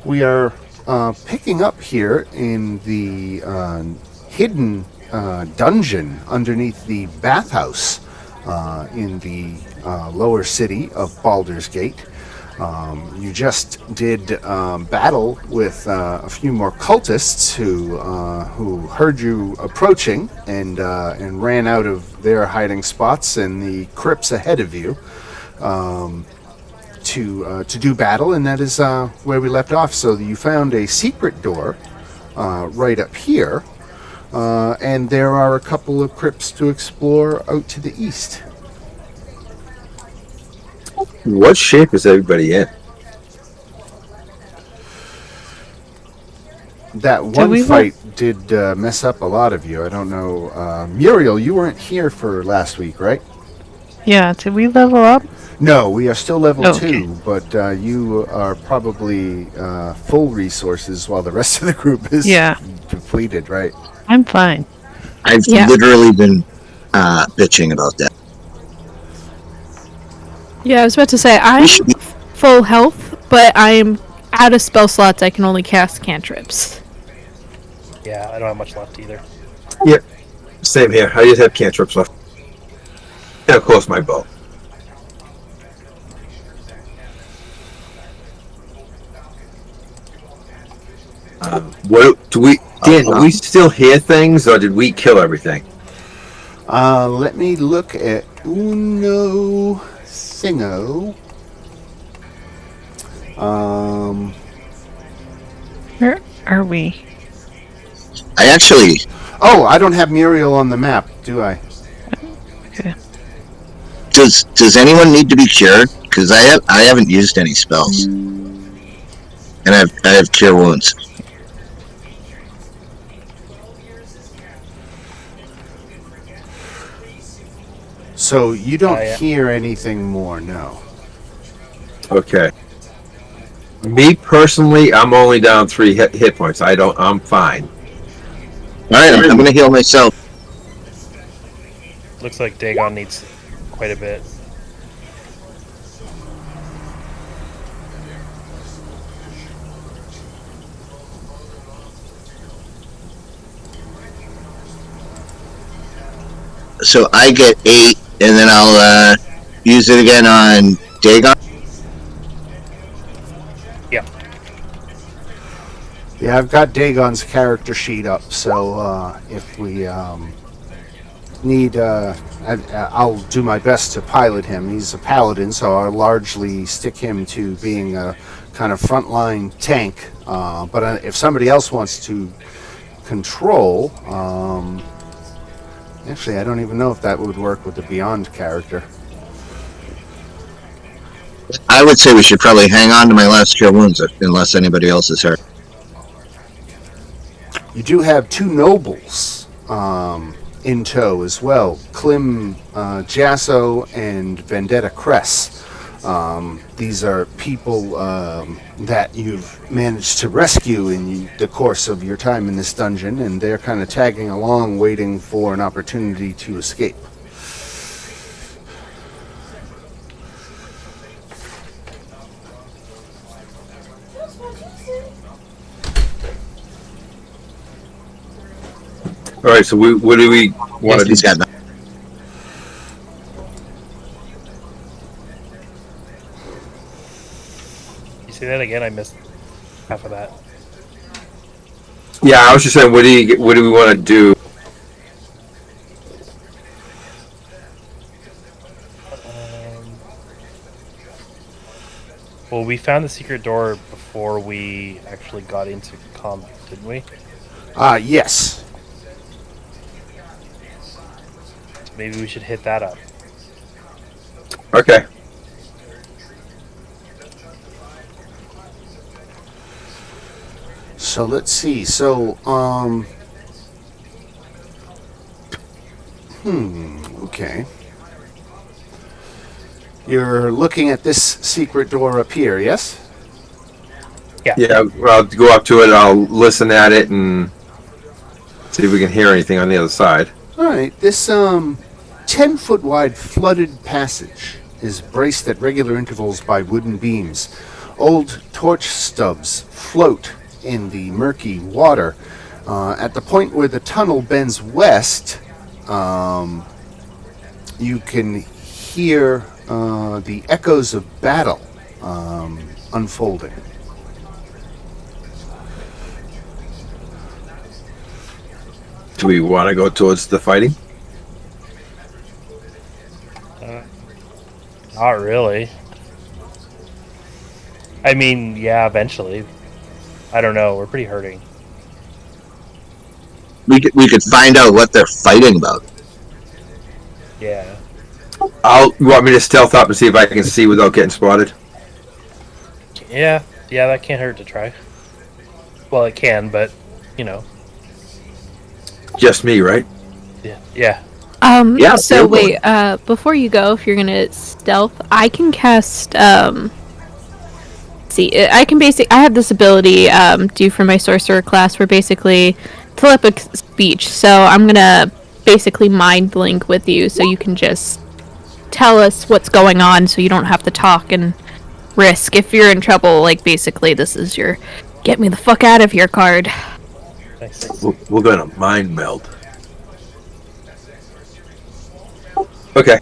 We are picking up here in the hidden dungeon underneath the bathhouse in the lower city of Baldur's Gate. You just did battle with a few more cultists who heard you approaching and ran out of their hiding spots in the crypts ahead of you. To do battle, and that is where we left off. So you found a secret door right up here, and there are a couple of crypts to explore out to the east. What shape is everybody in? That one fight did mess up a lot of you. I don't know. Muriel, you weren't here for last week, right? Yeah, did we level up? No, we are still level 2, okay. but you are probably full resources while the rest of the group is depleted, right? I'm fine. I've literally been bitching about that. Yeah, I was about to say, I'm full health, but I'm out of spell slots. I can only cast cantrips. Yeah, I don't have much left either. Yep, same here. I just have cantrips left. And of course my bow. What do we? Dan, do we still hear things, or did we kill everything? Let me look at Uno Thingo. Where are we? I actually... Oh, I don't have Muriel on the map, do I? Okay. Does anyone need to be cured? Because I haven't used any spells, and I have cure wounds. So you don't hear anything more, no. Okay. Me personally, I'm only down 3 hit points. I'm fine. Alright, I'm gonna heal myself. Looks like Dagon needs quite a bit. So I get 8, and then I'll use it again on Dagon. Yeah. Yeah, I've got Dagon's character sheet up, so if we need... I'll do my best to pilot him. He's a paladin, so I'll largely stick him to being a kind of frontline tank. But if somebody else wants to control... actually, I don't even know if that would work with the Beyond character. I would say we should probably hang on to my last cure wounds, unless anybody else is hurt. You do have 2 nobles in tow as well, Klim Jasso and Vendetta Cress. These are people that you've managed to rescue in the course of your time in this dungeon, and they're kind of tagging along, waiting for an opportunity to escape. All right. So what do we want to do? Say that again. I missed half of that. Yeah, I was just saying, what do we want to do? Well, we found the secret door before we actually got into combat, didn't we? Yes. So maybe we should hit that up. Okay. So let's see. So, okay. You're looking at this secret door up here, yes? Yeah. I'll go up to it. I'll listen at it and see if we can hear anything on the other side. All right. This 10-foot wide flooded passage is braced at regular intervals by wooden beams. Old torch stubs float in the murky water. At the point where the tunnel bends west, you can hear the echoes of battle unfolding. Do we want to go towards the fighting? Not really. I mean, yeah, eventually. I don't know. We're pretty hurting. We could find out what they're fighting about. Yeah. You want me to stealth up and see if I can see without getting spotted? Yeah. Yeah, that can't hurt to try. Well, it can, but, you know. Just me, right? Yeah. Yeah. Yeah, So fair wait, before you go, if you're gonna stealth, I can cast, see, I have this ability, due for my sorcerer class, where basically telepathic speech, so I'm gonna basically mind link with you, so you can just tell us what's going on, so you don't have to talk and risk if you're in trouble. Like, basically, this is your get me the fuck out of here card. Nice. We're going to mind meld. Okay.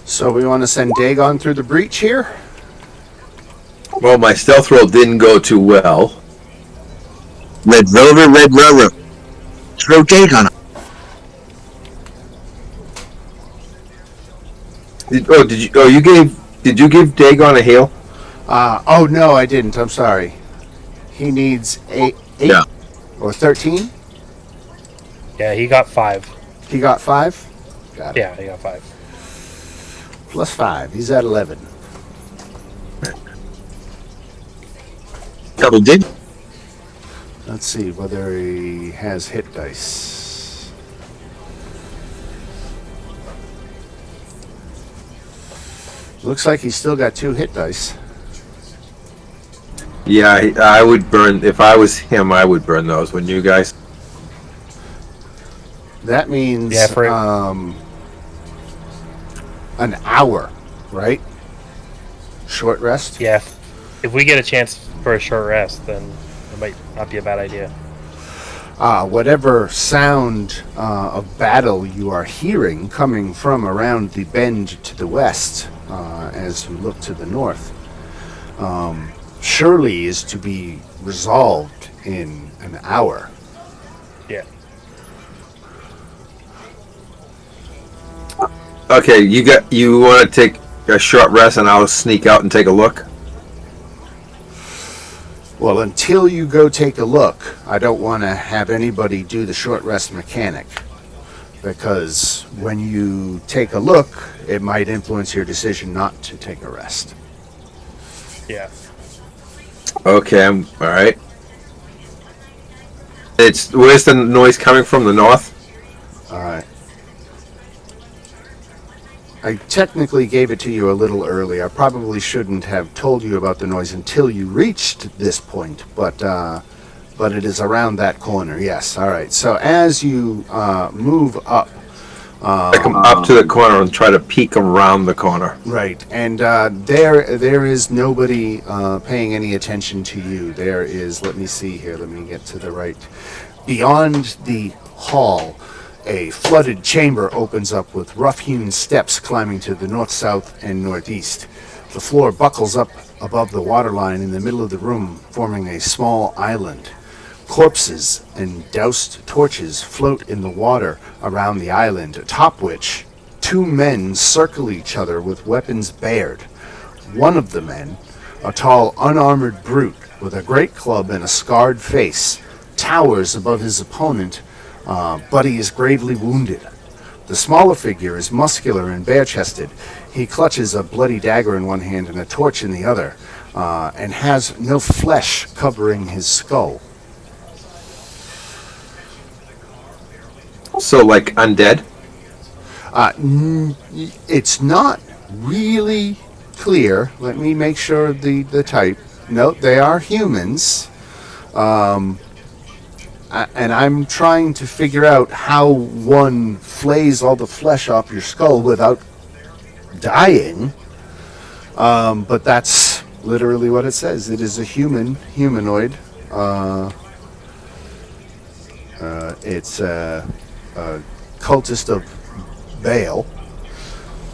So we want to send Dagon through the breach here? Well, my stealth roll didn't go too well. Red Rover. Throw Dagon. Did you give Dagon a heal? Oh, no, I didn't. I'm sorry. He needs 8 Yeah. or 13? Yeah, he got 5. He got 5? Got it. Yeah, he got 5. Plus 5. He's at 11. Double dig. Let's see whether he has hit dice. Looks like he's still got 2 hit dice. Yeah, I would burn. If I was him, I would burn those. Wouldn't you guys? That means Yeah, for an hour, right? Short rest? Yeah, if we get a chance for a short rest, then it might not be a bad idea. Whatever sound of battle you are hearing coming from around the bend to the west as you look to the north surely is to be resolved in an hour. Yeah. Okay, you want to take a short rest, and I'll sneak out and take a look. Well, until you go take a look, I don't want to have anybody do the short rest mechanic, because when you take a look, it might influence your decision not to take a rest. Yeah. Okay, all right. Where's the noise coming from? The north? I technically gave it to you a little early. I probably shouldn't have told you about the noise until you reached this point, but it is around that corner. Yes. All right. So as you move up, I come up to the corner and try to peek around the corner. right, and there is nobody paying any attention to you. There is. Let me see here. Let me get to the right. Beyond the hall, a flooded chamber opens up with rough-hewn steps climbing to the north, south, and northeast. The floor buckles up above the waterline in the middle of the room, forming a small island. Corpses and doused torches float in the water around the island, atop which 2 men circle each other with weapons bared. One of the men, a tall, unarmored brute with a great club and a scarred face, towers above his opponent, but he is gravely wounded. The smaller figure is muscular and bare-chested. He clutches a bloody dagger in one hand and a torch in the other, and has no flesh covering his skull. So, like, undead? It's not really clear. Let me make sure the type. No, they are humans. and I'm trying to figure out how one flays all the flesh off your skull without dying. But that's literally what it says. It is a humanoid. It's a cultist of Baal.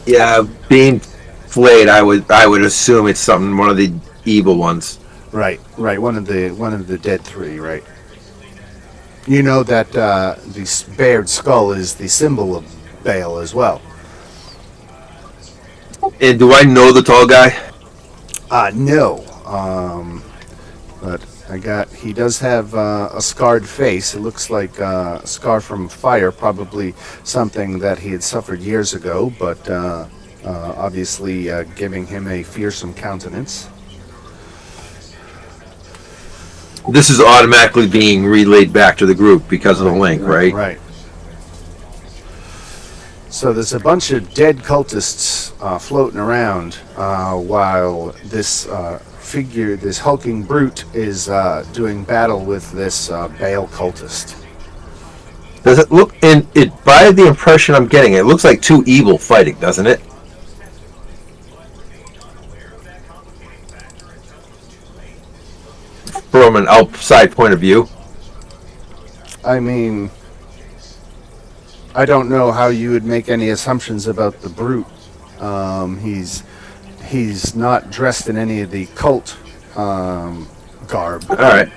Yeah, being flayed, I would assume it's one of the evil ones. Right. One of the dead three. Right. You know that the bared skull is the symbol of Baal as well. And do I know the tall guy? No. But he does have a scarred face. It looks like a scar from fire, probably something that he had suffered years ago, but obviously giving him a fearsome countenance. This is automatically being relayed back to the group because of the link, right? Right. So there's a bunch of dead cultists floating around while this figure, this hulking brute, is doing battle with this Baal cultist. Does it look, and it, by the impression I'm getting, it looks like two evil fighting, doesn't it? From an outside point of view. I mean, I don't know how you would make any assumptions about the brute. He's not dressed in any of the cult garb. All right.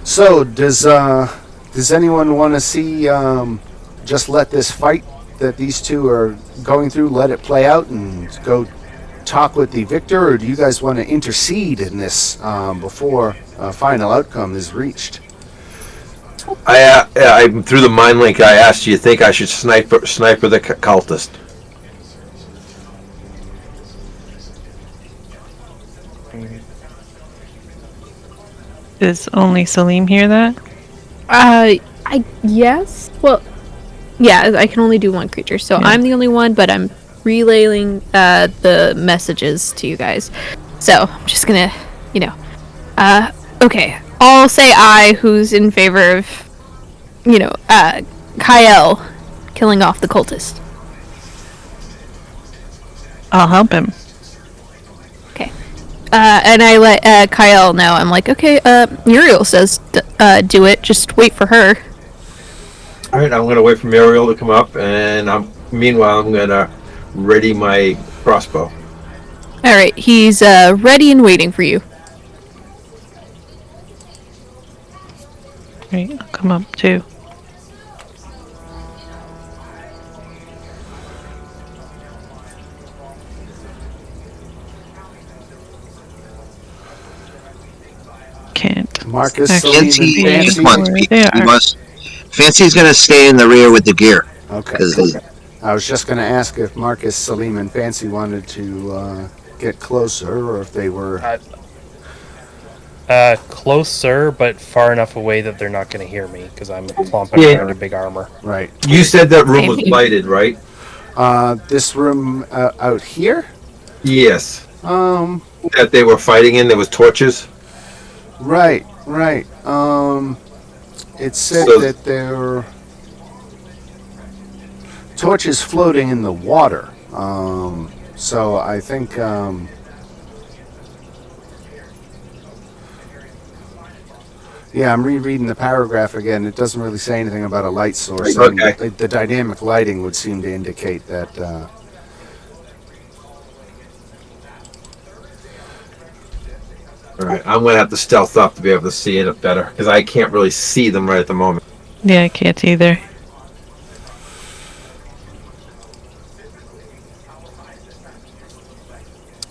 So does anyone want to see? Just let this fight that these two are going through, let it play out, and go talk with the victor, or do you guys want to intercede in this before a final outcome is reached? I through the mind link. I asked, do you think I should sniper the cultist? Does only Salim hear that? Yes. Well, yeah, I can only do one creature, so Yeah. I'm the only one, but I'm relaying the messages to you guys. So I'm just gonna, okay. I'll say I, who's in favor of, Kyle killing off the cultist. I'll help him. Okay. And I let Kyle know. I'm like, okay, Muriel says do it. Just wait for her. All right, I'm gonna wait for Muriel to come up, and meanwhile I'm gonna ready my crossbow. All right, he's ready and waiting for you. Right, I'll come up too. Can't. Marcus, Actually, Salim, and Fancy Fancy. wants where me. they He are. must. Fancy's gonna stay in the rear with the gear. Okay. 'Cause I was just going to ask if Marcus, Salim, and Fancy wanted to get closer, or if they were. Closer, but far enough away that they're not going to hear me because I'm clomping Yeah. around in big armor. Right. You said that room was Maybe. lighted, right? This room out here. Yes. Um. That they were fighting in. There was torches. Right. It said So- that there were torches floating in the water. So I think. Yeah, I'm rereading the paragraph again. It doesn't really say anything about a light source. Right, and okay. the dynamic lighting would seem to indicate that. All right, I'm gonna have to stealth up to be able to see it better because I can't really see them right at the moment. Yeah, I can't either.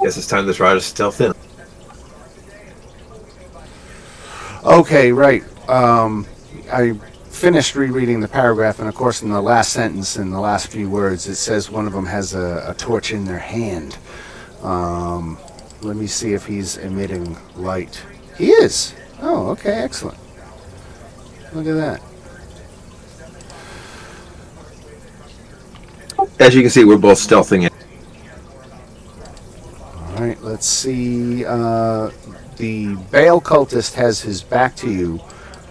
Guess it's time to try to stealth in. Okay, right. I finished rereading the paragraph, and of course, in the last sentence, in the last few words, it says one of them has a torch in their hand. Let me see if he's emitting light. He is. Oh, okay, excellent. Look at that. As you can see, we're both stealthing in. All right, let's let's see. The Bale cultist has his back to you,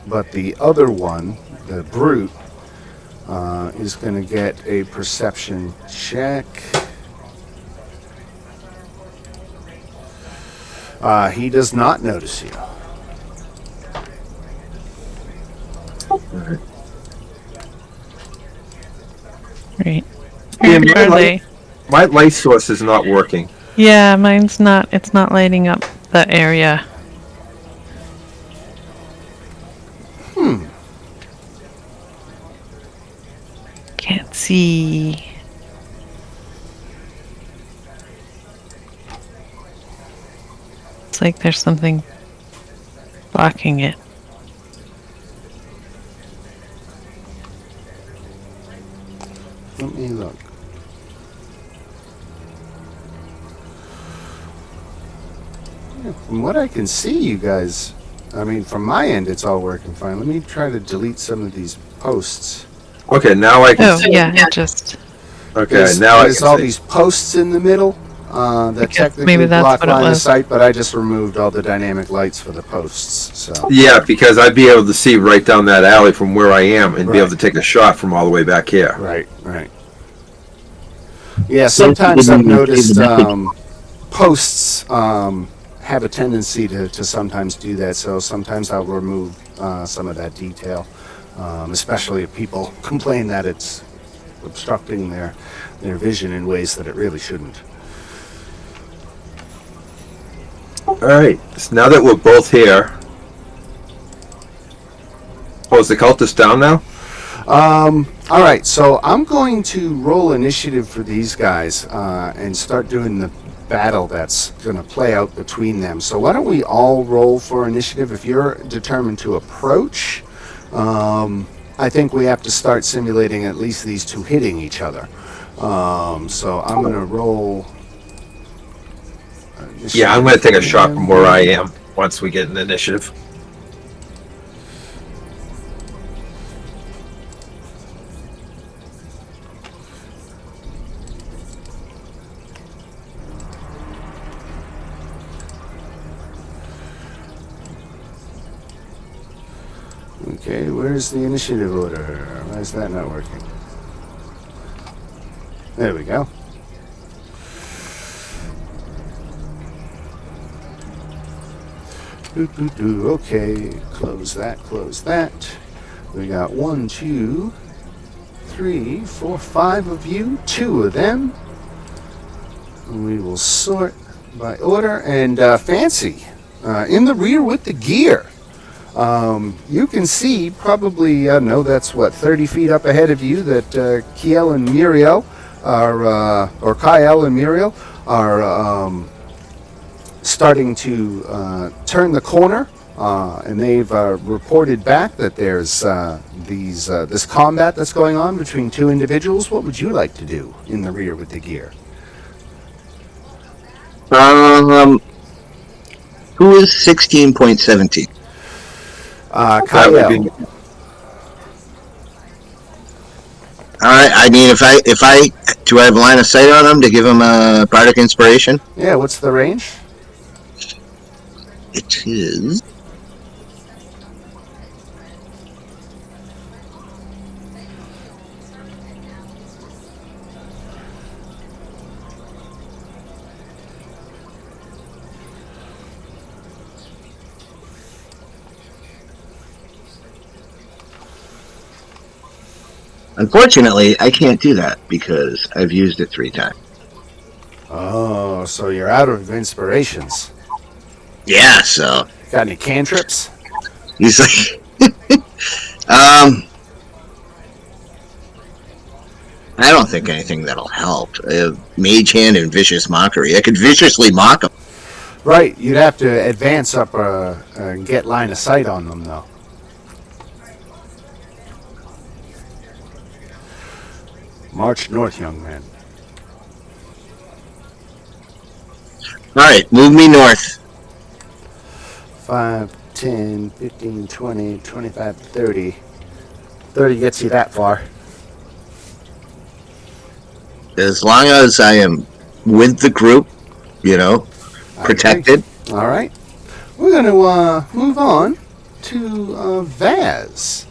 but the other one, the brute, is going to get a perception check. He does not notice you. Right. Yeah, Where are they? My light source is not working. Yeah, mine's not. It's not lighting up the area. Can't see. It's like there's something blocking it. Let me look. Yeah, from what I can see, you guys, I mean, from my end, it's all working fine. Let me try to delete some of these posts. Okay, now I can Oh, see. yeah, it just. Okay, now I There's can all see. these posts in the middle that guess technically maybe that's block what it line of was. sight, but I just removed all the dynamic lights for the posts. So Yeah, because I'd be able to see right down that alley from where I am and be able Right. to take a shot from all the way back here. right. Yeah, sometimes I've noticed posts have a tendency to sometimes do that. So sometimes I'll remove some of that detail, especially if people complain that it's obstructing their vision in ways that it really shouldn't. All right, so now that we're both here. Oh, is the cultist down now? All right, so I'm going to roll initiative for these guys and start doing the battle that's going to play out between them. So why don't we all roll for initiative? If you're determined to approach, I think we have to start simulating at least these two hitting each other. So I'm going to roll. Yeah, I'm going to take a shot from where I am once we get an initiative. Okay, where's the initiative order? Why is that not working? There we go. Okay, close that. We got 1, 2, 3, 4, 5 of you, 2 of them. And we will sort by order. And Fancy, in the rear with the gear. You can see probably, no, that's what, 30 feet up ahead of you that Kiel and Muriel are, or Kyle and Muriel are starting to turn the corner, and they've reported back that there's this combat that's going on between two individuals. What would you like to do in the rear with the gear? Who is 16.17? That would be- Kyle. I mean, if I do I have a line of sight on him to give him a bardic inspiration? Yeah, what's the range? It is. Unfortunately, I can't do that because I've used it 3 times. Oh, so you're out of inspirations. Yeah, so Got any cantrips? he's like, I don't think anything that'll help. Mage Hand and Vicious Mockery. I could viciously mock him. Right, you'd have to advance up and get line of sight on them, though. March north, young man. All right, move me north. 5, 10, 15, 20, 25, 30. 30 gets you that far. As long as I am with the group, you know, protected. All right. We're going to move on to Vaz,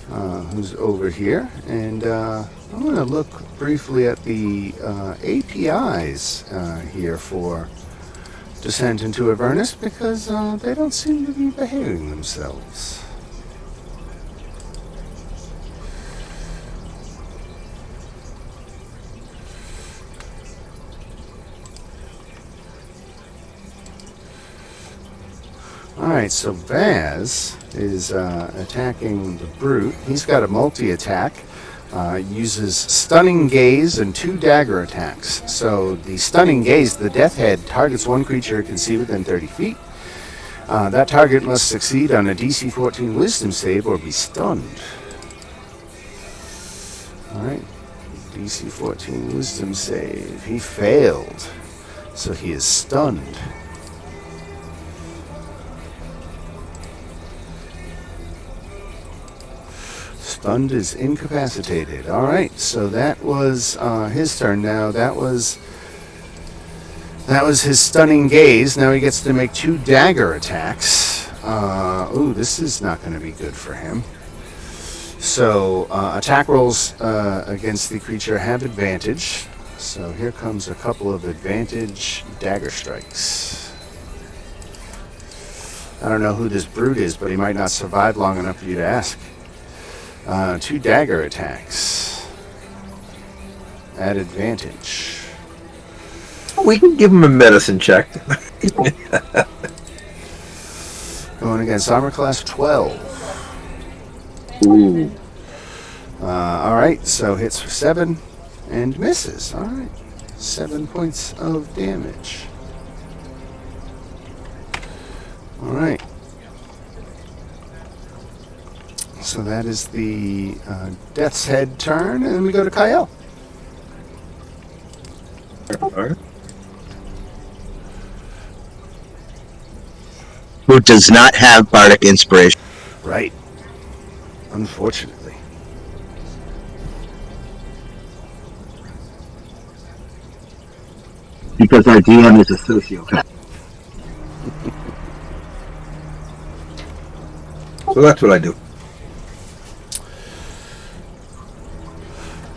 who's over here. And I'm going to look briefly at the APIs here for Descent into Avernus because they don't seem to be behaving themselves. Alright, so Vaz is attacking the Brute. He's got a multi-attack. Uses Stunning Gaze and 2 dagger attacks. So the Stunning Gaze, the Death Head, targets one creature it can see within 30 feet. That target must succeed on a DC 14 Wisdom save or be stunned. Alright, DC 14 Wisdom save. He failed. So he is stunned. Stunned is incapacitated. All right, so that was his turn. Now that was his Stunning Gaze. Now he gets to make 2 dagger attacks. Ooh, this is not going to be good for him. So attack rolls against the creature have advantage. So here comes a couple of advantage dagger strikes. I don't know who this Brute is, but he might not survive long enough for you to ask. 2 dagger attacks at advantage. We can give him a medicine check. Going against armor class 12. Ooh. Alright, so hits for 7 and misses. Alright, 7 points of damage. Alright. So that is the Death's Head turn, and then we go to Kyle. Who does not have bardic inspiration? Right. Unfortunately. Because our DM is a sociopath. So that's what I do.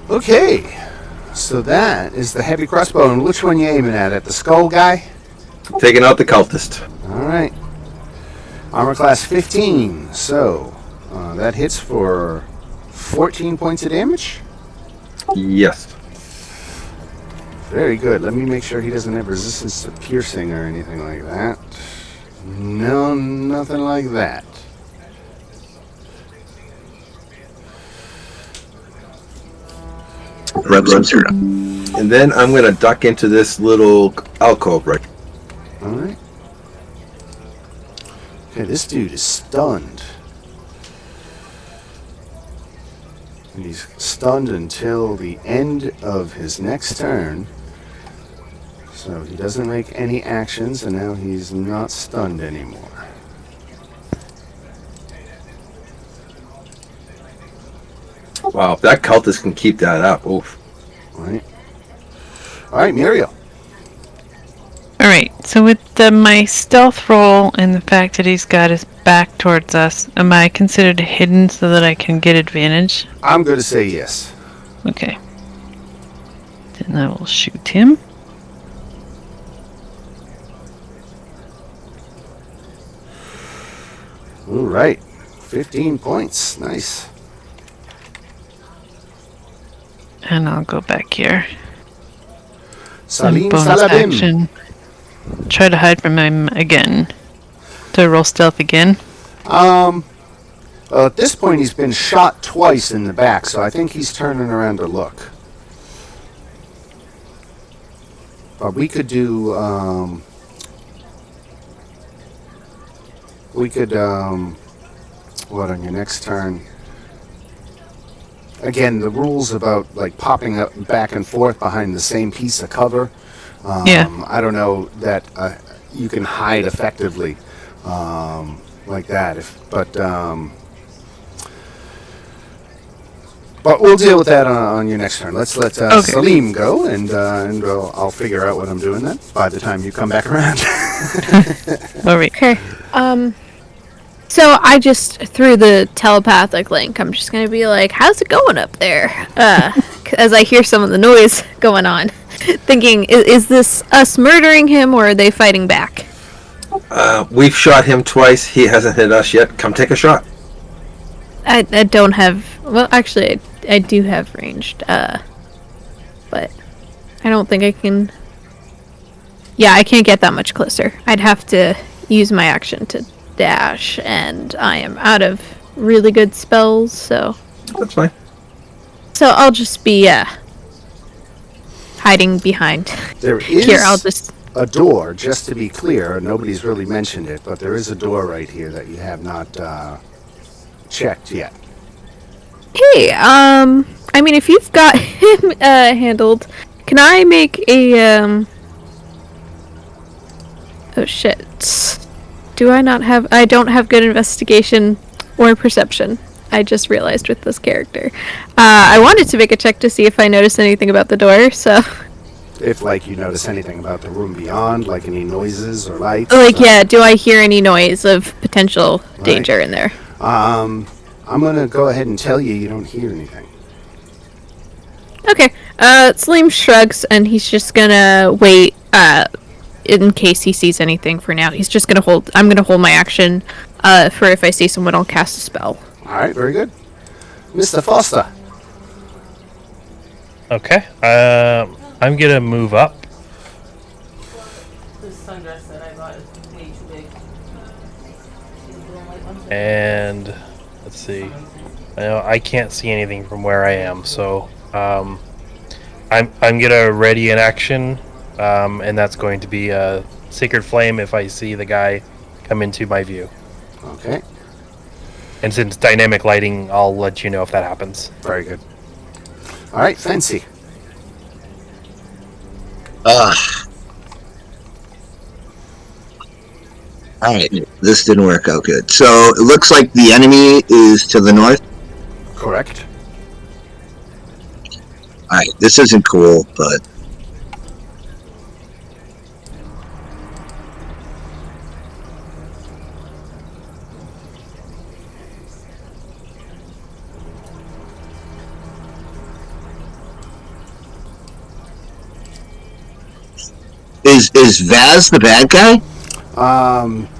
Okay. So that is the heavy crossbow. And which one you aiming at? The skull guy? Taking out the cultist. Alright. Armor class 15. So that hits for 14 points of damage. Yes. Very good. Let me make sure he doesn't have resistance to piercing or anything like that. No, nothing like that. And then I'm going to duck into this little alcove right. Alright. Okay, this dude is stunned. And he's stunned until the end of his next turn. So he doesn't make any actions, and now he's not stunned anymore. Wow, if that cultist can keep that up, oof. Alright. Alright, Muriel. Alright, so with my stealth roll and the fact that he's got his back towards us, am I considered hidden so that I can get advantage? I'm going to say yes. Okay. Then I will shoot him. Alright. 15 points. Nice. And I'll go back here. Salim Bonus Salabim. action. Try to hide from him again. Do I roll stealth again? At this point, he's been shot twice in the back, so I think he's turning around to look. But we could do, what, on your next turn? Again, the rules about, like, popping up back and forth behind the same piece of cover. Yeah. I don't know that you can hide effectively like that. But we'll deal with that on your next turn. Let's let Okay. Salim go, and I'll figure out what I'm doing then by the time you come back around. All right. Okay. So I just through the telepathic link, I'm just gonna be like, "How's it going up there?" As I hear some of the noise going on, thinking, "Is this us murdering him, or are they fighting back?" We've shot him twice. He hasn't hit us yet. Come take a shot. I don't have. Well, actually, I do have ranged. But I don't think I can. Yeah, I can't get that much closer. I'd have to use my action to dash, and I am out of really good spells, so That's fine. I'll just be hiding behind. There is Here, I'll just. a door, just to be clear. Nobody's really mentioned it, but there is a door right here that you have not checked yet. Hey, I mean, if you've got him handled, can I make a Oh shit. Do I not have... I don't have good investigation or perception. I just realized with this character. I wanted to make a check to see if I noticed anything about the door, so... If, like, you notice anything about the room beyond, like any noises or lights. Like, yeah, do I hear any noise of potential danger in there? I'm gonna go ahead and tell you don't hear anything. Okay. Salim shrugs, and he's just gonna wait, in case he sees anything for now. He's just gonna hold... I'm gonna hold my action, for if I see someone, I'll cast a spell. Alright, very good. Mr. Foster. Okay. I'm gonna move up. This sundress that I bought is way too big. And let's see. I know I can't see anything from where I am, so I'm gonna ready an action, and that's going to be a Sacred Flame if I see the guy come into my view. Okay, And since dynamic lighting, I'll let you know if that happens. very good. Alright, Fancy. Alright, this didn't work out good. So, it looks like the enemy is to the north. Correct. Alright, this isn't cool, but... Is Vaz the bad guy?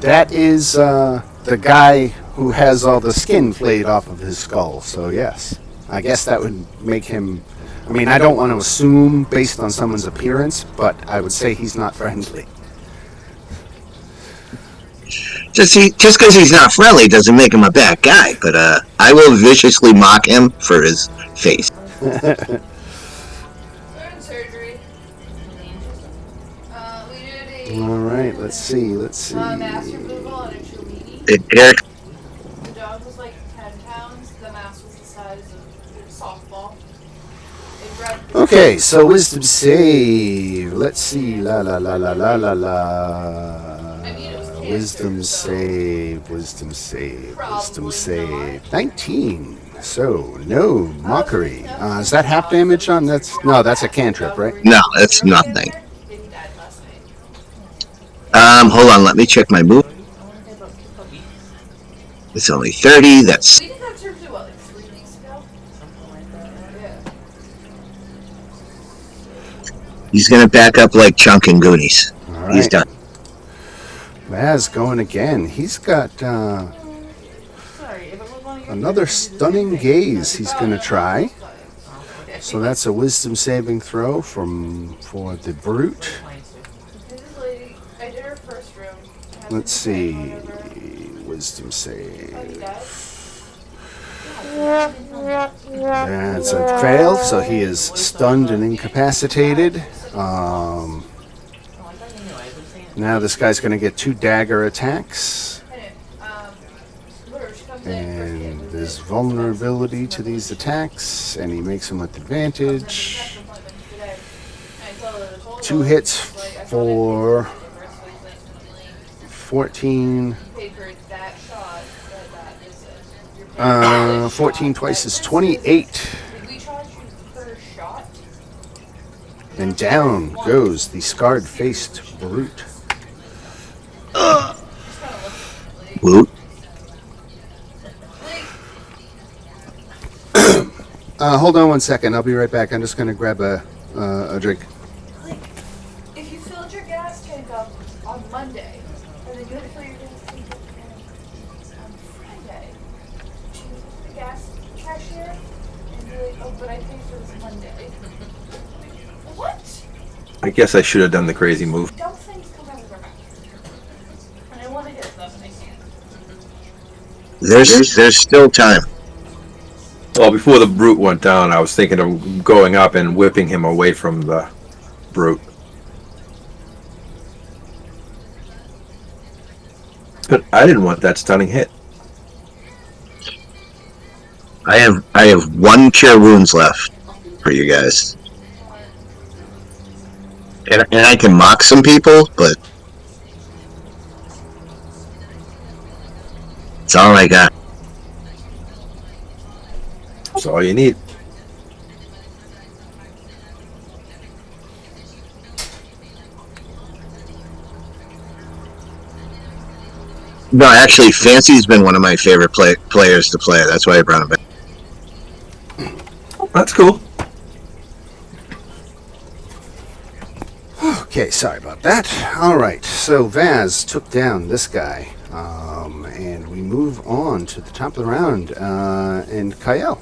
That is the guy who has all the skin flayed off of his skull, so yes. I guess that would make him... I mean, I don't want to assume based on someone's appearance, but I would say he's not friendly. Just because he's not friendly doesn't make him a bad guy, but I will viciously mock him for his face. They're in surgery. We did a Alright, let's see. master removal on a Cellini. Eric, The dog was like 10 pounds. The mass was the size of a softball. It grabbed Okay, so wisdom save. Let's see. La la la la la la la. I mean, it was cancer, Wisdom so- save. Wisdom save. Wisdom Probably save. 19. So no mockery. Is that half damage on? That's a cantrip, right? no, that's nothing. Then he died last night. Hold on, let me check my move. It's only 30, that's... We did that surgery, what, like 3 weeks ago? Something like that. Yeah. He's gonna back up like Chunk and Goonies. All He's right. done. Maz going again. He's got Sorry, if it was one of your another stunning gaze. He's going to try. So that's a wisdom saving throw for the brute. This lady, I did her first room. Let's see. Wisdom save. That's a fail, so he is stunned and incapacitated. Now this guy's going to get 2 dagger attacks, and there's vulnerability to these attacks, and he makes them with advantage. 2 hits for 14. 14 twice is 28 and down goes the scarred-faced brute. Woot. Hold on 1 second. I'll be right back. I'm just going to grab a drink. Like, if you filled your gas tank up on Monday, and then you had to fill your gas tank up again on Friday, would you look at the gas cashier and be like, oh, but I paid for this Monday? What? I guess I should have done the crazy move. Dumb things come out of our mouth. And I want to hit them, and I can't. There's still time. Well, before the brute went down, I was thinking of going up and whipping him away from the brute. But I didn't want that stunning hit. I have 1 cure wounds left for you guys. And I can mock some people, but it's all I got. That's all you need. No, actually, Fancy's been one of my favorite players to play. That's why I brought him back. That's cool. Okay, sorry about that. All right, so Vaz took down this guy, and we move on to the top of the round, and Kyle.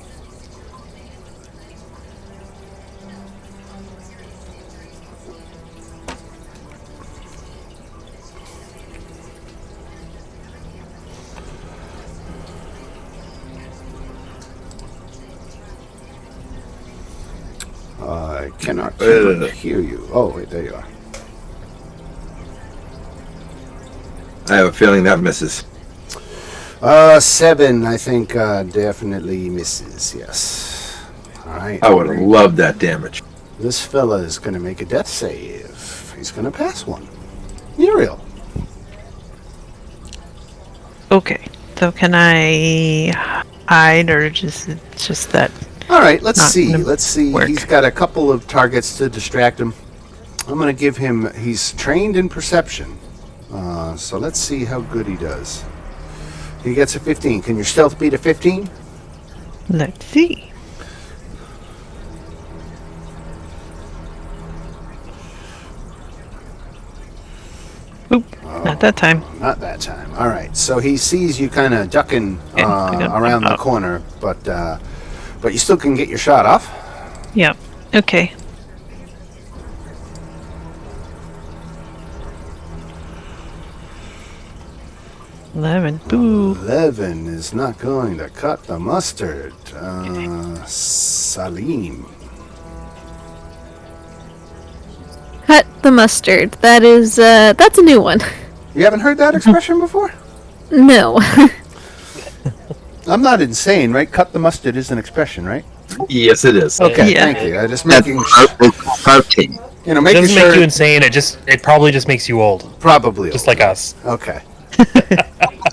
I cannot hear you. Oh, wait, there you are. I have a feeling that misses. 7, I think, definitely misses, yes. All right. I would have loved that damage. This fella is going to make a death save. He's going to pass one. Muriel. Okay. So can I hide or just that? All right, let's Not see. gonna Let's see. work. He's got a couple of targets to distract him. I'm going to give him... He's trained in perception. So let's see how good he does. He gets a 15. Can your stealth beat a 15? Let's see. Oop, not that time. Not that time. All right. So he sees you kind of ducking Yeah, I got around the up. corner, but you still can get your shot off. Yep. Okay. $11. Boo. 11 is not going to cut the mustard. Salim. Cut the mustard. That is, that's a new one. You haven't heard that expression before? No. I'm not insane, right? Cut the mustard is an expression, right? Yes, it is. Okay, Yeah. thank you. I just That's making protein. you know, It making doesn't sure. make you insane. It probably just makes you old, Probably just like us. okay.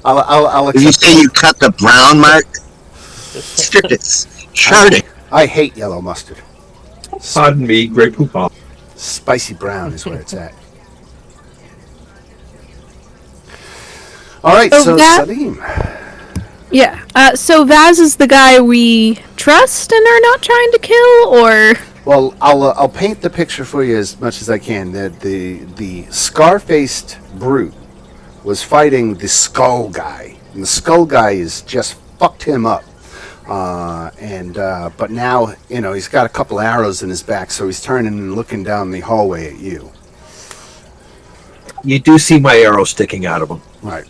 I'll If you accept. say you cut the brown mark, it's charting. I hate yellow mustard. Pardon me, great poupon. Spicy brown is where it's at. All right, Oh, so that- Salim. Yeah. So Vaz is the guy we trust and are not trying to kill, or Well, I'll paint the picture for you as much as I can. The scar-faced brute was fighting the skull guy, and the skull guy is just fucked him up. But now he's got a couple arrows in his back, so he's turning and looking down the hallway at you. You do see my arrow sticking out of him. Right.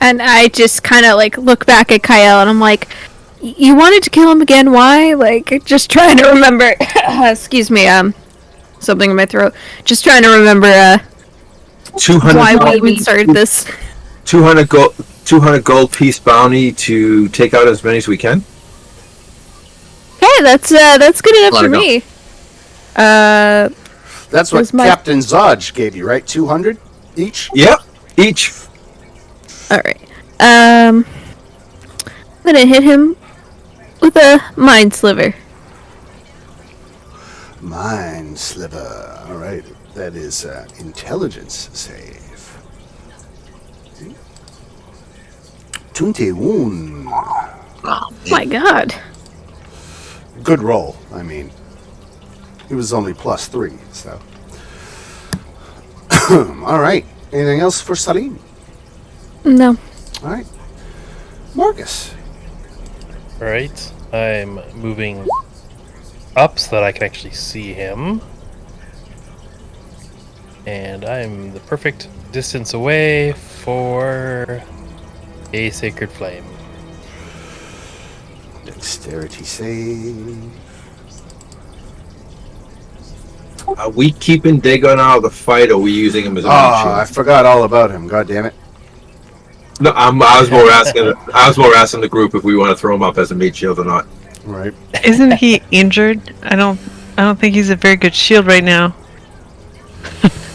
and I just kind of like look back at Kyle and I'm like, you wanted to kill him again? Why? Like, just trying to remember. Excuse me. Something in my throat. Just trying to remember 200 why we gold, even started this. 200 gold piece bounty to take out as many as we can. Hey, that's good enough Let for it go. me. That's what Where's my- Captain Zodge gave you, right? 200 each? Yep, each. All right. I'm gonna hit him with a mind sliver. Mind sliver. All right, that is intelligence save. 21. Oh my god. Good roll. I mean, he was only +3, so. All right. Anything else for Salim? No. All right. Marcus. Alright. I'm moving up so that I can actually see him. And I'm the perfect distance away for a sacred flame. Dexterity save. Are we keeping Dagon out of the fight, or are we using him as a meat I shield? forgot all about him. God damn it. No, I was more asking. I was more asking the group if we want to throw him up as a meat shield or not. Right. Isn't he injured? I don't think he's a very good shield right now.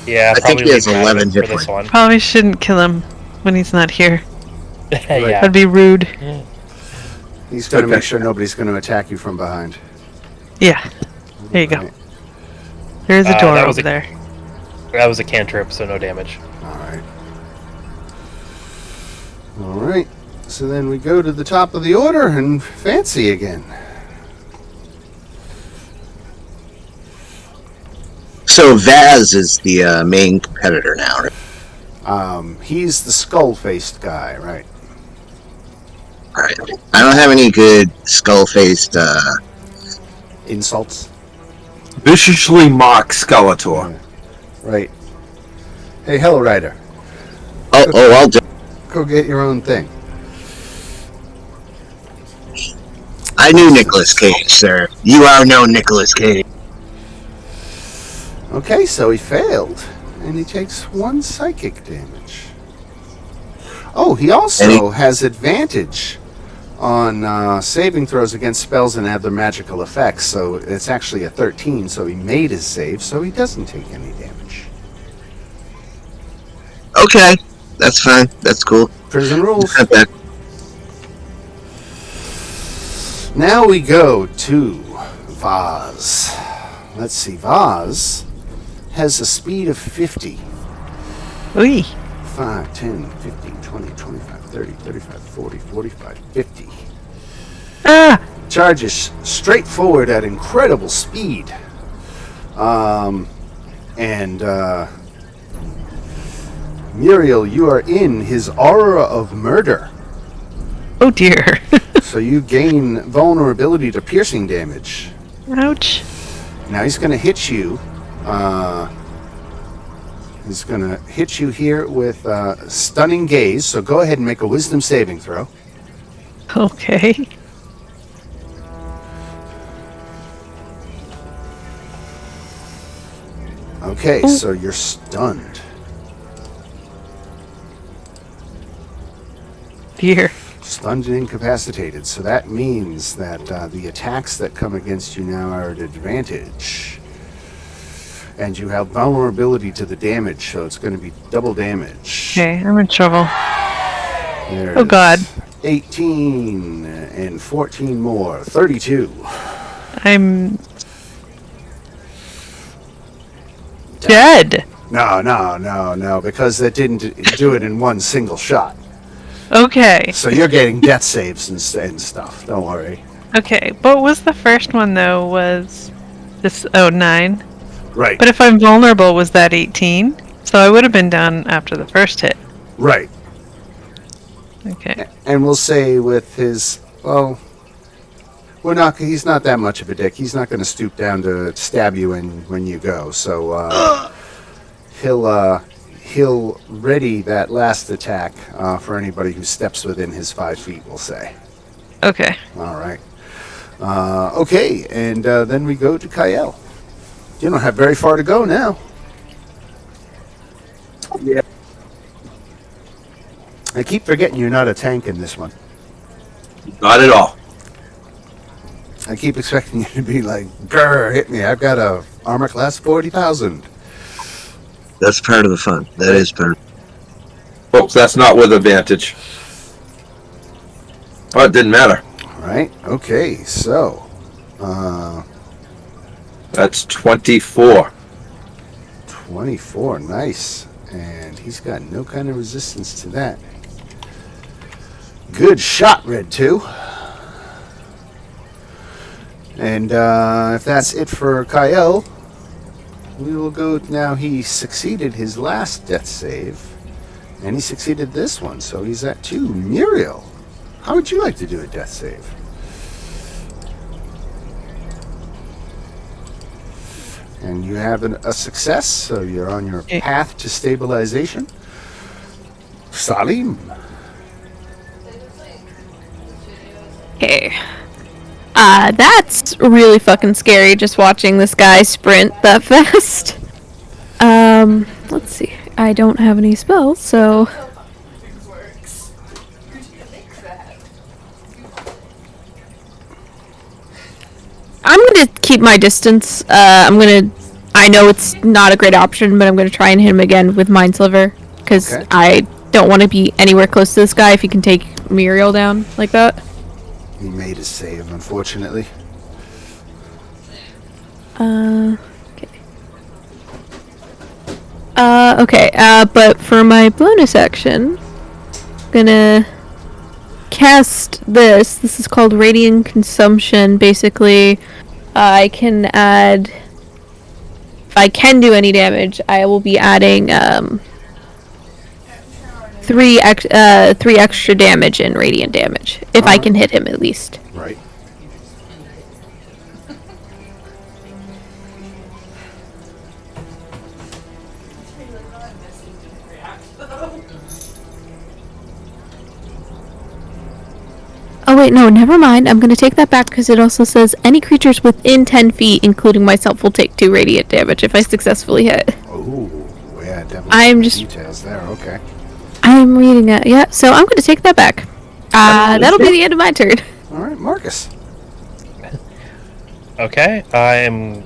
Yeah, I think probably he has leave 11 Madden for hit this one. Probably shouldn't kill him when he's not here. Yeah. That'd be rude. He's going to Okay. make sure nobody's going to attack you from behind. Yeah. There you go. Right. There's a door that was over there. That was a cantrip, so no damage. All right. All right. So then we go to the top of the order and Fancy again. So Vaz is the main competitor now, right? He's the skull-faced guy, right? Alright. I don't have any good skull-faced, Insults. Viciously mock Skeletor. Right. Hey, Hell Rider, I'll do. go get your own thing. I knew Nicolas Cage, sir. You are no Nicolas Cage. Okay, so he failed, and he takes 1 psychic damage. Oh, he also has advantage on saving throws against spells and other magical effects, so it's actually a 13, so he made his save, so he doesn't take any damage. Okay, that's fine. That's cool. Prison rules. Not bad. Now we go to Vaz. Let's see, Vaz has a speed of 50. Ooh. 5, 10, 15, 20, 25, 30, 35, 40, 45, 50. Ah! Charges straight forward at incredible speed. Muriel, you are in his aura of murder. Oh dear. So you gain vulnerability to piercing damage. Ouch. Now he's going to hit you. He's going to hit you here with stunning gaze. So go ahead and make a wisdom saving throw. Okay. Okay, so you're stunned. Dear. Stunned and incapacitated. So that means that the attacks that come against you now are at advantage. And you have vulnerability to the damage, so it's going to be double damage. Okay, I'm in trouble. There it Oh, God. is. 18 and 14 more. 32. I'm dead. No, because that didn't do it in one single shot. Okay. So you're getting death saves and stuff. Don't worry. Okay. What was the first one though? Was this 9? Right. But if I'm vulnerable, was that 18? So I would have been down after the first hit. Right. Okay. And we'll say with his, well, he's not that much of a dick. He's not going to stoop down to stab you when you go. So he'll ready that last attack for anybody who steps within his 5 feet, we'll say. Okay. All right. Okay, and then we go to Kyle. You don't have very far to go now. Yeah. I keep forgetting you're not a tank in this one. Not at all. I keep expecting you to be like, grr, hit me. I've got a armor class 40,000. That's part of the fun. That is part. Folks, that's not with advantage. Oh, it didn't matter. All right. Okay. So, That's 24. 24, nice. And he's got no kind of resistance to that. Good shot, Red 2. And if that's it for Kyle, we will go now. He succeeded his last death save, and he succeeded this one, so he's at 2. Muriel, how would you like to do a death save? And you have a success, so you're on your path to stabilization. Salim. Okay. That's really fucking scary, just watching this guy sprint that fast. Let's see. I don't have any spells, so... Things works. Who do you think that? I'm gonna keep my distance. I know it's not a great option, but I'm gonna try and hit him again with Mind Sliver. Because Okay. I don't want to be anywhere close to this guy if he can take Muriel down like that. He made his save, unfortunately. Okay. But for my bonus action, I'm gonna cast this. This is called Radiant Consumption. Basically, I can add... If I can do any damage, I will be adding, 3 extra damage in radiant damage. If I can hit him, at least. Right. Oh wait, no, never mind. I'm gonna take that back because it also says any creatures within 10 feet, including myself, will take 2 radiant damage if I successfully hit. Oh, yeah, definitely. I'm just- Details there, okay. I'm reading it. Yeah, so I'm gonna take that back. That'll be the end of my turn. All right, Marcus. Okay, I'm.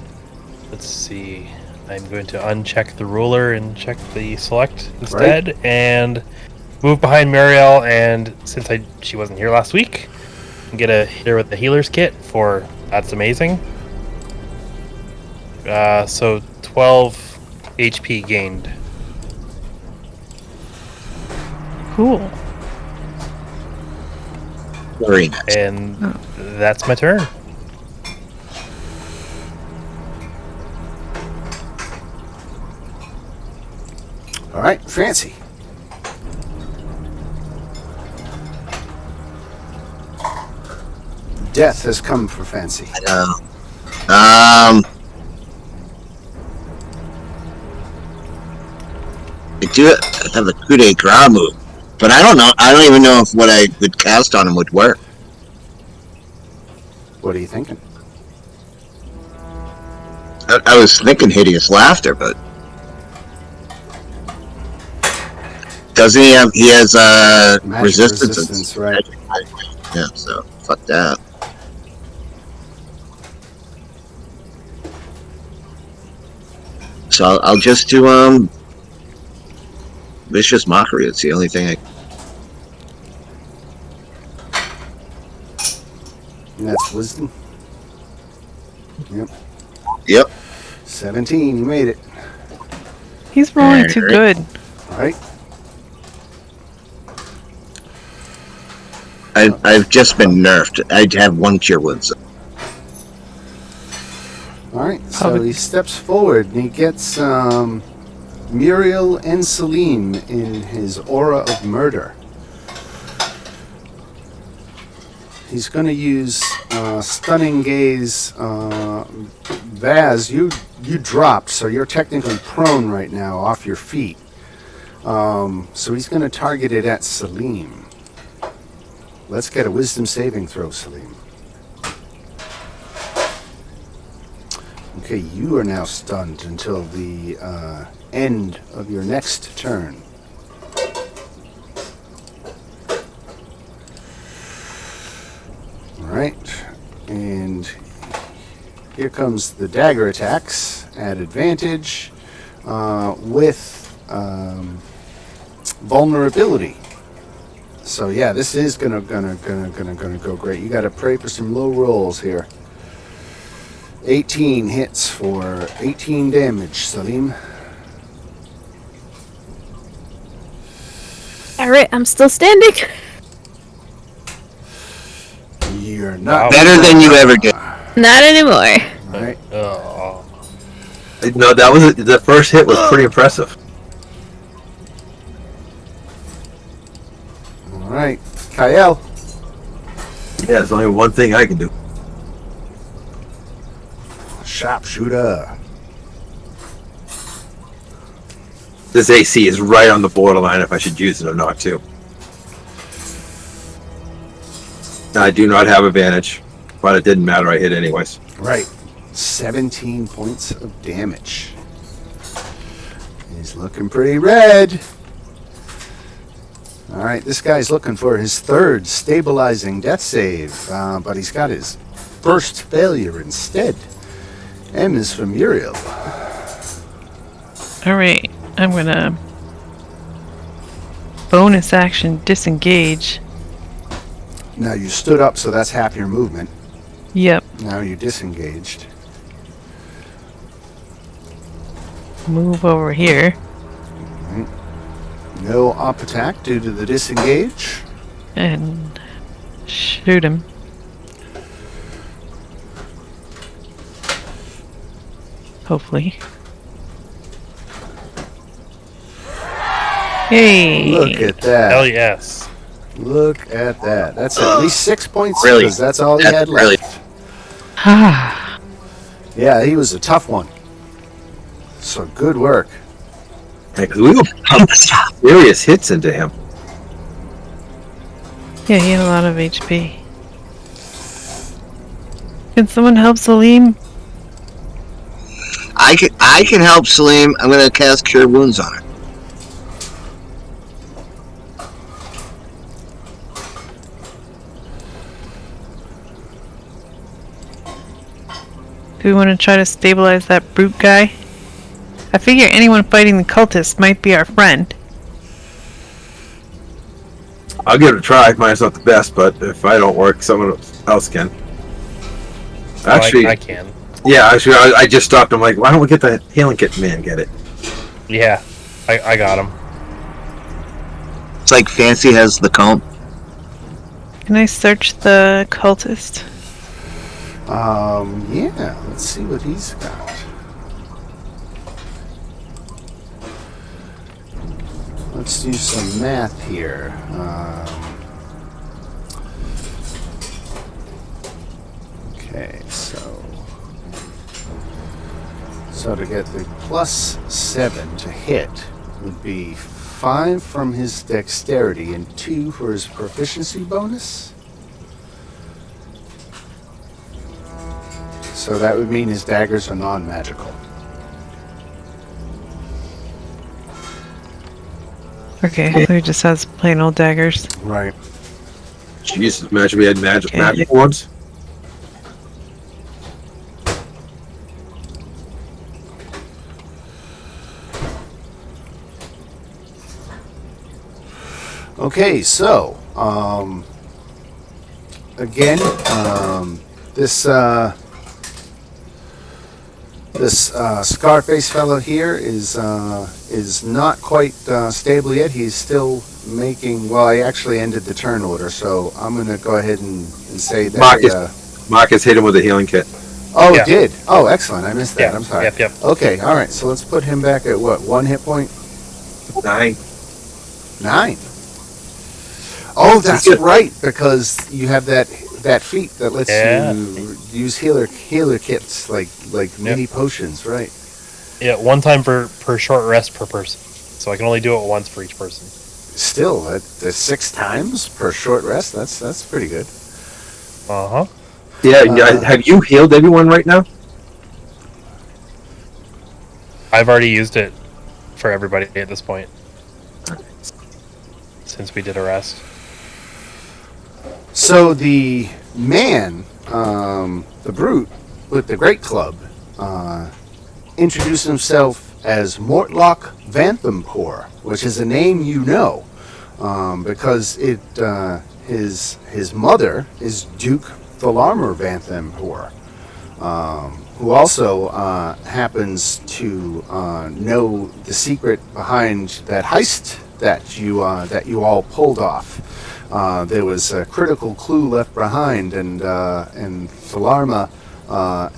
Let's see. I'm going to uncheck the ruler and check the select instead, and move behind Mariel. And since she wasn't here last week, get a hit her with the healer's kit for that's amazing. So 12 HP gained. Cool. Very nice. And that's my turn. All right, Fancy. Death has come for Fancy. I do have a coup de grace move, but I don't know. I don't even know if what I would cast on him would work. What are you thinking? I was thinking hideous laughter, but doesn't he have? He has Magic resistance. resistance, right? Yeah, so fuck that. So I'll just do vicious mockery. It's the only thing I. And that's wisdom. Yep. Yep. 17, you made it. He's rolling too good. All right. I've just been nerfed. I'd have 1 cure wounds. All right, so he steps forward and he gets Muriel and Salim in his aura of murder. He's going to use Stunning Gaze. Vaz, you dropped, so you're technically prone right now off your feet. So he's going to target it at Salim. Let's get a wisdom saving throw, Salim. Okay, you are now stunned until the end of your next turn. Alright, and here comes the dagger attacks at advantage with vulnerability. So yeah, this is gonna go great. You gotta pray for some low rolls here. 18 hits for 18 damage, Salim. All right, I'm still standing. You're not Better than you ever did. Not anymore. Right. Oh. No, that was the first hit was pretty impressive. All right, Kyle. Yeah, there's only one thing I can do. Sharpshooter. This AC is right on the borderline if I should use it or not, too. I do not have advantage, but it didn't matter. I hit anyways. Right. 17 points of damage. He's looking pretty red. All right, this guy's looking for his third stabilizing death save, but he's got his first failure instead. M is for Muriel. Alright, I'm gonna bonus action disengage. Now you stood up, so that's half your movement. Yep, Now you disengaged. move over here. No up attack due to the disengage. And shoot him. Hopefully. Hey! Look at that. Hell yes. Look at that. That's at least 6 points. Really? Because that's all he That's had really- left. Ah, Yeah, he was a tough one. So good work. Because we were pumping serious hits into him. yeah, he had a lot of HP. Can someone help Salim? I can help Salim. I'm gonna cast Cure Wounds on her. Do we want to try to stabilize that brute guy? I figure anyone fighting the cultists might be our friend. I'll give it a try. Mine's not the best, but if I don't work, someone else can. Actually, I can. yeah, actually, I just stopped. I'm like, why don't we get the healing kit man get it? Yeah, I got him. It's like Fancy has the comb. Can I search the cultist? Yeah, let's see what he's got. Let's do some math here. Okay, so to get the +7 to hit would be 5 from his dexterity and 2 for his proficiency bonus. So that would mean his daggers are non-magical. Okay, so he just has plain old daggers. Right. Jesus, imagine we had magic Okay. ones. Okay, so again, this Scarface fellow here is not quite stable yet. He's still making. Well, I actually ended the turn order, so I'm going to go ahead and say that. Marcus hit him with a healing kit. Oh, Yeah. it did. Oh, excellent. I missed that. Yeah, I'm sorry. yep. Okay, all right. So let's put him back at what? 1 hit point. 9. 9. Oh, that's good. right, because you have that feat that lets Yeah. you use healer kits like mini potions, right? Yeah, one time per short rest per person. So I can only do it once for each person. Still, that's 6 times per short rest. That's pretty good. Uh-huh. Yeah, have you healed everyone right now? I've already used it for everybody at this point. Since we did a rest. So the man, the brute with the great club, introduced himself as Mortlock Vanthampur, which is a name you know, because his mother is Duke Thalarmer Vanthampur. who also happens to know the secret behind that heist that you all pulled off. There was a critical clue left behind, and Falarma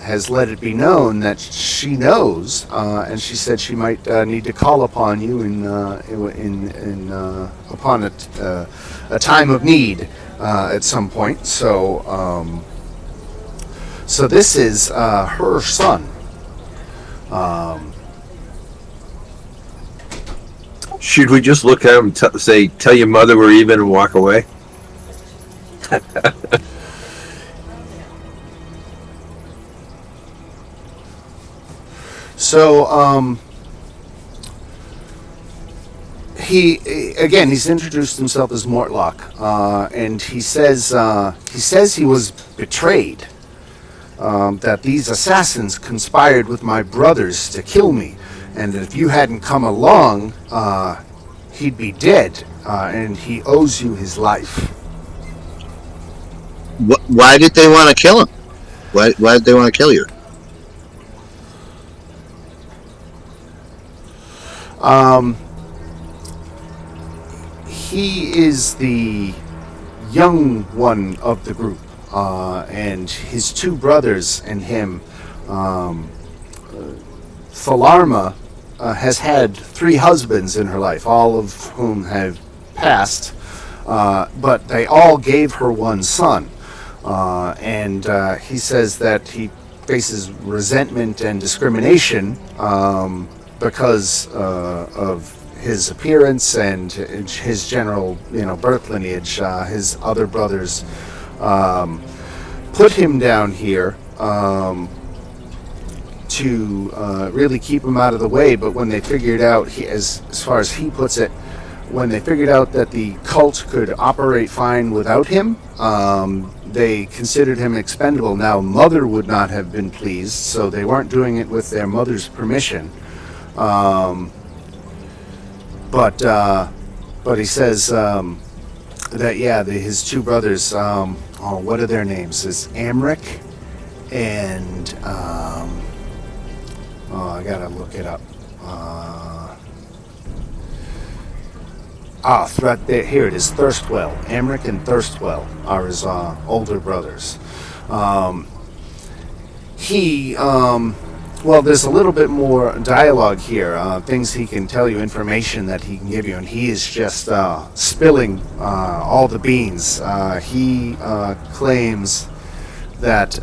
has let it be known that she knows, and she said she might need to call upon you upon a time of need at some point. So this is her son. Should we just look at him and say, "Tell your mother we're even," and walk away? So he's introduced himself as Mortlock, and he says he was betrayed. That these assassins conspired with my brothers to kill me, and that if you hadn't come along, he'd be dead, and he owes you his life. Why did they want to kill him? Why did they want to kill you? He is the young one of the group, and his two brothers and him. Falarma has had 3 husbands in her life, all of whom have passed, but they all gave her one son. And he says that he faces resentment and discrimination because of his appearance and his general, birth lineage. His other brothers put him down here to really keep him out of the way. But when they figured out, as far as he puts it, when they figured out that the cult could operate fine without him, they considered him expendable. Now, Mother would not have been pleased, so they weren't doing it with their mother's permission. But he says that his two brothers, what are their names? Is Amric and I gotta look it up. Here it is. Thirstwell. Amric and Thirstwell are his older brothers. There's a little bit more dialogue here, things he can tell you, information that he can give you, and he is just spilling all the beans. He claims that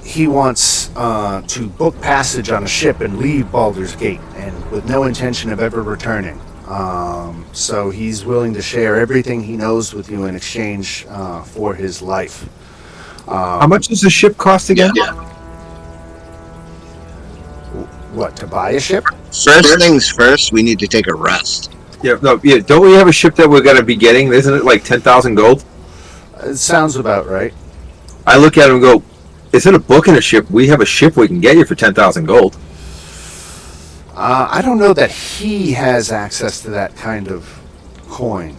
he wants to book passage on a ship and leave Baldur's Gate, and with no intention of ever returning. So he's willing to share everything he knows with you in exchange for his life. How much does the ship cost again? Yeah. What, to buy a ship? First things first, we need to take a rest. Don't we have a ship that we're gonna be getting? Isn't it like 10,000 gold? It sounds about right. I look at him and go, "Instead of booking a ship, we have a ship we can get you for 10,000 gold." I don't know that he has access to that kind of coin.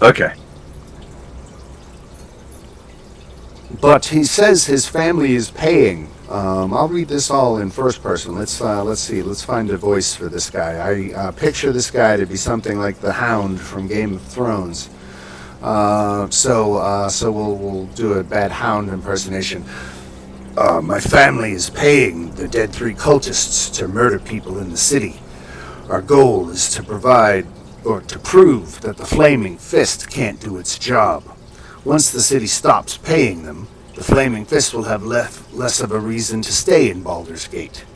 Okay. But he says his family is paying. I'll read this all in first person. Let's see. Let's find a voice for this guy. I picture this guy to be something like the Hound from Game of Thrones. So we'll do a bad Hound impersonation. My family is paying the Dead 3 cultists to murder people in the city. Our goal is to provide, or to prove, that the Flaming Fist can't do its job. Once the city stops paying them, the Flaming Fist will have less of a reason to stay in Baldur's Gate.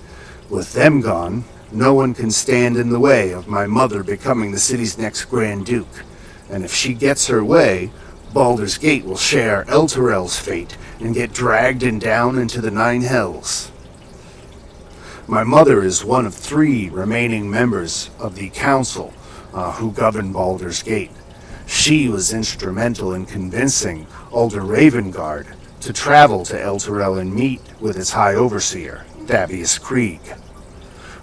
With them gone, no one can stand in the way of my mother becoming the city's next Grand Duke. And if she gets her way, Baldur's Gate will share Elturel's fate and get dragged down into the 9 hells. My mother is one of 3 remaining members of the council who govern Baldur's Gate. She was instrumental in convincing Ulder Ravengard to travel to Elturel and meet with its High Overseer, Davius Krieg.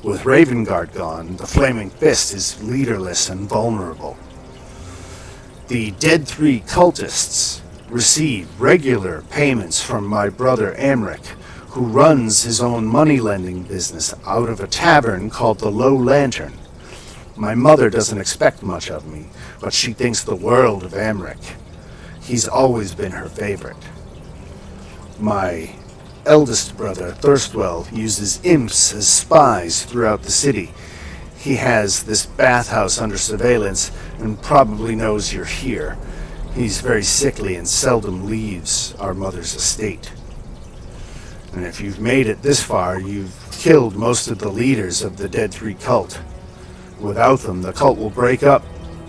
With Ravengard gone, the Flaming Fist is leaderless and vulnerable. The Dead 3 cultists receive regular payments from my brother Amric, who runs his own money-lending business out of a tavern called the Low Lantern. My mother doesn't expect much of me, but she thinks the world of Amric. He's always been her favorite. My eldest brother, Thirstwell, uses imps as spies throughout the city. He has this bathhouse under surveillance and probably knows you're here. He's very sickly and seldom leaves our mother's estate. And if you've made it this far, you've killed most of the leaders of the Dead Three cult. Without them, the cult will break up,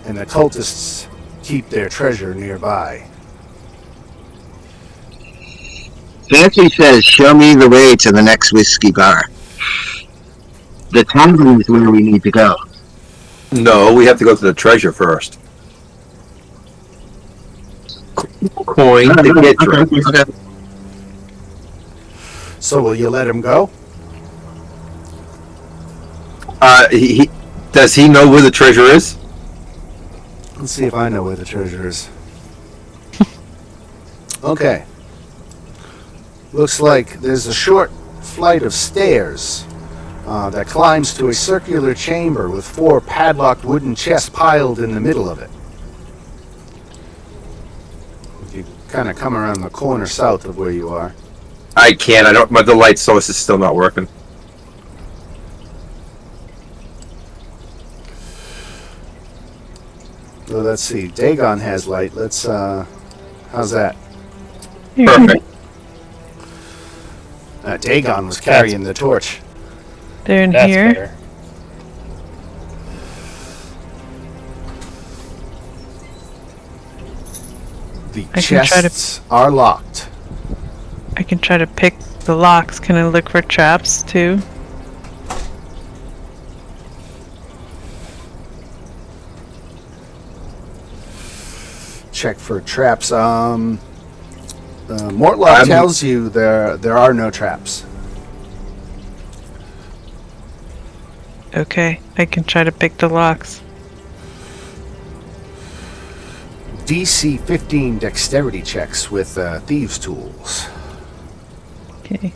and the cultists keep their treasure nearby. Fancy says, show me the way to the next whiskey bar. The tavern is where we need to go. No, we have to go to the treasure first. Coin to get drinks. Okay. So will you let him go? Does he know where the treasure is? Let's see if I know where the treasure is. Okay. Looks like there's a short flight of stairs that climbs to a circular chamber with 4 padlocked wooden chests piled in the middle of it. If you kind of come around the corner south of where you are. I can't. The light source is still not working. So let's see. Dagon has light. Let's, how's that? Perfect. Dagon was carrying the torch. They're in That's here. better. The I can try to- chests are locked. I can try to pick the locks. Can I look for traps too? Check for traps. Mortlock tells you there are no traps. Okay, I can try to pick the locks. DC 15 dexterity checks with thieves' tools. Okay.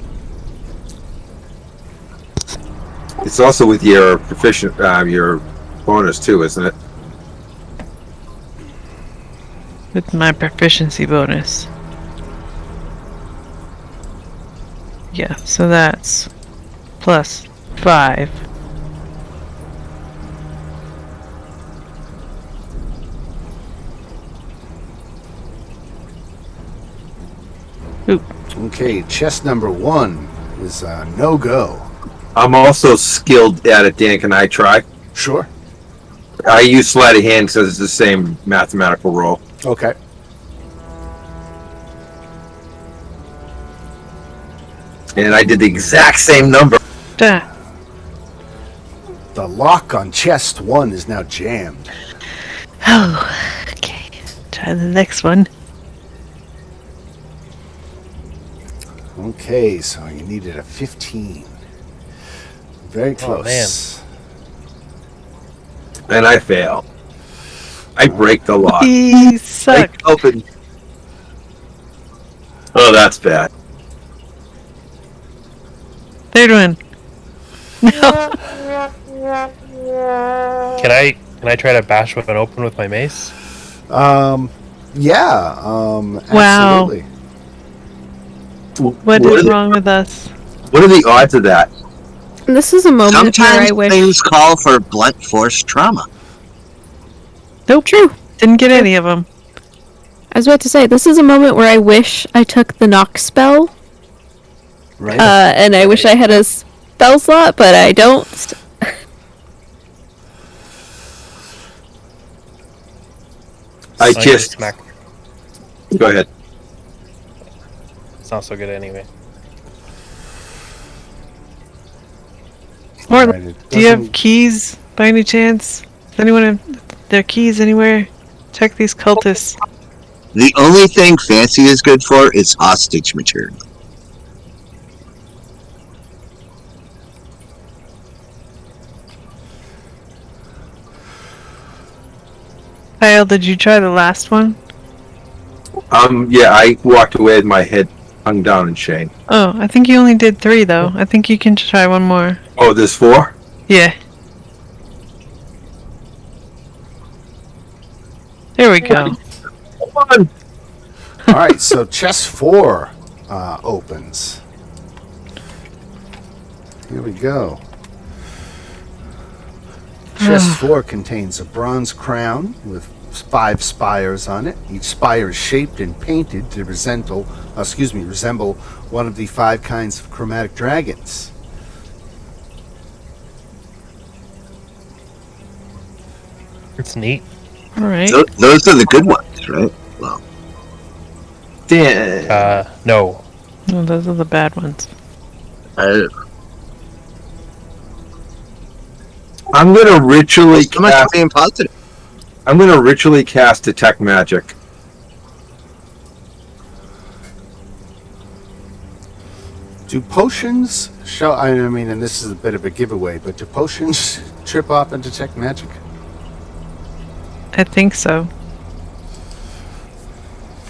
It's also with your proficient, your bonus too, isn't it? With my proficiency bonus. Yeah, so that's plus 5. Oop. Okay, chest number 1 is no go. I'm also skilled at it, Dan. Can I try? Sure. I use sleight of hand because it's the same mathematical roll. Okay. And I did the exact same number. Duh. The lock on chest 1 is now jammed. Oh, okay. Try the next one. Okay, so you needed a 15. Very close. man. And I fail. I break the lock. You I suck. open. Oh, that's bad. Third one. No. Can I try to bash one open with my mace? Yeah, Wow. absolutely. What is wrong with us? What are the odds of that? This is a moment where I Sometimes wish. things call for blunt force trauma. Nope. True. Didn't get any of them. I was about to say, this is a moment where I wish I took the knock spell, Right? and I wish I had a spell slot, but I don't. I I'm gonna just smack. go ahead. It's not so good anyway. Morton, Right, it do you have doesn't- keys by any chance? Does anyone have their keys anywhere? Check these cultists. The only thing Fancy is good for is hostage material. Kyle, did you try the last one? Yeah, I walked away with my head hung down in shame. Oh, I think you only did 3 though. I think you can try one more. Oh, there's 4? Yeah. There we go. Come on! All right, so chest 4 opens. Here we go. Chest 4 contains a bronze crown with 5 spires on it. Each spire is shaped and painted to resemble one of the 5 kinds of chromatic dragons. It's neat. All right. Those are the good ones, right? Well, Damn. No. No, those are the bad ones. I, I'm gonna ritually so much for cast. being positive. I'm gonna ritually cast detect magic. Do potions show? I mean, and this is a bit of a giveaway, but do potions trip off and detect magic? I think so.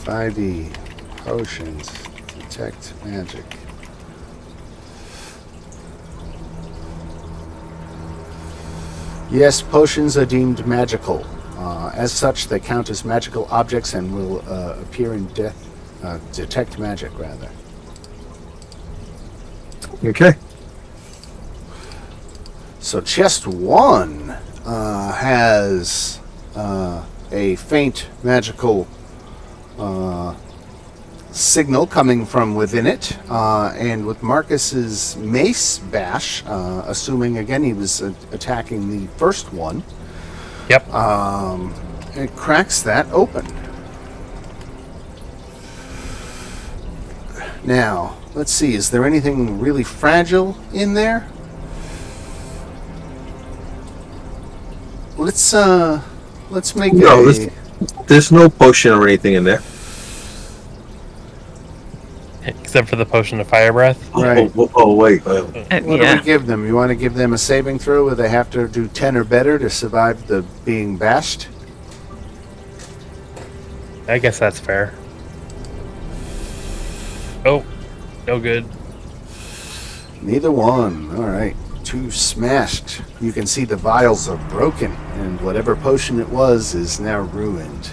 5e potions detect magic. Yes, potions are deemed magical. As such, they count as magical objects and will appear in detect magic, rather. Okay. So chest 1 has a faint magical signal coming from within it, and with Marcus's mace bash, assuming again he was attacking the first one, Yep. it cracks that open. Now, let's see, is there anything really fragile in there? Let's make No, a... there's no potion or anything in there. Except for the potion of fire breath. Right. Wait. What do Yeah. we give them? You want to give them a saving throw where they have to do 10 or better to survive the being bashed? I guess that's fair. Oh, no good. Neither one. All right. 2 smashed. You can see the vials are broken, and whatever potion it was is now ruined.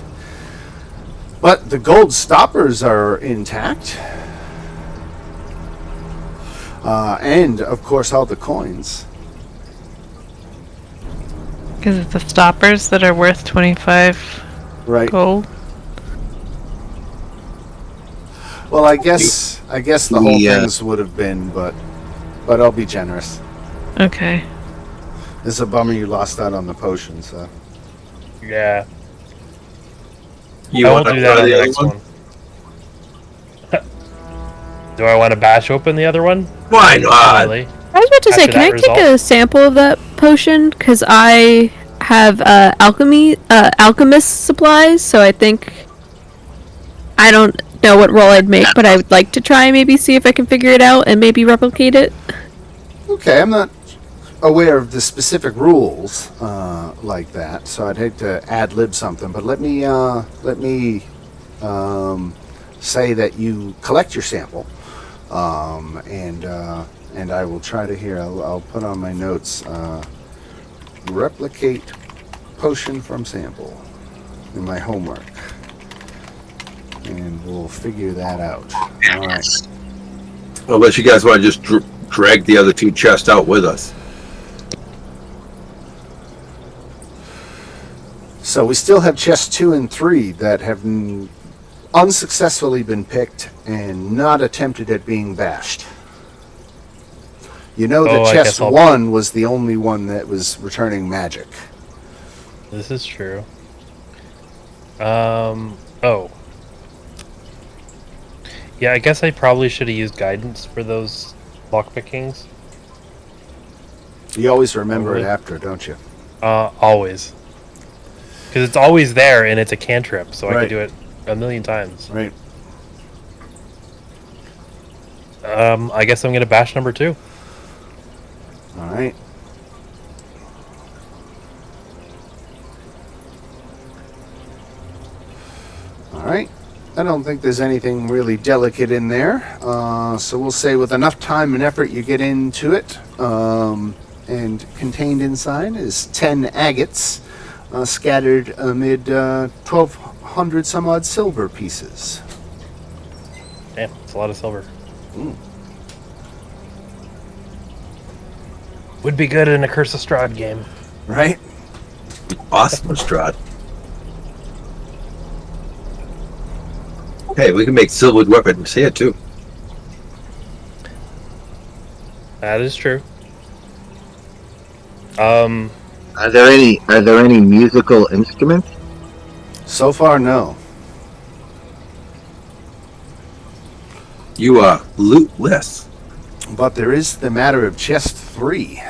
But the gold stoppers are intact. And, of course, all the coins. Because it's the stoppers that are worth 25 Right. gold. Well, I guess the whole Yeah. things would have been, but I'll be generous. Okay. It's a bummer you lost out on the potion, so. Yeah. You I want won't to do that on try the the next other one. Do I want to bash open the other one? Why not? Really? I was about to say, After can I that take a result? sample of that potion? Because I have alchemist supplies, so I think I don't know what roll I'd make, but I would like to try and maybe see if I can figure it out and maybe replicate it. Okay, I'm not aware of the specific rules like that, so I'd hate to ad-lib something. But let me say that you collect your sample, and I will try to here. I'll put on my notes. Replicate potion from sample in my homework, and we'll figure that out. All right. Unless you guys want to just drag the other 2 chests out with us. So we still have chests 2 and 3 that have unsuccessfully been picked and not attempted at being bashed. You know that Oh, I chest guess I'll- 1 was the only one that was returning magic. This is true. Oh. Yeah, I guess I probably should have used guidance for those lockpickings. You always remember it Probably. after, don't you? Always. Because it's always there and it's a cantrip, so I Right. can do it a million times. Right. I guess I'm gonna bash number 2. All right. All right. I don't think there's anything really delicate in there. So we'll say with enough time and effort you get into it. And contained inside is 10 agates scattered amid 1,200 some odd silver pieces. Damn, it's a lot of silver. Would be good in a Curse of Strahd game. Right? Awesome, Strahd. Hey, we can make silvered weapons here too. That is true. Are there any musical instruments? So far, no. You are lootless. But there is the matter of chest 3.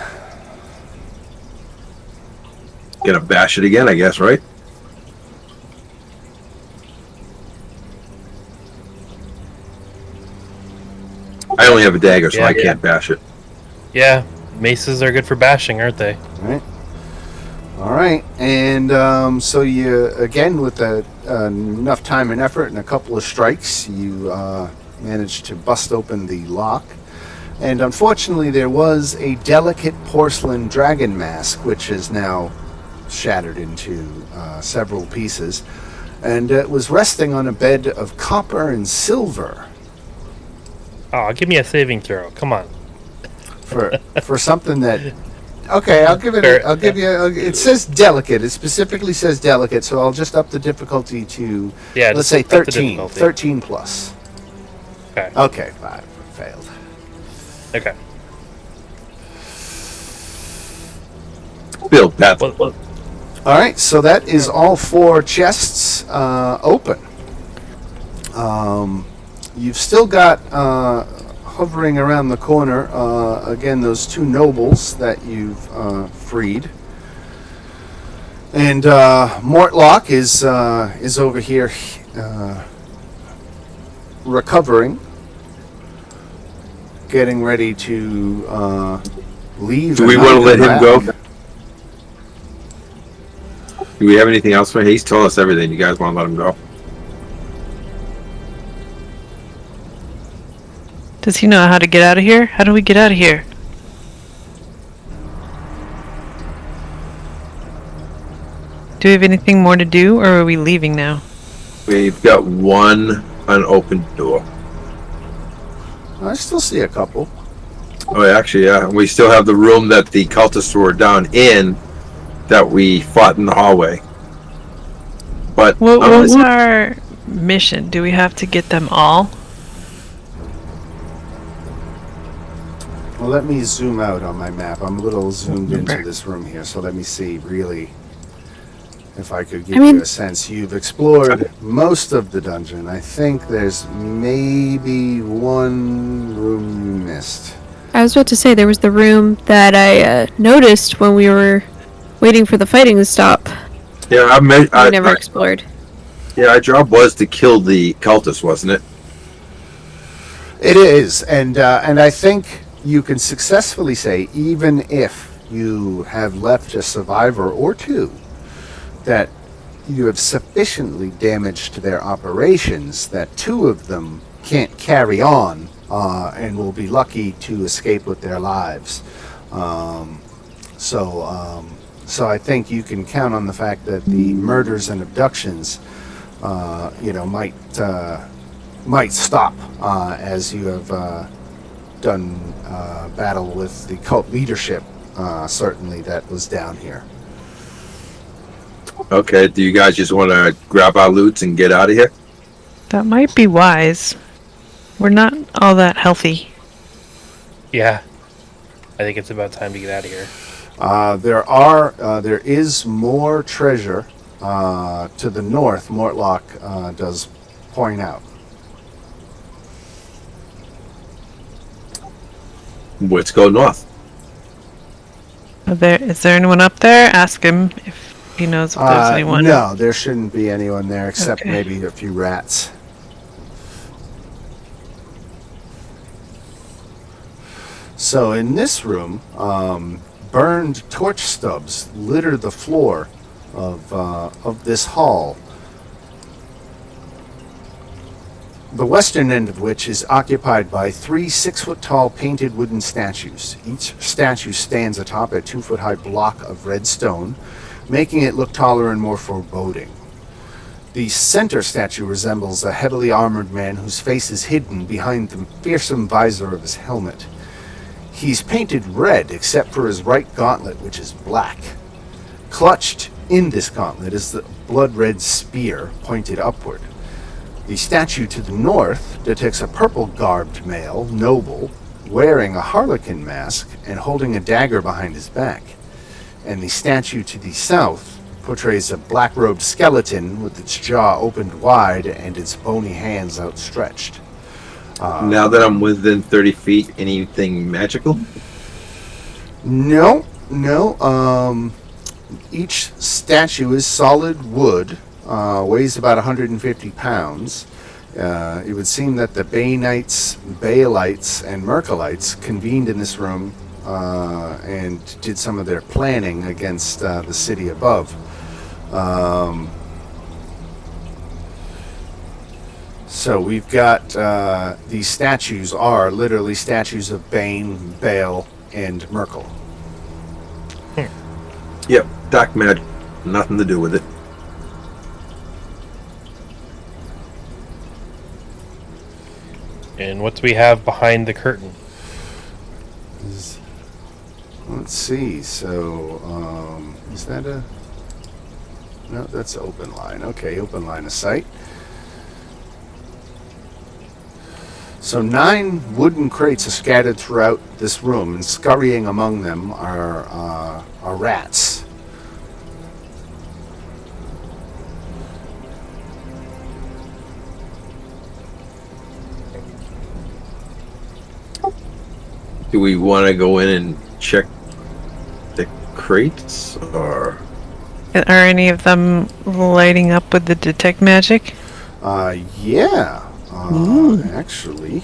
Gonna bash it again, I guess, right? I only have a dagger, so Yeah, I can't bash it. Yeah, maces are good for bashing, aren't they? Right. All right, and so you again with enough time and effort and a couple of strikes, you managed to bust open the lock. And unfortunately, there was a delicate porcelain dragon mask, which is now shattered into several pieces, and it was resting on a bed of copper and silver. Oh, give me a saving throw. Come on. For something that. Okay, I'll give it. I'll give you. It says delicate. It specifically says delicate, so I'll just up the difficulty to. Yeah, let's just say up the 13. difficulty. 13 plus. Okay. Okay, 5 failed. Okay. Bill, that Well, All right, so that is all 4 chests open. You've still got hovering around the corner again those 2 nobles that you've freed, and Mortlock is over here recovering, getting ready to leave. do we and want to not let come him back. go? Do we have anything else for him? He's told us everything. You guys want to let him go? Does he know how to get out of here? How do we get out of here? Do we have anything more to do, or are we leaving now? We've got one unopened door. I still see a couple. Oh, actually, yeah. We still have the room that the cultists were down in that we fought in the hallway. But What was our mission? Do we have to get them all? Well, let me zoom out on my map. I'm a little zoomed into this room here, so let me see really if I could give you a sense. You've explored most of the dungeon. I think there's maybe one room you missed. I was about to say there was the room that I noticed when we were waiting for the fighting to stop. yeah, We never explored. yeah, our job was to kill the cultists, wasn't it? It is, and I think you can successfully say, even if you have left a survivor or 2, that you have sufficiently damaged their operations that 2 of them can't carry on and will be lucky to escape with their lives. So I think you can count on the fact that the murders and abductions, might stop as you have done battle with the cult leadership, certainly that was down here. Okay, do you guys just want to grab our loots and get out of here? That might be wise. We're not all that healthy. yeah. I think it's about time to get out of here. There is more treasure to the north, Mortlock does point out. Let's go north. Is there anyone up there? Ask him if he knows if there's anyone. No, there shouldn't be anyone there except Okay. maybe a few rats. So in this room, burned torch stubs litter the floor of this hall. the western end of which is occupied by 3 6-foot-tall painted wooden statues. Each statue stands atop a 2-foot-high block of red stone, making it look taller and more foreboding. The center statue resembles a heavily armored man whose face is hidden behind the fearsome visor of his helmet. He's painted red except for his right gauntlet, which is black. Clutched in this gauntlet is the blood-red spear pointed upward. The statue to the north depicts a purple-garbed male, noble, wearing a harlequin mask and holding a dagger behind his back. And the statue to the south portrays a black-robed skeleton with its jaw opened wide and its bony hands outstretched. Now that I'm within 30 feet, anything magical? No. Each statue is solid wood, weighs about 150 pounds. It would seem that the Bainites, Baalites, and Merkelites convened in this room and did some of their planning against the city above. So we've got these statues are literally statues of Bane, Baal, and Merkel. Yep, dark magic. Nothing to do with it. And what do we have behind the curtain? Let's see. So, is that a... No, that's open line. Okay, open line of sight. So 9 wooden crates are scattered throughout this room, and scurrying among them are rats. Do we want to go in and check the crates, or? Are any of them lighting up with the detect magic? Yeah. Actually,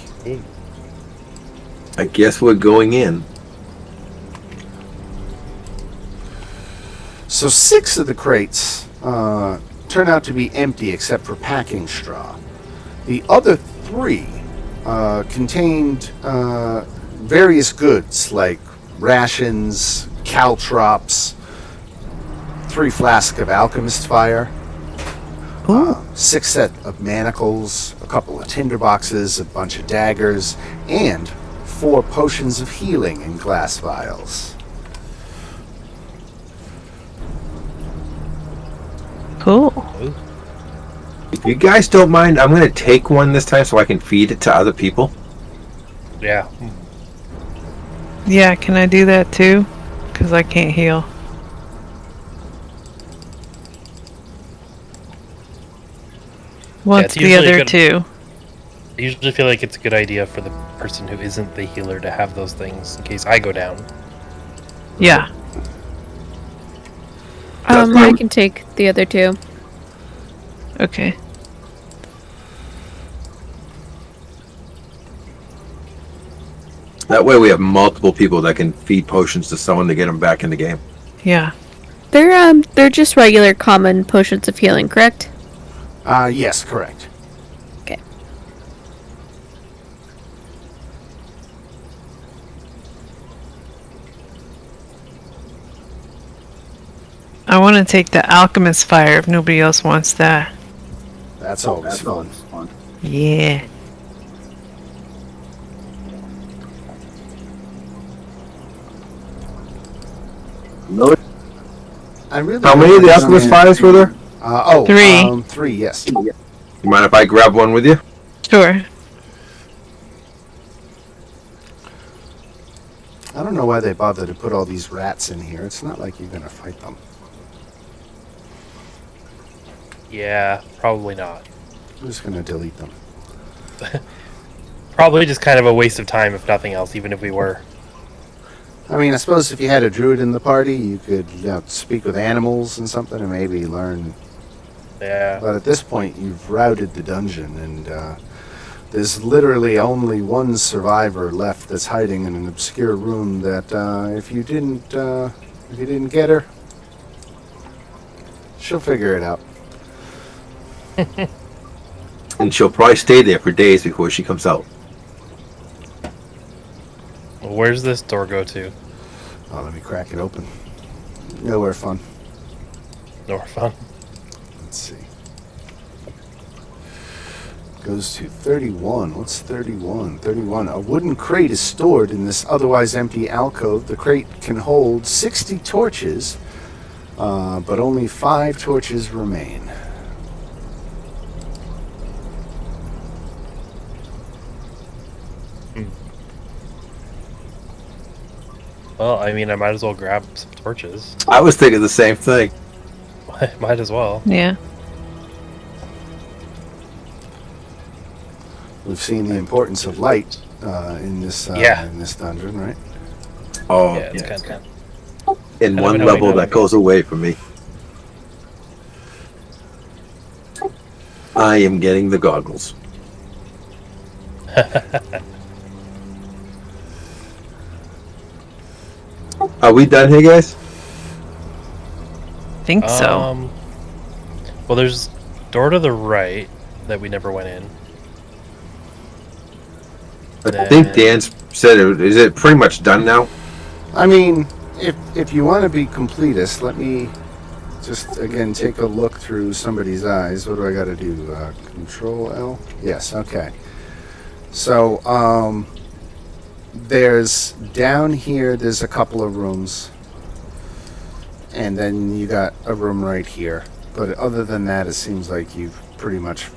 I guess we're going in. so 6 of the crates turn out to be empty except for packing straw. The other 3 contained various goods like rations, caltrops, 3 flasks of alchemist fire, 6 set of manacles, a couple of tinder boxes, a bunch of daggers, and 4 potions of healing in glass vials. Cool. If you guys don't mind, I'm going to take one this time so I can feed it to other people. Yeah. Yeah, can I do that too? Because I can't heal. What's it's the usually other good- 2? I usually feel like it's a good idea for the person who isn't the healer to have those things in case I go down. Yeah. I can take the other 2. Okay. That way we have multiple people that can feed potions to someone to get them back in the game. Yeah. They're just regular common potions of healing, correct? Yes, correct. Okay. I want to take the alchemist fire if nobody else wants that. That's always fun. Yeah. I really How many of the alchemist fires were there? 3. 3, yes. You mind if I grab one with you? Sure. I don't know why they bother to put all these rats in here. It's not like you're going to fight them. Yeah, probably not. I'm just going to delete them. Probably just kind of a waste of time, if nothing else, even if we were. I mean, I suppose if you had a druid in the party, you could speak with animals and something and maybe learn. Yeah. But at this point, you've routed the dungeon, and there's literally only one survivor left that's hiding in an obscure room that if you didn't get her, she'll figure it out. and she'll probably stay there for days before she comes out. Where's this door go to? Oh, let me crack it open. Nowhere fun. Nowhere fun. Let's see. Goes to 31. What's 31? 31. A wooden crate is stored in this otherwise empty alcove. The crate can hold 60 torches, but only 5 torches remain. Well, I mean, I might as well grab some torches. I was thinking the same thing. Might as well. Yeah. We've seen the importance of light in this dungeon, right? Oh, Yeah, it's yeah. kind In of one annoying level not that having goes away from me. I am getting the goggles. Are we done here, guys? Think so. Well, there's door to the right that we never went in. I think Dan said it. Is it pretty much done now? I mean, if you want to be completist, let me just again take a look through somebody's eyes. What do I got to do? Control L? Yes, okay. So, there's down here, there's a couple of rooms. And then you got a room right here. But other than that, it seems like you've pretty much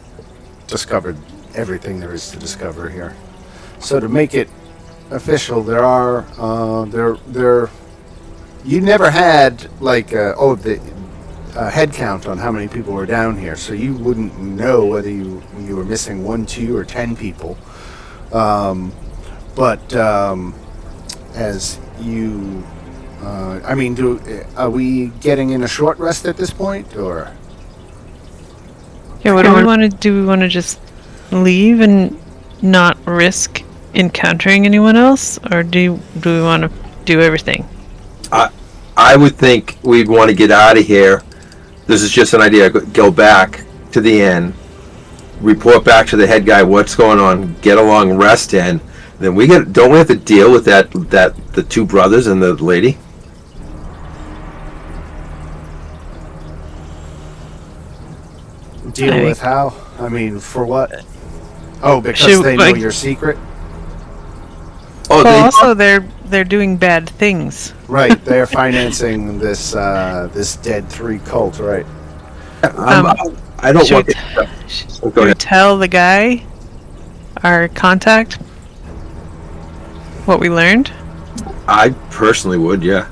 discovered everything there is to discover here. So to make it official, there are you never had like the head count on how many people were down here, so you wouldn't know whether you were missing 1, 2, or 10 people. But as you, I mean, are we getting in a short rest at this point, or? Yeah, what do we want to do? We want to just leave and not risk encountering anyone else, or do we want to do everything? I would think we'd want to get out of here. This is just an idea. Go back to the inn, report back to the head guy what's going on, get a long rest in. Then don't we have to deal with that the 2 brothers and the lady? Deal with how? I mean, for what? Oh, because they know your secret? Oh, Well, also they're doing bad things. Right, they're financing this this Dead 3 cult, right? I don't Should want we, to. should Go we ahead. tell the guy, our contact, what we learned? I personally would, yeah.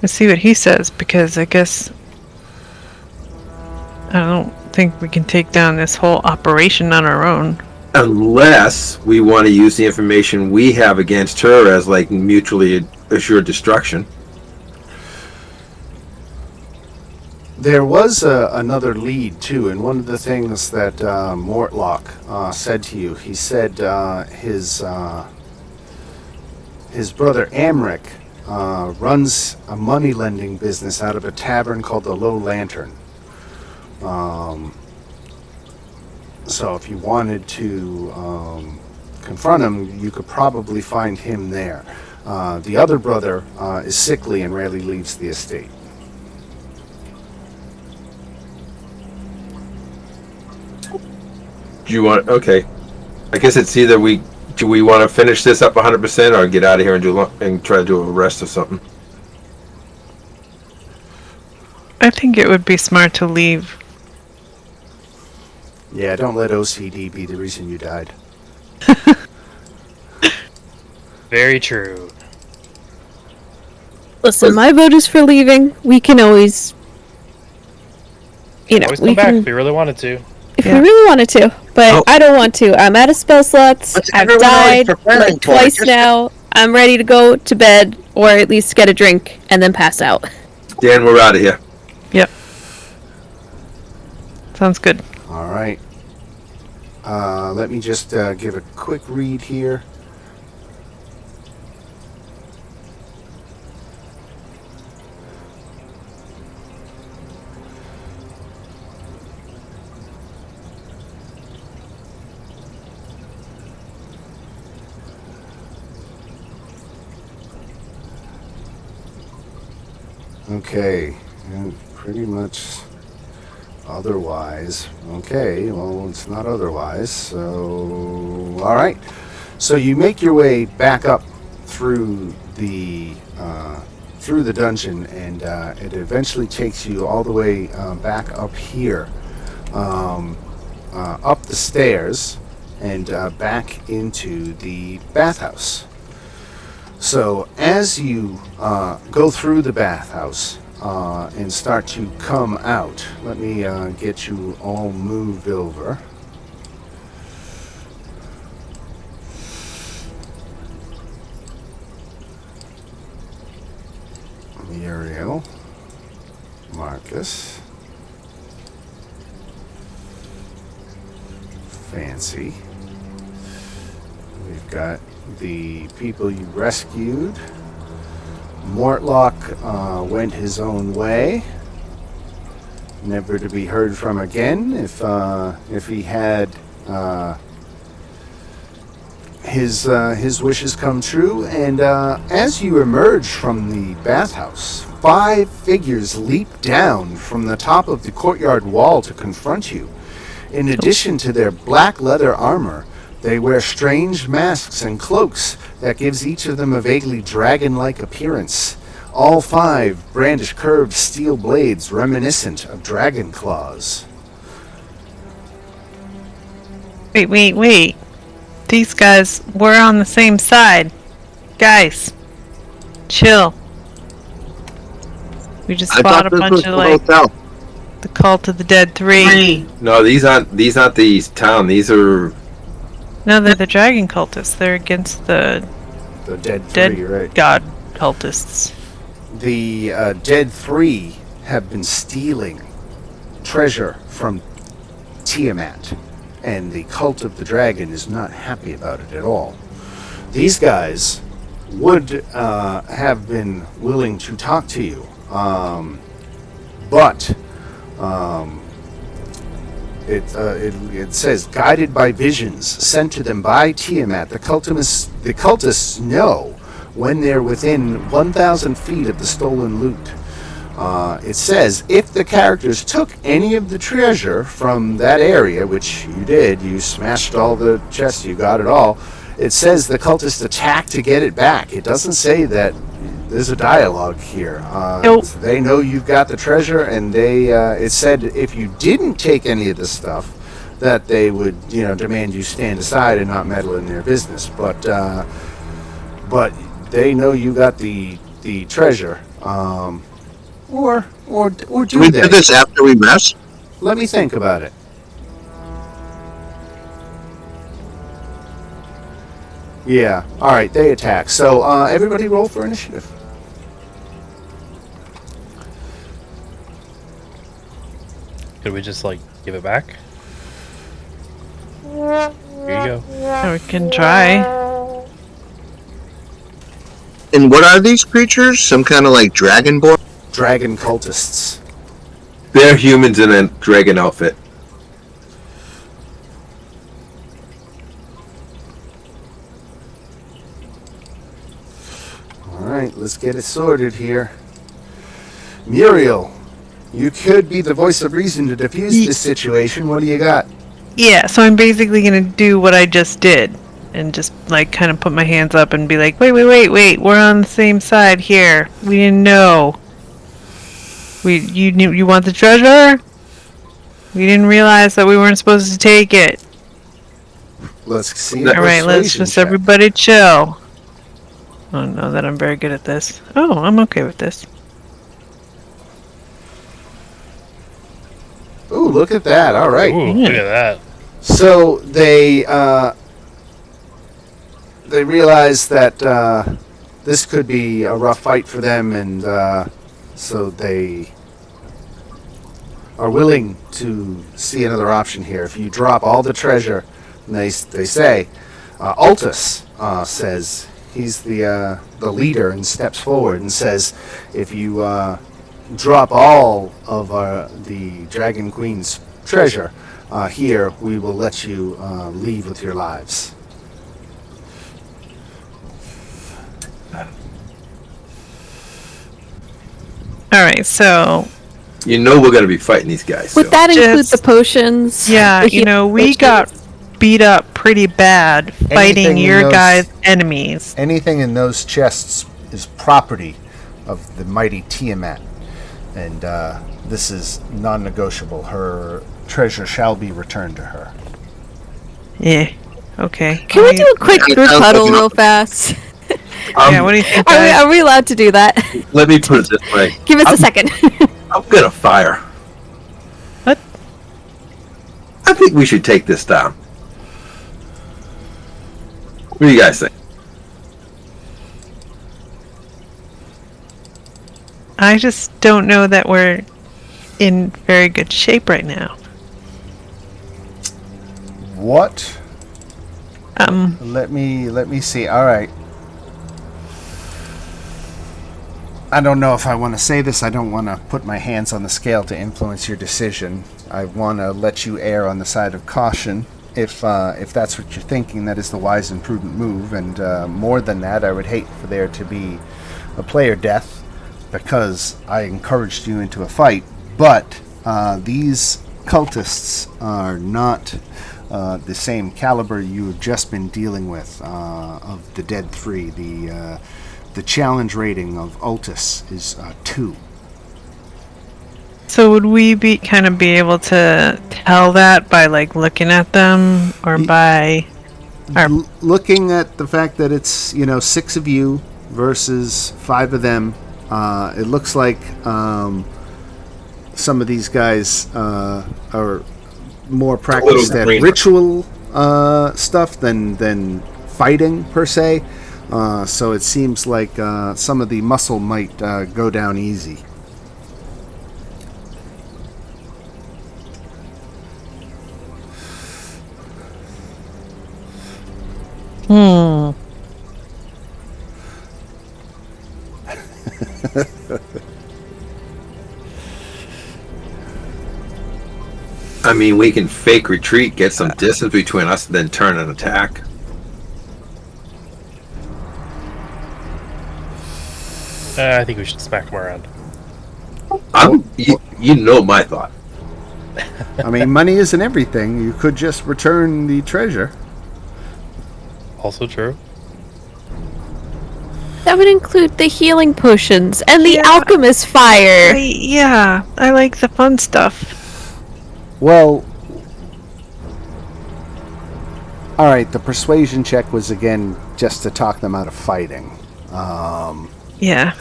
Let's see what he says, because I guess I don't think we can take down this whole operation on our own. Unless we want to use the information we have against her as like mutually assured destruction. There was another lead too, and one of the things that Mortlock said to you, he said his brother Amric runs a money lending business out of a tavern called the Low Lantern. So if you wanted to confront him, you could probably find him there. The other brother is sickly and rarely leaves the estate. Do you want? Okay, I guess it's either do we want to finish this up 100% or get out of here and try to do a rest or something. I think it would be smart to leave. Yeah, don't let OCD be the reason you died. Very true. Listen, my vote is for leaving. We can always, Always come back if you really wanted to. if we really wanted to, but Oh. I don't want to. I'm out of spell slots. What's I've everyone always died preparing like for? twice Just- now. I'm ready to go to bed, or at least get a drink and then pass out. Dan, we're out of here. Yep. Sounds good. All right. Let me just give a quick read here. Okay. And pretty much otherwise. Okay, well, it's not otherwise. So, all right. So you make your way back up through the dungeon, and it eventually takes you all the way back up here, up the stairs, and back into the bathhouse. So as you go through the bathhouse and start to come out, let me get you all moved over. Muriel, Marcus, Fancy. We've got the people you rescued. Mortlock went his own way, never to be heard from again. If he had his wishes come true. And as you emerge from the bathhouse, 5 figures leap down from the top of the courtyard wall to confront you. In addition to their black leather armor, they wear strange masks and cloaks that gives each of them a vaguely dragon-like appearance. All 5 brandish curved steel blades reminiscent of dragon claws. Wait. These guys, we're on the same side. Guys, chill. We just I fought thought a this bunch was of, the like, hotel. the Cult of the Dead 3. No, these aren't the town. These are No, they're the dragon cultists. They're against the The Dead dead Three, right? god cultists. The Dead Three have been stealing treasure from Tiamat, and the Cult of the Dragon is not happy about it at all. These guys would have been willing to talk to you, but it says, guided by visions sent to them by Tiamat, the cultists know when they're within 1,000 feet of the stolen loot. It says, if the characters took any of the treasure from that area, which you did, you smashed all the chests, you got it all, it says the cultists attack to get it back. It doesn't say that. There's a dialogue here. Nope. They know you've got the treasure, and it said if you didn't take any of the stuff, that they would, demand you stand aside and not meddle in their business. But they know you got the treasure. Or do Do we they? do this after we rest? Let me think about it. Yeah. All right. They attack. So everybody roll for initiative. Could we just like give it back? Here you go. Or we can try. And what are these creatures? Some kind of like dragonborn? Dragon cultists. they're humans in a dragon outfit. All right. Let's get it sorted here. Muriel, you could be the voice of reason to defuse this situation. What do you got? Yeah, so I'm basically gonna do what I just did. And just, like, kind of put my hands up and be like, wait, we're on the same side here. We didn't know. You want the treasure? We didn't realize that we weren't supposed to take it. Let's see. Alright, let's just everybody chill. I don't know that I'm very good at this. Oh, I'm okay with this. Ooh, look at that. All right. Ooh, look at that. So they realize that this could be a rough fight for them, and so they are willing to see another option here. If you drop all the treasure, and they say, Altus says, he's the leader, and steps forward and says, if you drop all of the Dragon Queen's treasure here, we will let you leave with your lives. All right, so You know we're gonna be fighting these guys. Would so. that include Just- the potions? yeah, The you know, healing we potions? got beat up pretty bad fighting Anything in your those- guys' enemies. Anything in those chests is property of the mighty Tiamat, and this is non-negotiable. Her treasure shall be returned to her. Yeah. Okay. Can we do a quick Yeah, group sounds huddle like an- real fast? Yeah, what do you think, Are we, guys? are we allowed to do that? Let me put it this way. Give us a second. I'm gonna fire. What? I think we should take this down. What do you guys think? I just don't know that we're in very good shape right now. What? Um, Let me see. All right. I don't know if I want to say this. I don't want to put my hands on the scale to influence your decision. I want to let you err on the side of caution. If that's what you're thinking, that is the wise and prudent move. And more than that, I would hate for there to be a player death because I encouraged you into a fight. But these cultists are not the same caliber you have just been dealing with of the Dead Three. The challenge rating of Altus is 2. so would we be able to tell that by like looking at them or by our Looking at the fact that it's 6 of you versus 5 of them, it looks like some of these guys are more practiced at greener. ritual stuff than fighting per se. So it seems like some of the muscle might go down easy. I mean, we can fake retreat, get some distance between us, and then turn and attack. I think we should smack them around. You know my thought. I mean, money isn't everything. You could just return the treasure. Also true. That would include the healing potions and the Yeah. alchemist fire. yeah, I like the fun stuff. Well, all right. The persuasion check was again just to talk them out of fighting. Yeah.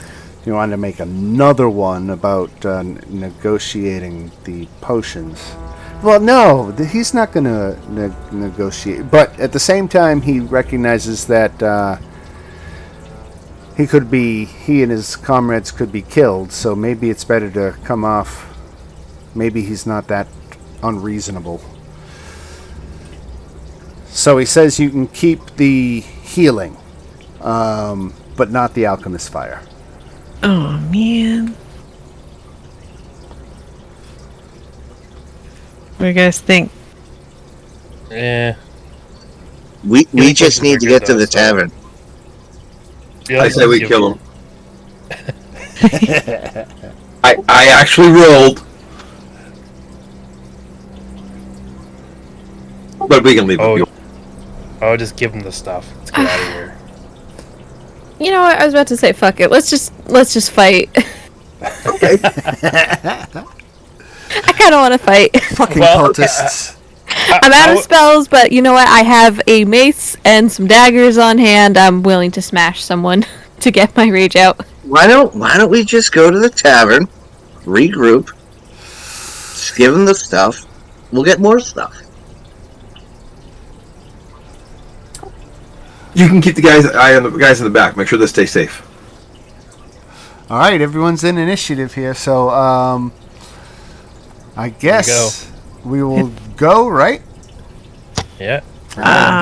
You want to make another one about negotiating the potions. Well, no, he's not going to negotiate. But at the same time, he recognizes that he and his comrades could be killed. So maybe it's better to come off. Maybe he's not that unreasonable. So he says you can keep the healing, but not the alchemist fire. Oh man. What do you guys think? Eh. We Healing just potions need are to good get to though, the so- tavern. Yeah, I say we give- kill him. I actually rolled, but we can leave Oh, him. oh, just give them the stuff. Let's get out of here. You know what? I was about to say, fuck it. Let's just fight. Okay. I kind of want to fight. Fucking Well, cultists. I'm out of spells, but you know what? I have a mace and some daggers on hand. I'm willing to smash someone to get my rage out. Why don't we just go to the tavern, regroup, just give them the stuff. We'll get more stuff. You can keep the guys eye on the guys in the back. Make sure they stay safe. All right, everyone's in initiative here, so I guess we will go, right? Yeah.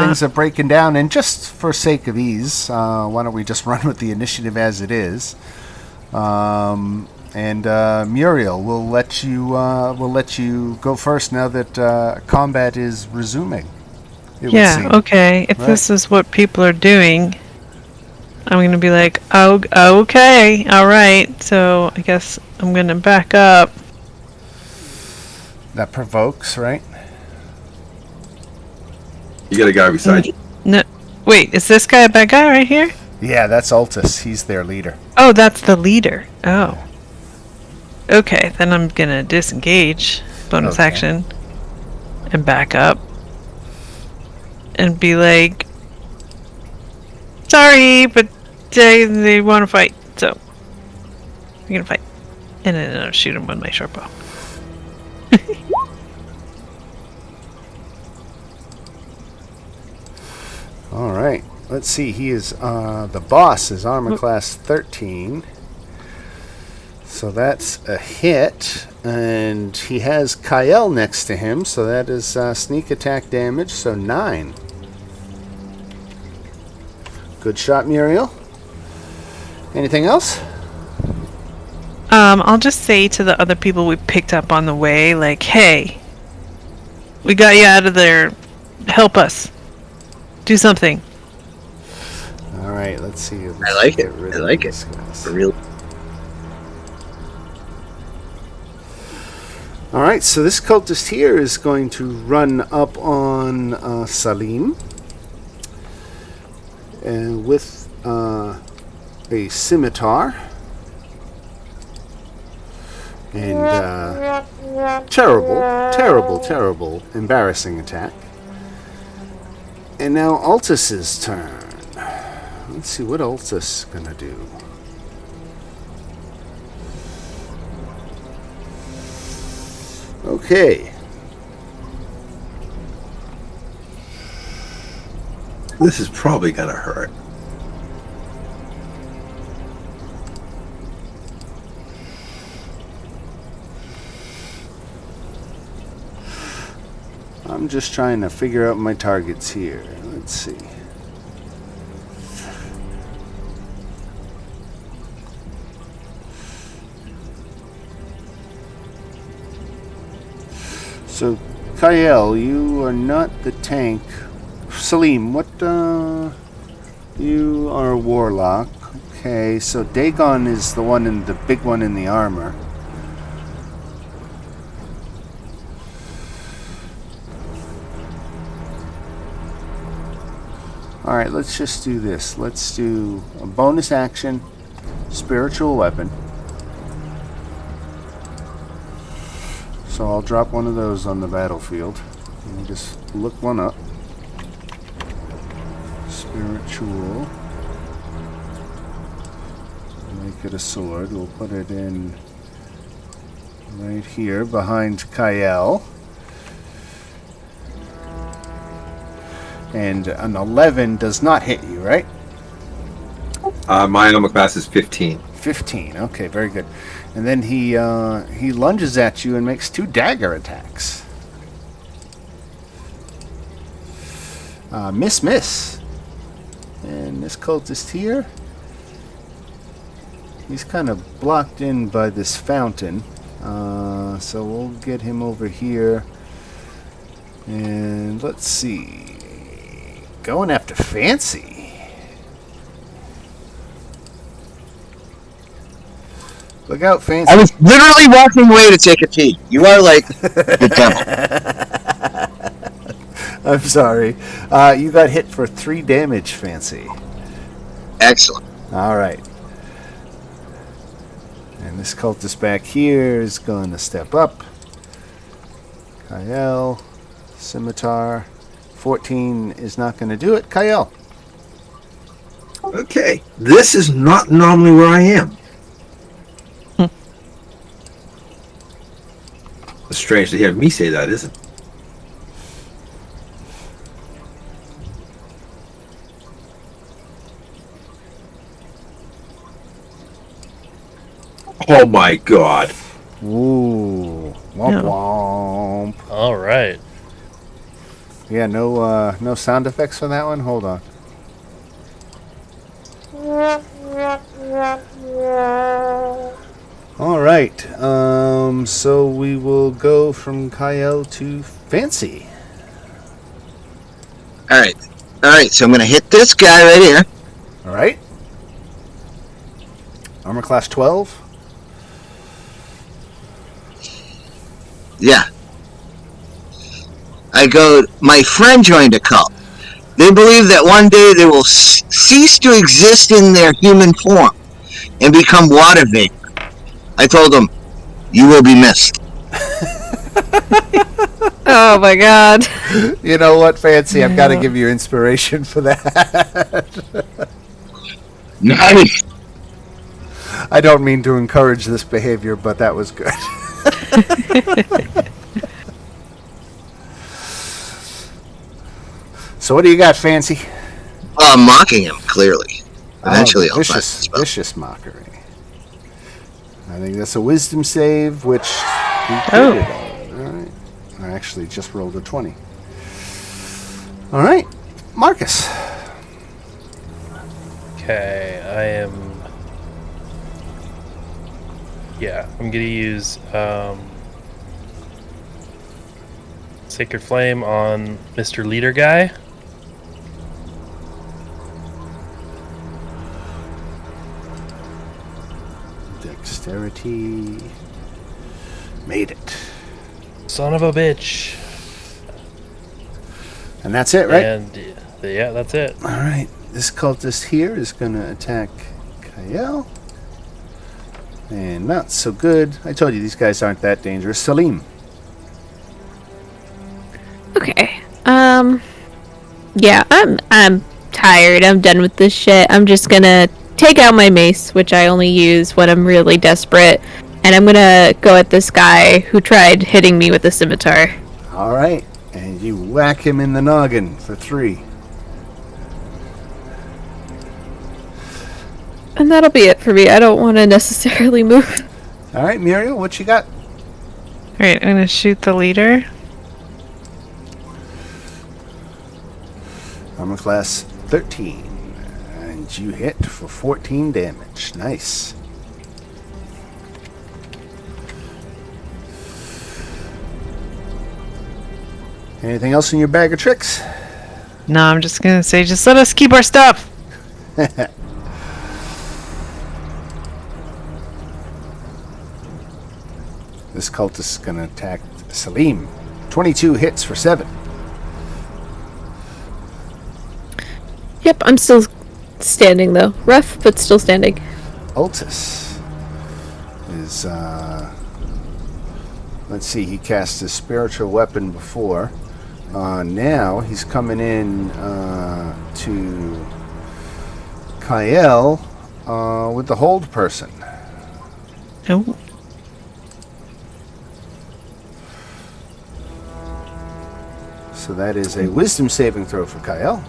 Things are breaking down, and just for sake of ease, why don't we just run with the initiative as it is? And Muriel, we'll let you go first now that combat is resuming. It would Yeah, seem. okay. If Right. this is what people are doing, I'm gonna be like, oh, okay, all right. So I guess I'm gonna back up. That provokes, right? You got a guy beside you. No, wait, is this guy a bad guy right here? Yeah, that's Altus. He's their leader. Oh, that's the leader. Oh. Okay, then I'm gonna disengage, bonus Okay. action, and back up. And be like, sorry, but they want to fight, so we're gonna fight. And then I'll shoot him with my short bow. All right. Let's see. He is the boss is armor class 13. So that's a hit, and he has Kyle next to him, so that is sneak attack damage, so 9. Good shot, Muriel. Anything else? I'll just say to the other people we picked up on the way, like, hey, we got you out of there. Help us. Do something. All right, let's see. I like it. I like it. For real. All right, so this cultist here is going to run up on Salim and with a scimitar and terrible, embarrassing attack. And now Altus's turn. Let's see what Altus is gonna do. Okay. This is probably gonna hurt. I'm just trying to figure out my targets here. Let's see. So, Kyle, you are not the tank. Salim, what, you are a warlock. Okay, so Dagon is the one in the big one in the armor. Alright, let's just do this. Let's do a bonus action, spiritual weapon. So I'll drop one of those on the battlefield. Let me just look one up. Spiritual. Make it a sword. We'll put it in right here behind Kyle. And an 11 does not hit you, right? My armor class is 15. 15. Okay, very good. And then he lunges at you and makes 2 dagger attacks. Miss. And this cultist here, he's kind of blocked in by this fountain. So we'll get him over here. And let's see. Going after Fancy. Look out, Fancy. I was literally walking away to take a pee. You are like the devil. I'm sorry. You got hit for 3 damage, Fancy. Excellent. All right. And this cultist back here is going to step up. Kyle, scimitar. 14 is not going to do it. Kyle. Okay, this is not normally where I am. It's strange to hear me say that, isn't it? Oh my god. Ooh. Womp womp. All right. Yeah, no sound effects for that one? Hold on. All right. So we will go from Kyle to Fancy. All right. So I'm gonna hit this guy right here. All right. Armor class 12. Yeah. I go, my friend joined a cult. They believe that one day they will cease to exist in their human form and become water vapor. I told them, you will be missed. Oh my god. You know what, Fancy? I've got to give you inspiration for that. Nice. I don't mean to encourage this behavior, but that was good. So what do you got, Fancy? I'm mocking him, clearly. Eventually, I'll find the vicious, spell. vicious mockery. I think that's a wisdom save, which he Oh. critted on. All right. I actually just rolled a 20. All right, Marcus. Okay, I am. Yeah, I'm gonna use Sacred Flame on Mr. Leader Guy. Dexterity. Made it. Son of a bitch. And that's it, right? And yeah, that's it. All right. This cultist here is going to attack Kyle. And not so good. I told you these guys aren't that dangerous. Salim. Okay. Yeah, I'm tired. I'm done with this shit. I'm just gonna take out my mace, which I only use when I'm really desperate, and I'm gonna go at this guy who tried hitting me with the scimitar. All right. And you whack him in the noggin for 3. And that'll be it for me. I don't want to necessarily move. All right, Muriel, what you got? Alright, I'm gonna shoot the leader. Armor class 13. And you hit for 14 damage. Nice. Anything else in your bag of tricks? No, I'm just gonna say, just let us keep our stuff. This cultist is going to attack Salim. 22 hits for 7. Yep, I'm still standing though. Rough, but still standing. Ultis is, let's see, he cast his spiritual weapon before. Now he's coming in to Kyle with the hold person. Oh. So that is a wisdom saving throw for Kyle.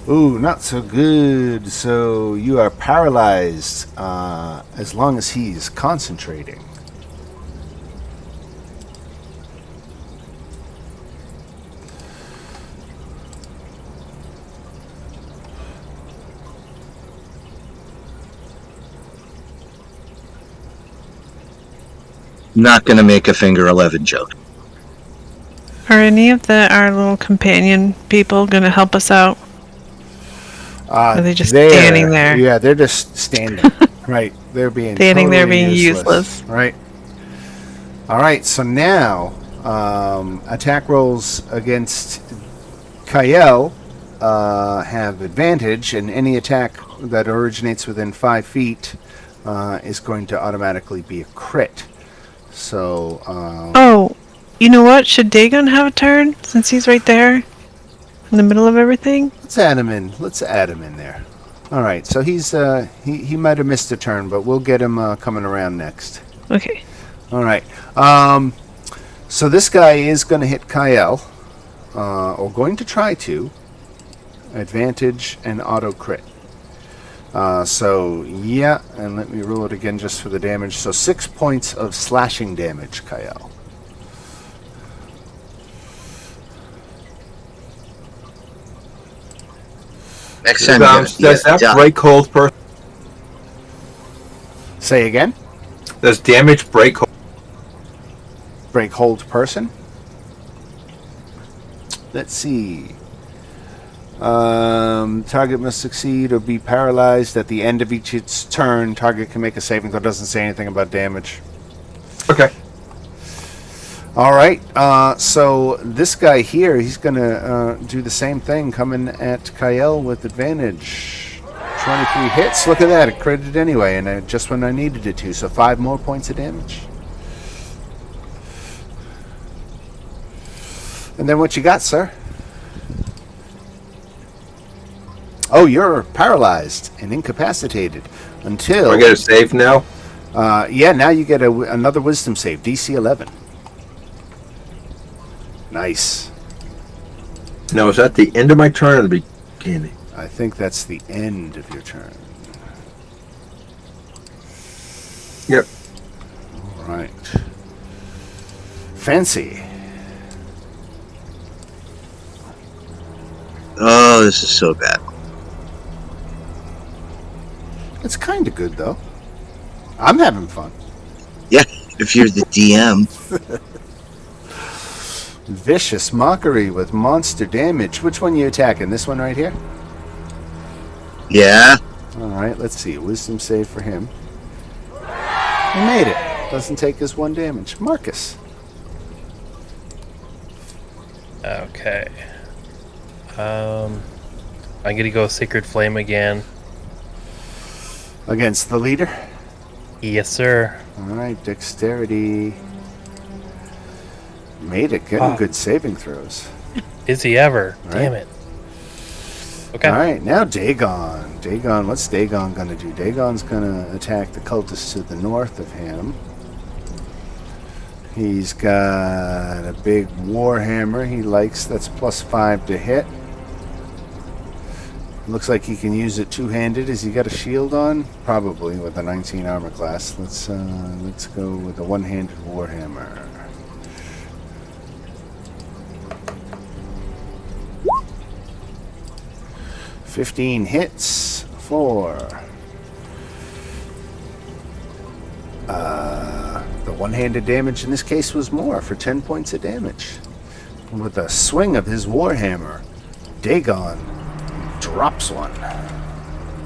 Ooh, not so good. So you are paralyzed as long as he's concentrating. Not gonna make a finger 11 joke. Are any of our little companion people gonna help us out? Are they just standing there? Yeah, they're just standing. Right. They're being Standing there totally being useless. Right. All right. So now, attack rolls against Kyle have advantage, and any attack that originates within 5 feet is going to automatically be a crit. So. Oh, you know what? Should Dagon have a turn since he's right there in the middle of everything? Let's add him in. Let's add him in there. All right. So he's he might have missed a turn, but we'll get him coming around next. Okay. All right. So this guy is going to hit Kyle, or going to try to. Advantage and auto crit. So yeah, and let me roll it again just for the damage. So 6 points of slashing damage, Kyle. Next time, you're gonna be Does a that duck. break hold person? Say again. Does damage break hold? Break hold person. Let's see. Target must succeed or be paralyzed at the end of each its turn. Target can make a saving throw. Doesn't say anything about damage. Okay. All right. So this guy here, he's gonna do the same thing, coming at Kyle with advantage. 23 hits. Look at that. It critted anyway, and just when I needed it to. So 5 more points of damage. And then what you got, sir? Oh, you're paralyzed and incapacitated until... Do I get a save now? Yeah, now you get another wisdom save, DC 11. Nice. No, is that the end of my turn or the beginning? I think that's the end of your turn. Yep. All right. Fancy. Oh, this is so bad. It's kind of good, though. I'm having fun. Yeah, if you're the DM. Vicious Mockery with monster damage. Which one you attacking? This one right here? Yeah. All right, let's see. Wisdom save for him. He made it. Doesn't take his 1 damage. Marcus. Okay. I'm gonna go Sacred Flame again. Against the leader? Yes, sir. All right, dexterity. Made it. Getting good saving throws. Is he ever? Right. Damn it. Okay. All right, now Dagon. Dagon, what's Dagon going to do? Dagon's going to attack the cultists to the north of him. He's got a big warhammer he likes. That's +5 to hit. Looks like he can use it two-handed. Has he got a shield on? Probably with a 19 armor class. Let's go with a one-handed warhammer. $15 hits for the one-handed damage in this case was more for 10 points of damage. With a swing of his warhammer, Dagon drops one.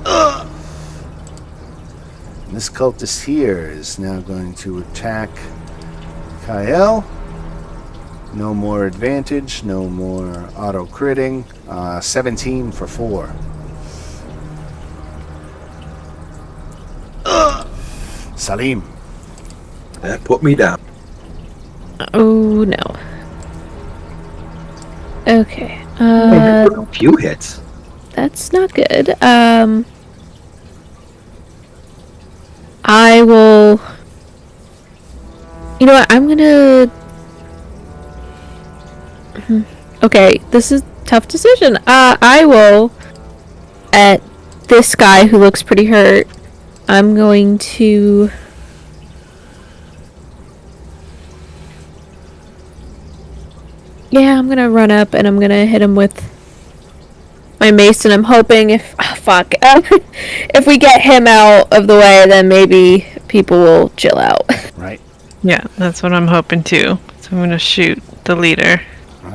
And this cultist here is now going to attack Kyle. No more advantage, no more auto-critting. 17 for 4. Salim. That put me down. Oh no. Okay. A few hits. That's not good. I will. You know what? I'm gonna. Okay, this is a tough decision. I will. At this guy who looks pretty hurt, I'm going to. Yeah, I'm gonna run up and I'm gonna hit him with my mace, and I'm hoping if if we get him out of the way, then maybe people will chill out. Right. Yeah, that's what I'm hoping too. So I'm gonna shoot the leader.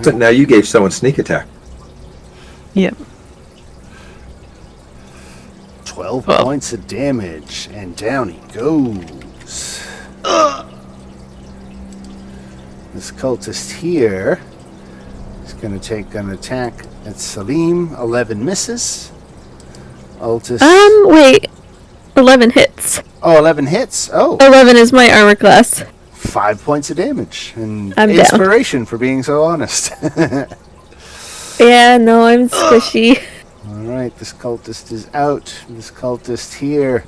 So now you gave someone sneak attack. Yep. 12 points of damage, and down he goes. This cultist here is going to take an attack at Salim. 11 misses. Altus. Wait. 11 hits. Oh, 11 hits. Oh, 11 is my armor class. 5 points of damage. And I'm down. inspiration for being so honest. Yeah, no, I'm squishy. Alright, this cultist is out. This cultist here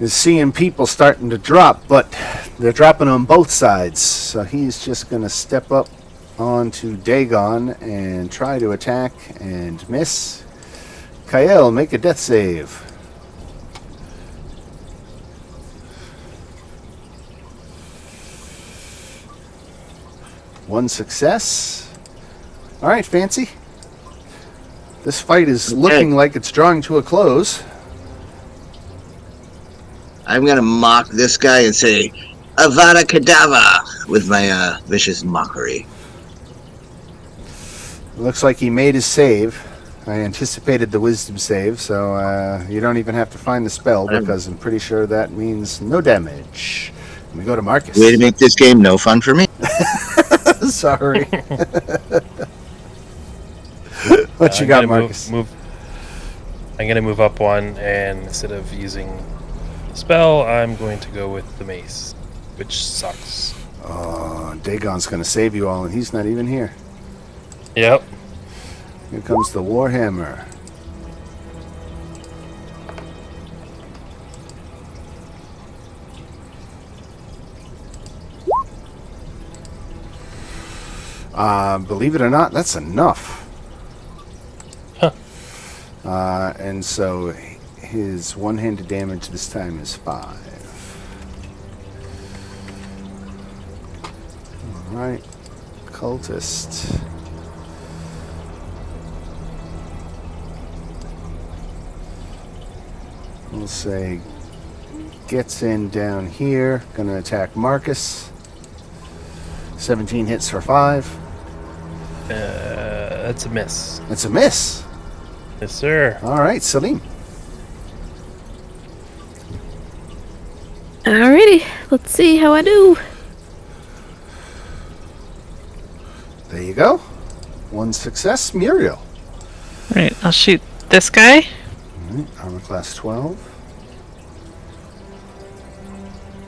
is seeing people starting to drop, but they're dropping on both sides. So he's just going to step up onto Dagon and try to attack and miss. Kyle, make a death save. One success. Alright, Fancy. This fight is looking like it's drawing to a close. I'm gonna mock this guy and say, Avada Kedavra, with my vicious mockery. Looks like he made his save. I anticipated the wisdom save, so you don't even have to find the spell because I'm pretty sure that means no damage. And we go to Marcus. Way to make this game no fun for me. Sorry. What you got, Marcus? I'm gonna move up one, and instead of using the spell, I'm going to go with the mace, which sucks. Oh, Dagon's going to save you all, and he's not even here. Yep. Here comes the Warhammer. Believe it or not, that's enough. Huh. And so his one-handed damage this time is 5. All right, cultist. We'll say gets in down here. Gonna attack Marcus. 17 hits for 5. That's a miss. That's a miss. Yes, sir. All right, Salim. Alrighty, let's see how I do. There you go. 1 success. Muriel. Right, I'll shoot this guy. All right, armor class 12.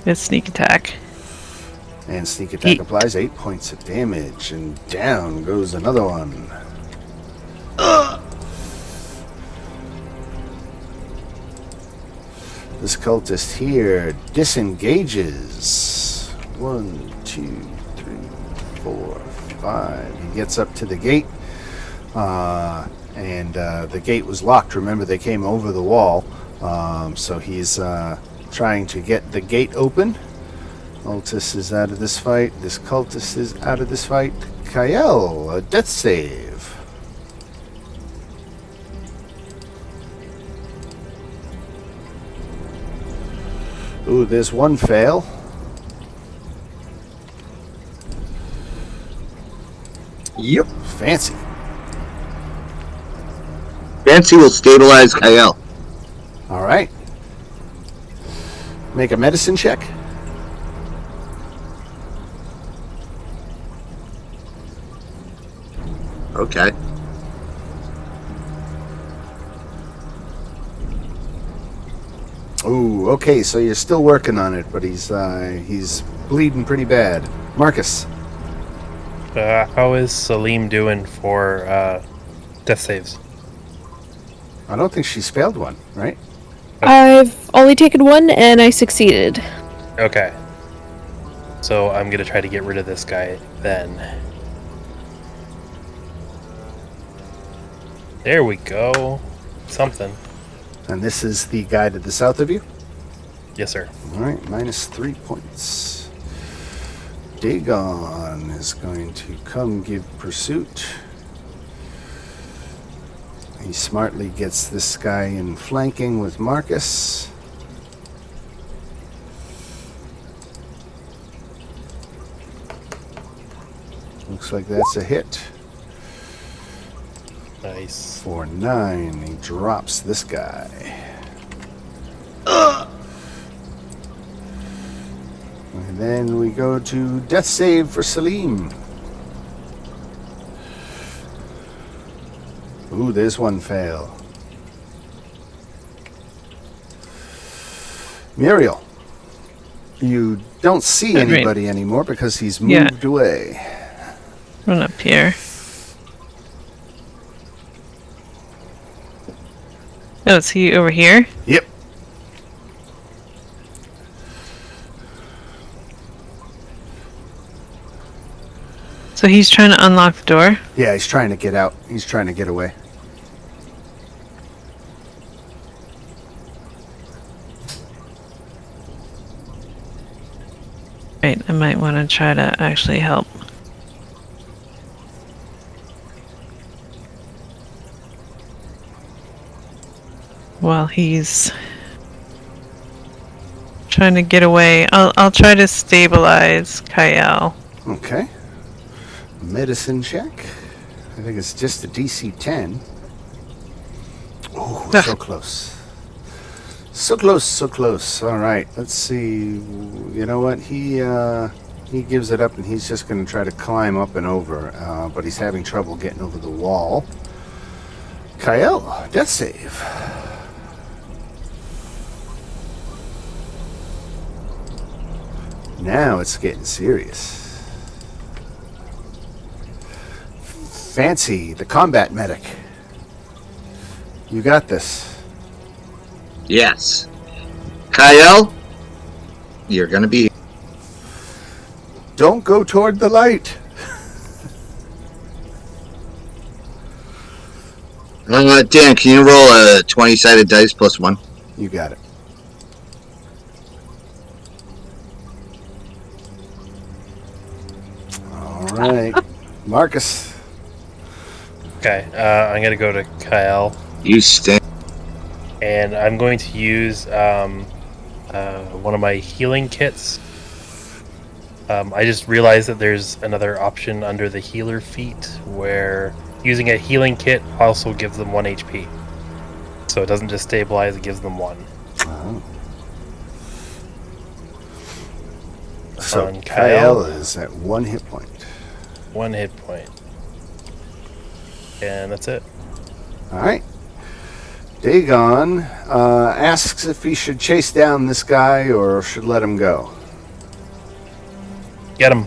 With sneak attack. And sneak attack applies 8 points of damage. And down goes another one. This cultist here disengages. 1, 2, 3, 4, 5. He gets up to the gate. And the gate was locked. Remember, they came over the wall. So he's trying to get the gate open. Altus is out of this fight. This cultist is out of this fight. Kael, a death save. Ooh, there's one fail. Yep. Fancy. Fancy will stabilize Kael. All right. Make a medicine check. Okay. Ooh, okay, so you're still working on it, but he's bleeding pretty bad. Marcus. How is Salim doing for death saves? I don't think she's failed one, right? I've only taken one and I succeeded. Okay. So I'm gonna try to get rid of this guy then. There we go. Something. And this is the guy to the south of you? Yes, sir. All right, minus 3 points. Dagon is going to come give pursuit. He smartly gets this guy in flanking with Marcus. Looks like that's a hit. Nice. For 9, he drops this guy. And then we go to death save for Salim. Ooh, there's one fail. Muriel, you don't see Right. anybody anymore because he's Yeah. moved away. Run up here. Oh, is he over here? Yep. So he's trying to unlock the door? Yeah, he's trying to get out. He's trying to get away. Right, I might want to try to actually help. While he's trying to get away, I'll try to stabilize Kael. Okay. Medicine check. I think it's just a DC 10. Oh, so close. So close, so close. All right, let's see. You know what? He gives it up, and he's just going to try to climb up and over, but he's having trouble getting over the wall. Kyle, death save. Now it's getting serious. Fancy, the combat medic. You got this. Yes. Kyle, you're gonna be. Don't go toward the light. Dan, can you roll a 20-sided dice plus 1? You got it. All right. Marcus. Okay, I'm gonna go to Kyle, You stink. and I'm going to use one of my healing kits. I just realized that there's another option under the healer feat where using a healing kit also gives them 1 HP. So it doesn't just stabilize, it gives them 1. Oh. So On Kyle Kyle. is at 1 hit point. 1 hit point. And that's it. All right. Dagon asks if he should chase down this guy or should let him go. Get him.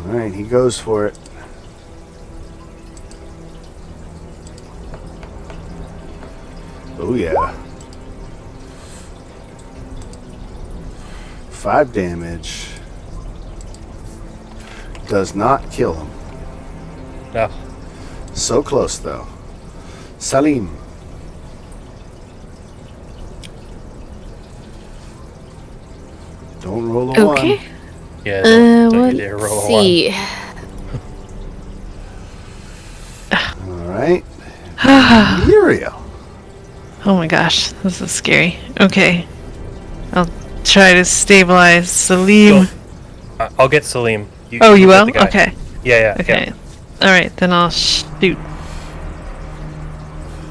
All right, he goes for it. Oh yeah. 5 damage. Does not kill him. No. So close though. Salim. Don't roll a Okay. one. Yeah, don't you dare Let's roll a 1. see. All right. Muriel. Oh my gosh, this is scary. Okay. I'll try to stabilize Salim. I'll get Salim. You get will? the guy. Okay. Yeah. Okay. Alright, then I'll shoot.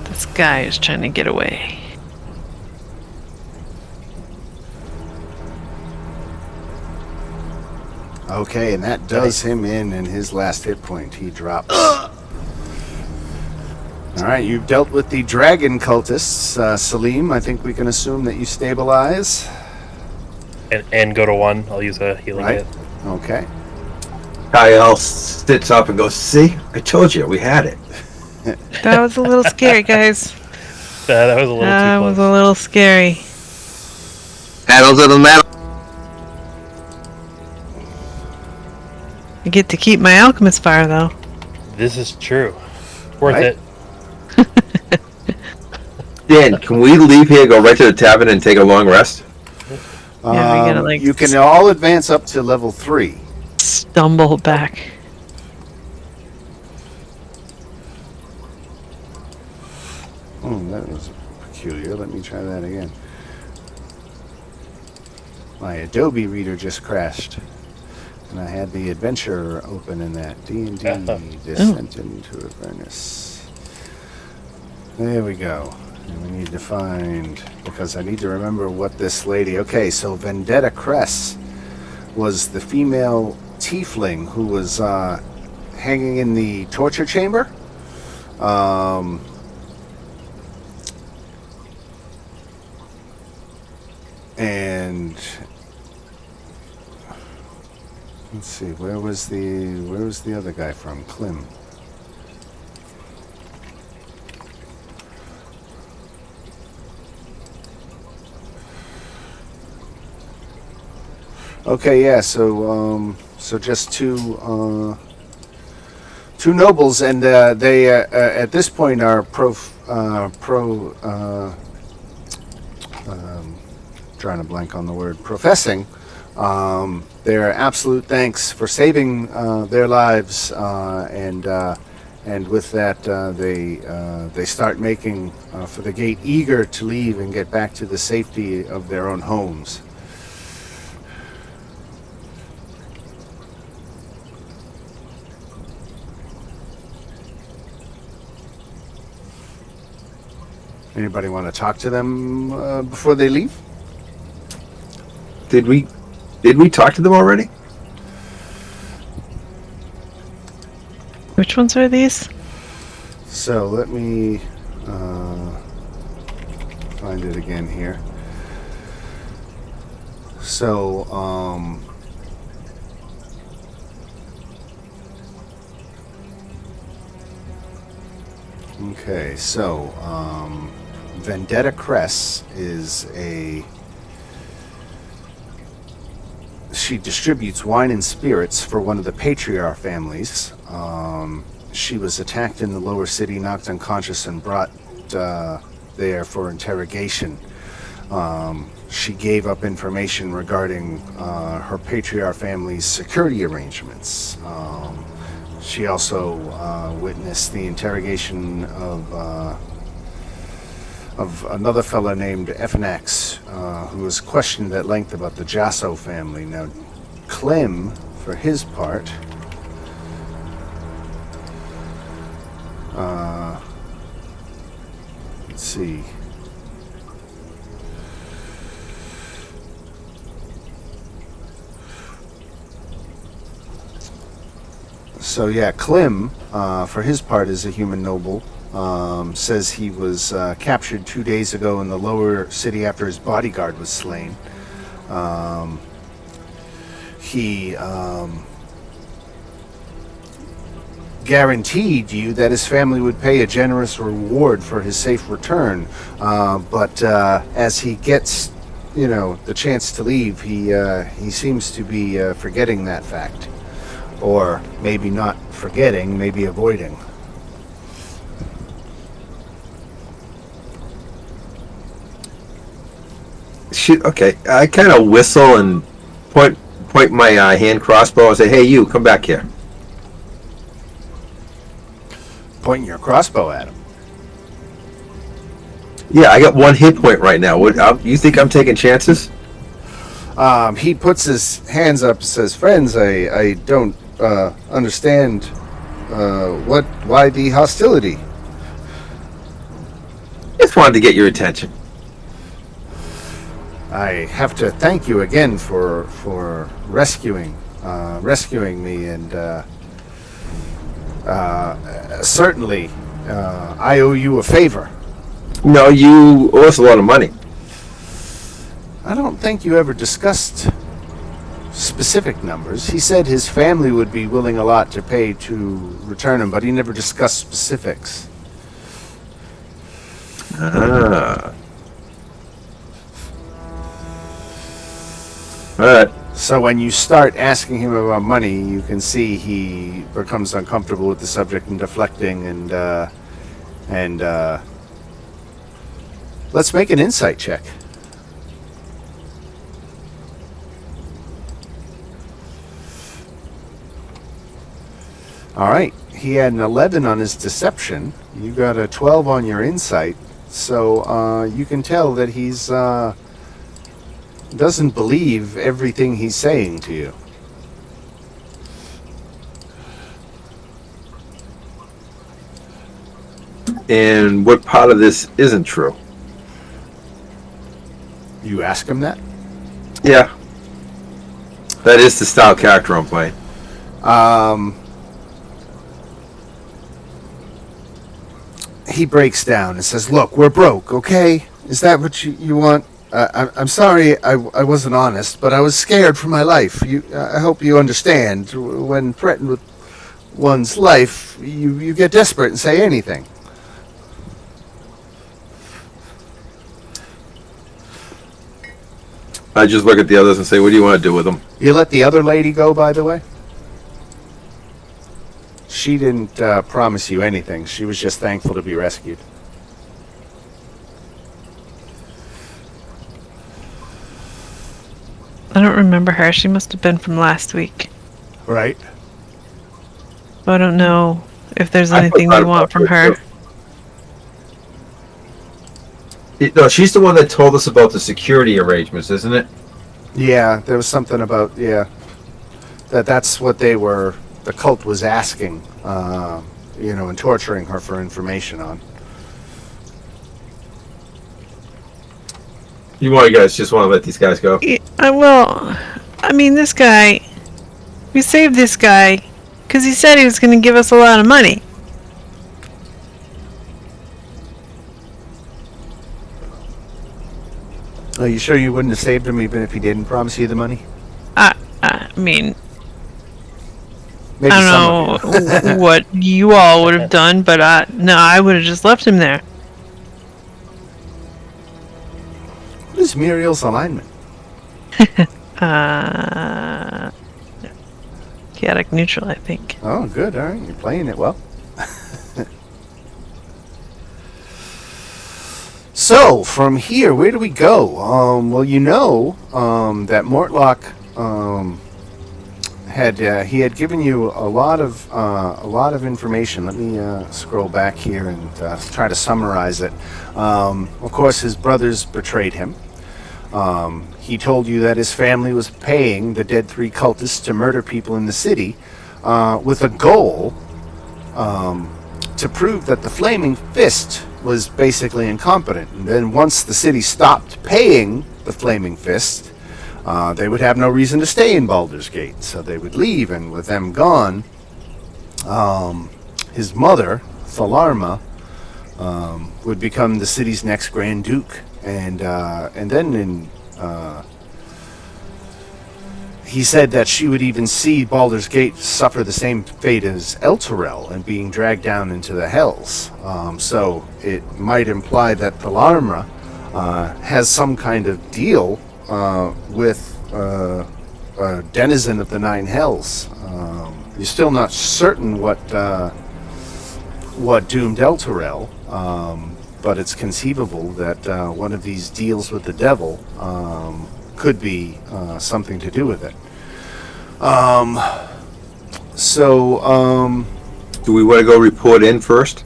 This guy is trying to get away. Okay, and that does him in his last hit point. He drops. All right, you've dealt with the dragon cultists. Salim, I think we can assume that you stabilize. And go to 1. I'll use a healing Right. kit. Okay. Kyle sits up and goes, "See, I told you, we had it." That was a little scary, guys. That was a little That too was close. a little scary. Pedal to the metal. I get to keep my alchemist fire, though. This is true. Worth Right. it. Dan, can we leave here, go right to the tavern, and take a long rest? Yeah, we gotta, like, you can all advance up to level 3. Stumble back. Oh, that was peculiar. Let me try that again. My Adobe reader just crashed. And I had the adventure open in that. D&D Descent into Avernus. There we go. And we need to find, because I need to remember what this lady... Okay, so Vendetta Cress was the female tiefling who was hanging in the torture chamber. And let's see, where was the other guy from? Klim. Okay, yeah. So just two nobles, and they at this point are drawing a blank on the word, professing their absolute thanks for saving their lives, and with that they start making for the gate, eager to leave and get back to the safety of their own homes. Anybody want to talk to them before they leave? Did we talk to them already? Which ones are these? So let me find it again here. So, okay, so Vendetta Cress is she distributes wine and spirits for one of the patriarch families. She was attacked in the lower city, knocked unconscious, and brought there for interrogation. She gave up information regarding her patriarch family's security arrangements. She also witnessed the interrogation of another fellow named FNX, who was questioned at length about the Jasso family. Now, Clem, for his part, let's see. So yeah, Clem, for his part, is a human noble. Says he was captured 2 days ago in the lower city after his bodyguard was slain. He guaranteed you that his family would pay a generous reward for his safe return. But as he gets, the chance to leave, he seems to be forgetting that fact. Or maybe not forgetting, maybe avoiding. Okay, I kind of whistle and point my hand crossbow and say, "Hey, you, come back here." Pointing your crossbow at him. Yeah, I got 1 hit point right now. You think I'm taking chances? He puts his hands up and says, "Friends, I don't understand why the hostility." Just wanted to get your attention. I have to thank you again for rescuing me, and certainly I owe you a favor. No, you owe us a lot of money. I don't think you ever discussed specific numbers. He said his family would be willing a lot to pay to return him, but he never discussed specifics. Ah. All right. So when you start asking him about money, you can see he becomes uncomfortable with the subject and deflecting, and let's make an insight check. All right, he had an 11 on his deception. You got a 12 on your insight, so you can tell that he's doesn't believe everything he's saying to you. And what part of this isn't true? You ask him that? Yeah. That is the style character I'm playing. He breaks down and says, "Look, we're broke, okay? Is that what you want? I'm sorry I wasn't honest, but I was scared for my life. I hope you understand. When threatened with one's life, you get desperate and say anything." I just look at the others and say, "What do you want to do with them?" You let the other lady go, by the way? She didn't promise you anything. She was just thankful to be rescued. I don't remember her. She must have been from last week. Right. I don't know if there's I anything thought we want about from her, her. too. No, she's the one that told us about the security arrangements, isn't it? Yeah, there was something about, that's what the cult was asking, and torturing her for information on. You guys just want to let these guys go? Well, I mean, this guy. We saved this guy because he said he was going to give us a lot of money. Are you sure you wouldn't have saved him even if he didn't promise you the money? I mean, Maybe I some don't of you. know what you all would have done, but I would have just left him there. What is Muriel's alignment? Chaotic neutral, I think. Oh, good. All right, you're playing it well. So from here, where do we go? Well, you know that Mortlock he had given you a lot of information. Let me scroll back here and try to summarize it. Of course, his brothers betrayed him. He told you that his family was paying the dead 3 cultists to murder people in the city with a goal to prove that the Flaming Fist was basically incompetent. And then once the city stopped paying the Flaming Fist, they would have no reason to stay in Baldur's Gate, so they would leave, and with them gone, his mother, Thalarma, would become the city's next Grand Duke. And then he said that she would even see Baldur's Gate suffer the same fate as Elturel and being dragged down into the Hells. So it might imply that Thalarma has some kind of deal with a denizen of the 9 Hells. You're still not certain what doomed Elturel, but it's conceivable that one of these deals with the devil could be something to do with it. Do we want to go report in first?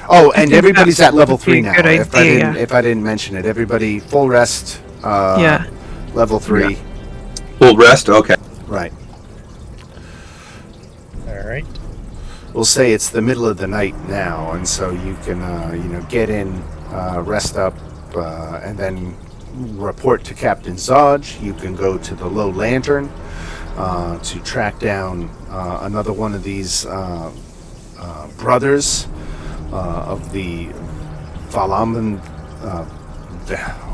Oh, and everybody's at level 3 now. Good idea. If I didn't mention it, everybody full rest. Yeah. Level 3. Yeah. Full rest? Okay. Right. All right. We'll say it's the middle of the night now, and so you can get in, rest up, and then report to Captain Zodge. You can go to the Low Lantern to track down another one of these brothers of the Valaman.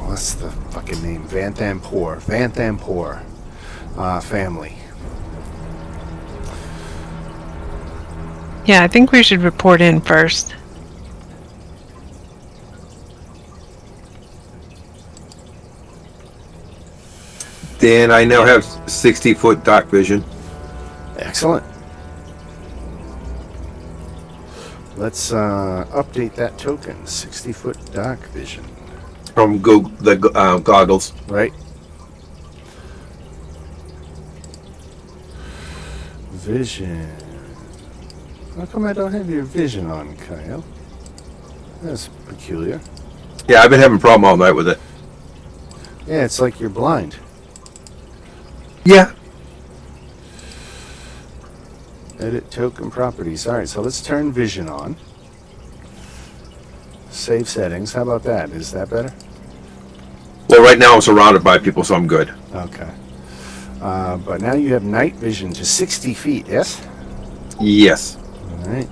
What's the fucking name? Vanthampur family. Yeah, I think we should report in first. Dan, I now have 60-foot dark vision. Excellent. Let's update that token. 60-foot dark vision. From the goggles. Right. Vision. How come I don't have your vision on, Kyle? That's peculiar. Yeah, I've been having a problem all night with it. Yeah, it's like you're blind. Yeah. Edit token properties. Alright, so let's turn vision on. Save settings. How about that? Is that better? Well, right now I'm surrounded by people, so I'm good. Okay. But now you have night vision to 60 feet, yes? Yes. Alright.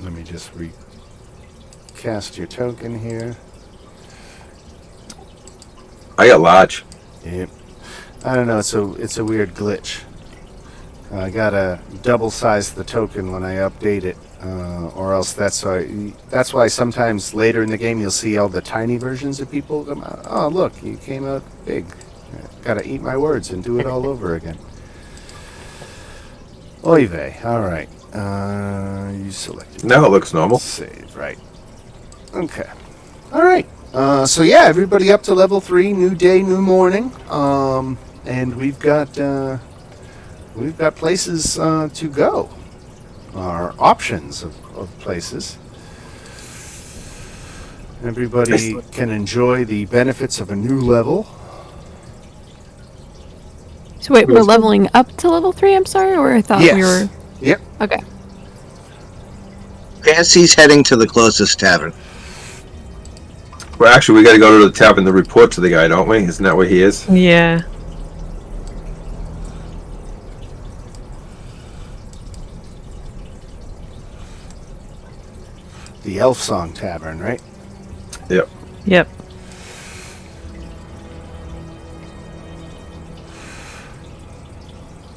Let me just recast your token here. I got large. Yep. I don't know, it's a weird glitch. I gotta double size the token when I update it, or else that's why sometimes later in the game you'll see all the tiny versions of people come out. Oh, look, you came out big. Gotta eat my words and do it all over again. Oy vey. All right. You selected. Now it looks normal. Save. Right. Okay. All right. So yeah, everybody up to level 3. New day, new morning. And we've got places to go. Our options of places. Everybody can enjoy the benefits of a new level. So wait, we're leveling up to level 3, I'm sorry, or I thought we Yes. were... Yep. Okay. Fancy's heading to the closest tavern. Well, actually, we got to go to the tavern to report to the guy, don't we? Isn't that where he is? Yeah. The Elf Song Tavern, right? Yep. Yep.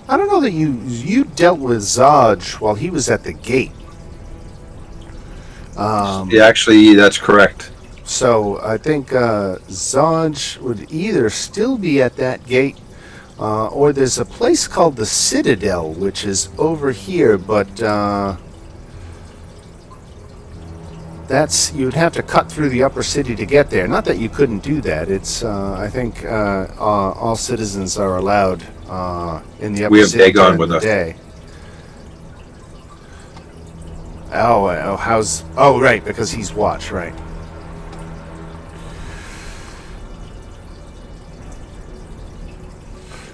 I don't know that you dealt with Zodge while he was at the gate. Yeah, actually, that's correct. So I think Zodge would either still be at that gate, or there's a place called the Citadel, which is over here, but you'd have to cut through the upper city to get there. Not that you couldn't do that. It's I think all citizens are allowed in the upper We have city Dagon during with the us. day. Oh, right, because he's watch, right.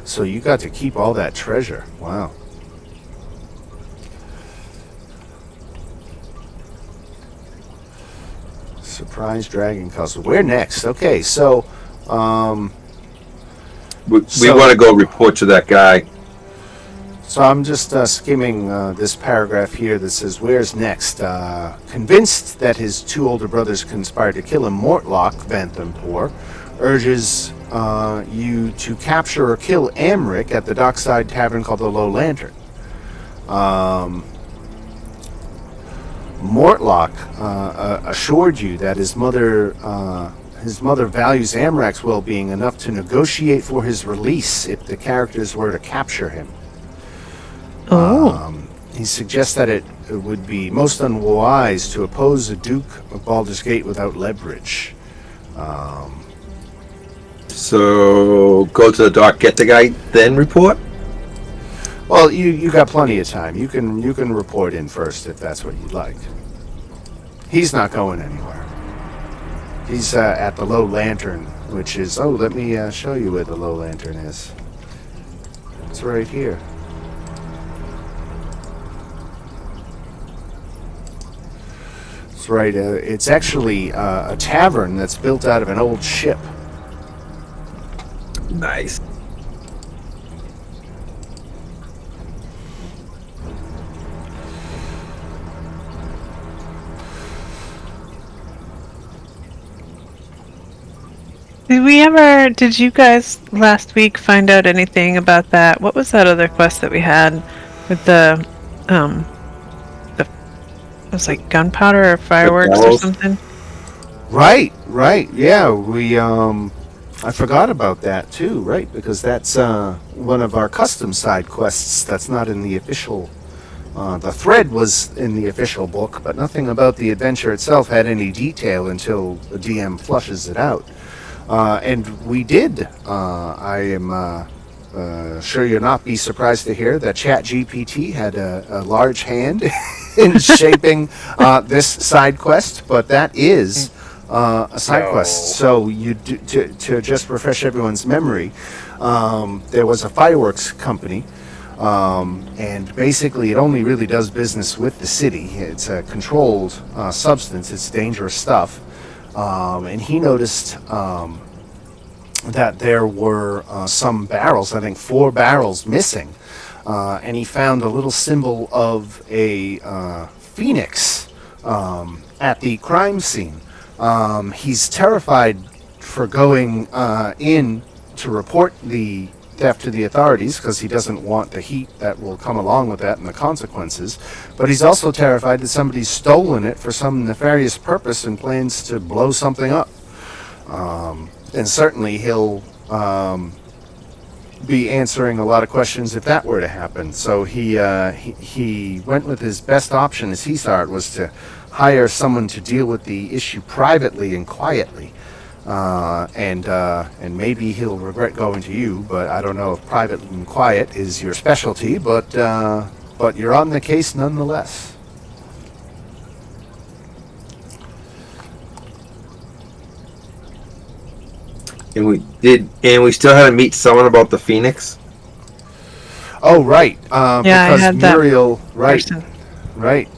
So you got to keep all that treasure. Wow. Surprise Dragon Castle. Where next? Okay, so We So- want to go report to that guy. So I'm just skimming this paragraph here that says, where's next? Convinced that his two older brothers conspired to kill him, Mortlock, Vanthempor, urges you to capture or kill Amric at the dockside tavern called the Low Lantern. Mortlock assured you that his mother values Amrac's well-being enough to negotiate for his release if the characters were to capture him. Oh. He suggests that it would be most unwise to oppose a Duke of Baldur's Gate without leverage. So go to the dock, get the guy, then report. Well, you got plenty of time. You can report in first if that's what you'd like. He's not going anywhere. He's at the Low Lantern, which is... Oh, let me show you where the Low Lantern is. It's right here. That's right. It's actually a tavern that's built out of an old ship. Nice. Did you guys last week find out anything about that? What was that other quest that we had with it was like gunpowder or fireworks or barrels? something? Right. Yeah, I forgot about that too, right? Because that's one of our custom side quests that's not in the official... the thread was in the official book, but nothing about the adventure itself had any detail until the DM flushes it out. And we did. I am sure you'll not be surprised to hear that ChatGPT had a large hand in shaping this side quest, but that is a side quest. So to just refresh everyone's memory, there was a fireworks company, and basically it only really does business with the city. It's a controlled substance. It's dangerous stuff. And he noticed that there were some barrels, I think 4 barrels missing, and he found a little symbol of a phoenix at the crime scene. He's terrified for going in to report the theft to the authorities because he doesn't want the heat that will come along with that and the consequences. But he's also terrified that somebody's stolen it for some nefarious purpose and plans to blow something up. And certainly he'll be answering a lot of questions if that were to happen. So he went with his best option, as he saw it, was to hire someone to deal with the issue privately and quietly. And maybe he'll regret going to you, but I don't know if private and quiet is your specialty, but you're on the case nonetheless. And we still had to meet someone about the Phoenix. Oh, right. Yeah, I Because had that Muriel, right, person. right.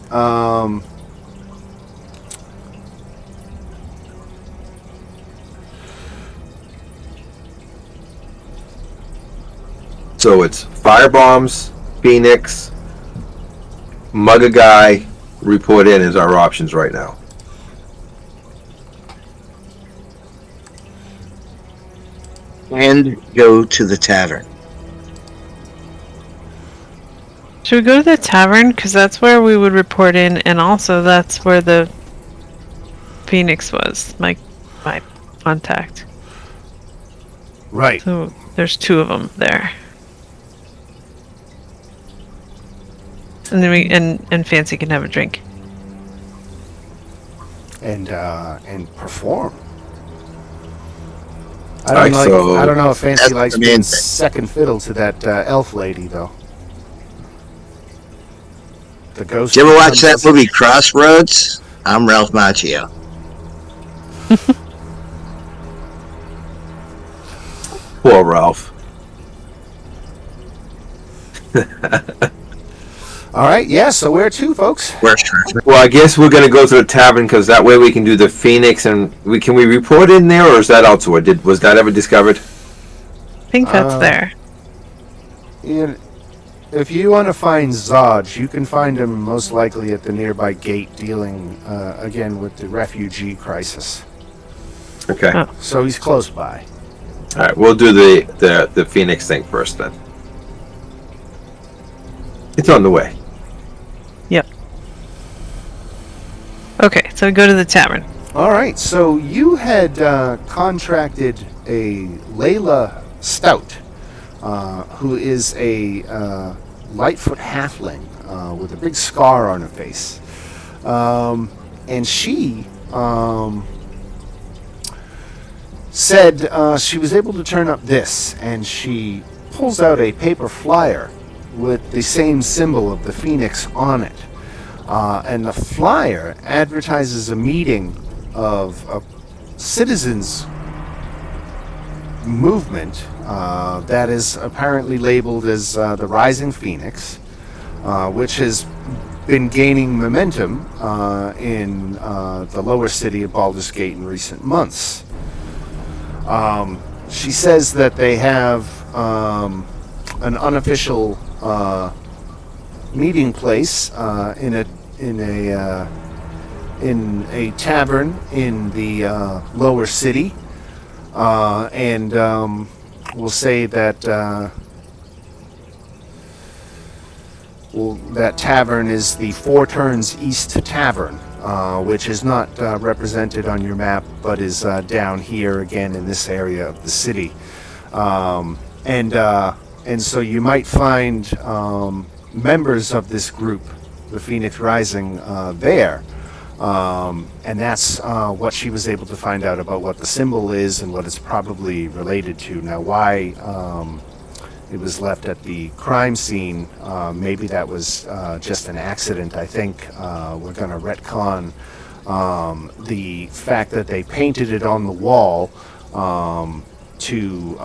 So it's fire bombs, Phoenix, mug a guy, report in is our options right now. And go to the tavern. Should we go to the tavern? Because that's where we would report in, and also that's where the Phoenix was, my contact. Right. So there's two of them there. And then and Fancy can have a drink. And perform. Alright, so I don't know if Fancy that's likes the main being thing. second fiddle to that elf lady, though. The ghost. Did you ever watch comes that as- movie Crossroads? I'm Ralph Macchio. poor Ralph. All right. Yeah. So where to, folks? Where's Trevor? Well, I guess we're gonna go to the tavern because that way we can do the Phoenix and can we report in there or is that elsewhere? Was that ever discovered? I think that's there. Ian, if you want to find Zodge, you can find him most likely at the nearby gate, dealing again with the refugee crisis. Okay. Oh. So he's close by. All right, we'll do the Phoenix thing first then. It's on the way. Yep. Okay, so we go to the tavern. All right. So you had contracted a Layla Stout, who is a Lightfoot halfling with a big scar on her face, and she said she was able to turn up this, and she pulls out a paper flyer with the same symbol of the phoenix on it. And the flyer advertises a meeting of a citizens movement that is apparently labeled as the Rising Phoenix, which has been gaining momentum in the lower city of Baldur's Gate in recent months. She says that they have an unofficial meeting place in a tavern in the lower city, and we'll say that that tavern is the Four Turns East Tavern, which is not represented on your map, but is down here again in this area of the city, and so you might find members of this group, the Phoenix Rising, there. And that's what she was able to find out about what the symbol is and what it's probably related to. Now, why it was left at the crime scene, maybe that was just an accident. I think we're going to retcon the fact that they painted it on the wall to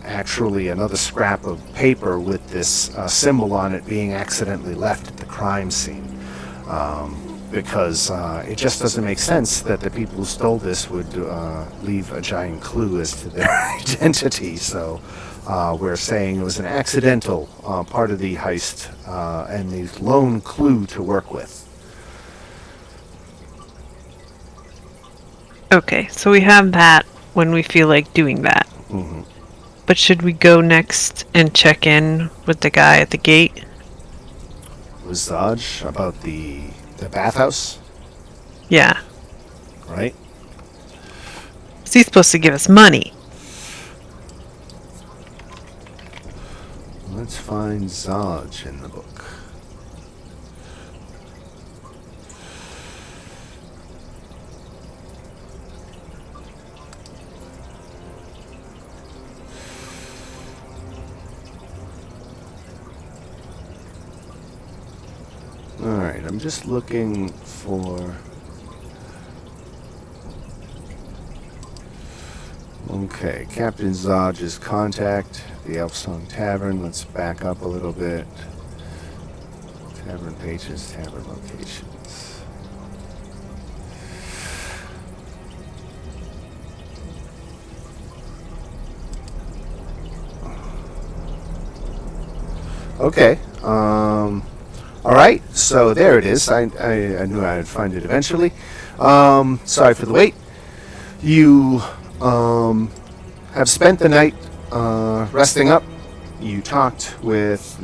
actually another scrap of paper with this symbol on it being accidentally left at the crime scene. Because it just doesn't make sense that the people who stole this would leave a giant clue as to their identity. So we're saying it was an accidental part of the heist and the lone clue to work with. Okay, so we have that when we feel like doing that. Mm-hmm. But should we go next and check in with the guy at the gate? Was Zodge about the bathhouse, Yeah. right? Is he supposed to give us money? Let's find Zodge in the book. Alright, I'm just looking for... Well, Okay, Captain Zodge's contact, the Elfsong Tavern. Let's back up a little bit. Tavern pages, tavern locations. Okay. All right. So there it is. I knew I'd find it eventually. Sorry for the wait. You have spent the night resting up. You talked with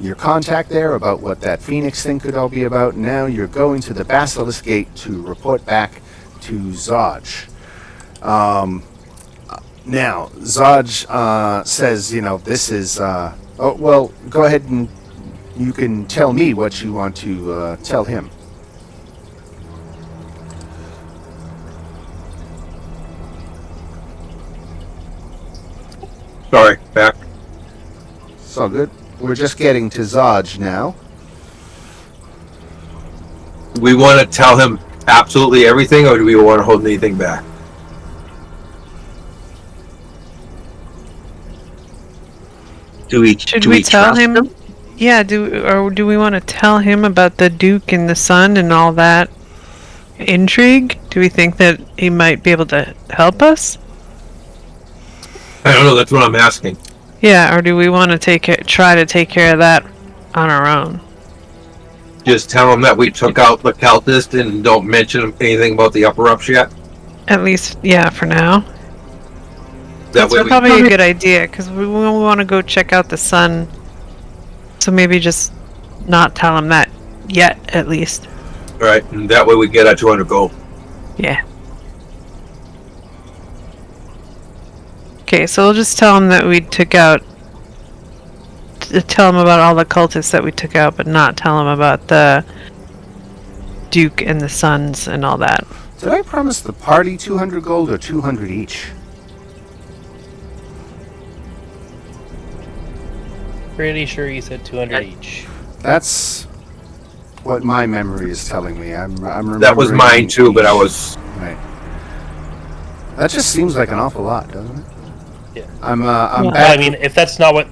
your contact there about what that Phoenix thing could all be about. Now you're going to the Basilisk Gate to report back to Zodge. Now, Zodge says, this is... oh, well, go ahead and you can tell me what you want to tell him. Sorry, back. It's all good. We're just getting to Zodge now. Do we want to tell him absolutely everything, or do we want to hold anything back? Should we tell him? Yeah, do we want to tell him about the Duke and the Sun and all that intrigue? Do we think that he might be able to help us? I don't know. That's what I'm asking. Yeah, or do we want to try to take care of that on our own? Just tell him that we took out the cultist and don't mention anything about the upper ups yet. At least, yeah, for now. That way That's probably a good idea, because we want to go check out the Sun. So maybe just not tell him that yet, at least. All right, and that way we get our 200 gold. Yeah. Okay, so we'll just tell him that we took out... Tell him about all the cultists that we took out, but not tell him about the Duke and the Sons and all that. Did I promise the party 200 gold or 200 each? Pretty sure you said 200 each. That's what my memory is telling me. I'm remembering. That was mine too, but I was... Right. That just seems like an awful lot, doesn't it? Yeah. I'm Well, back. I mean, if that's not what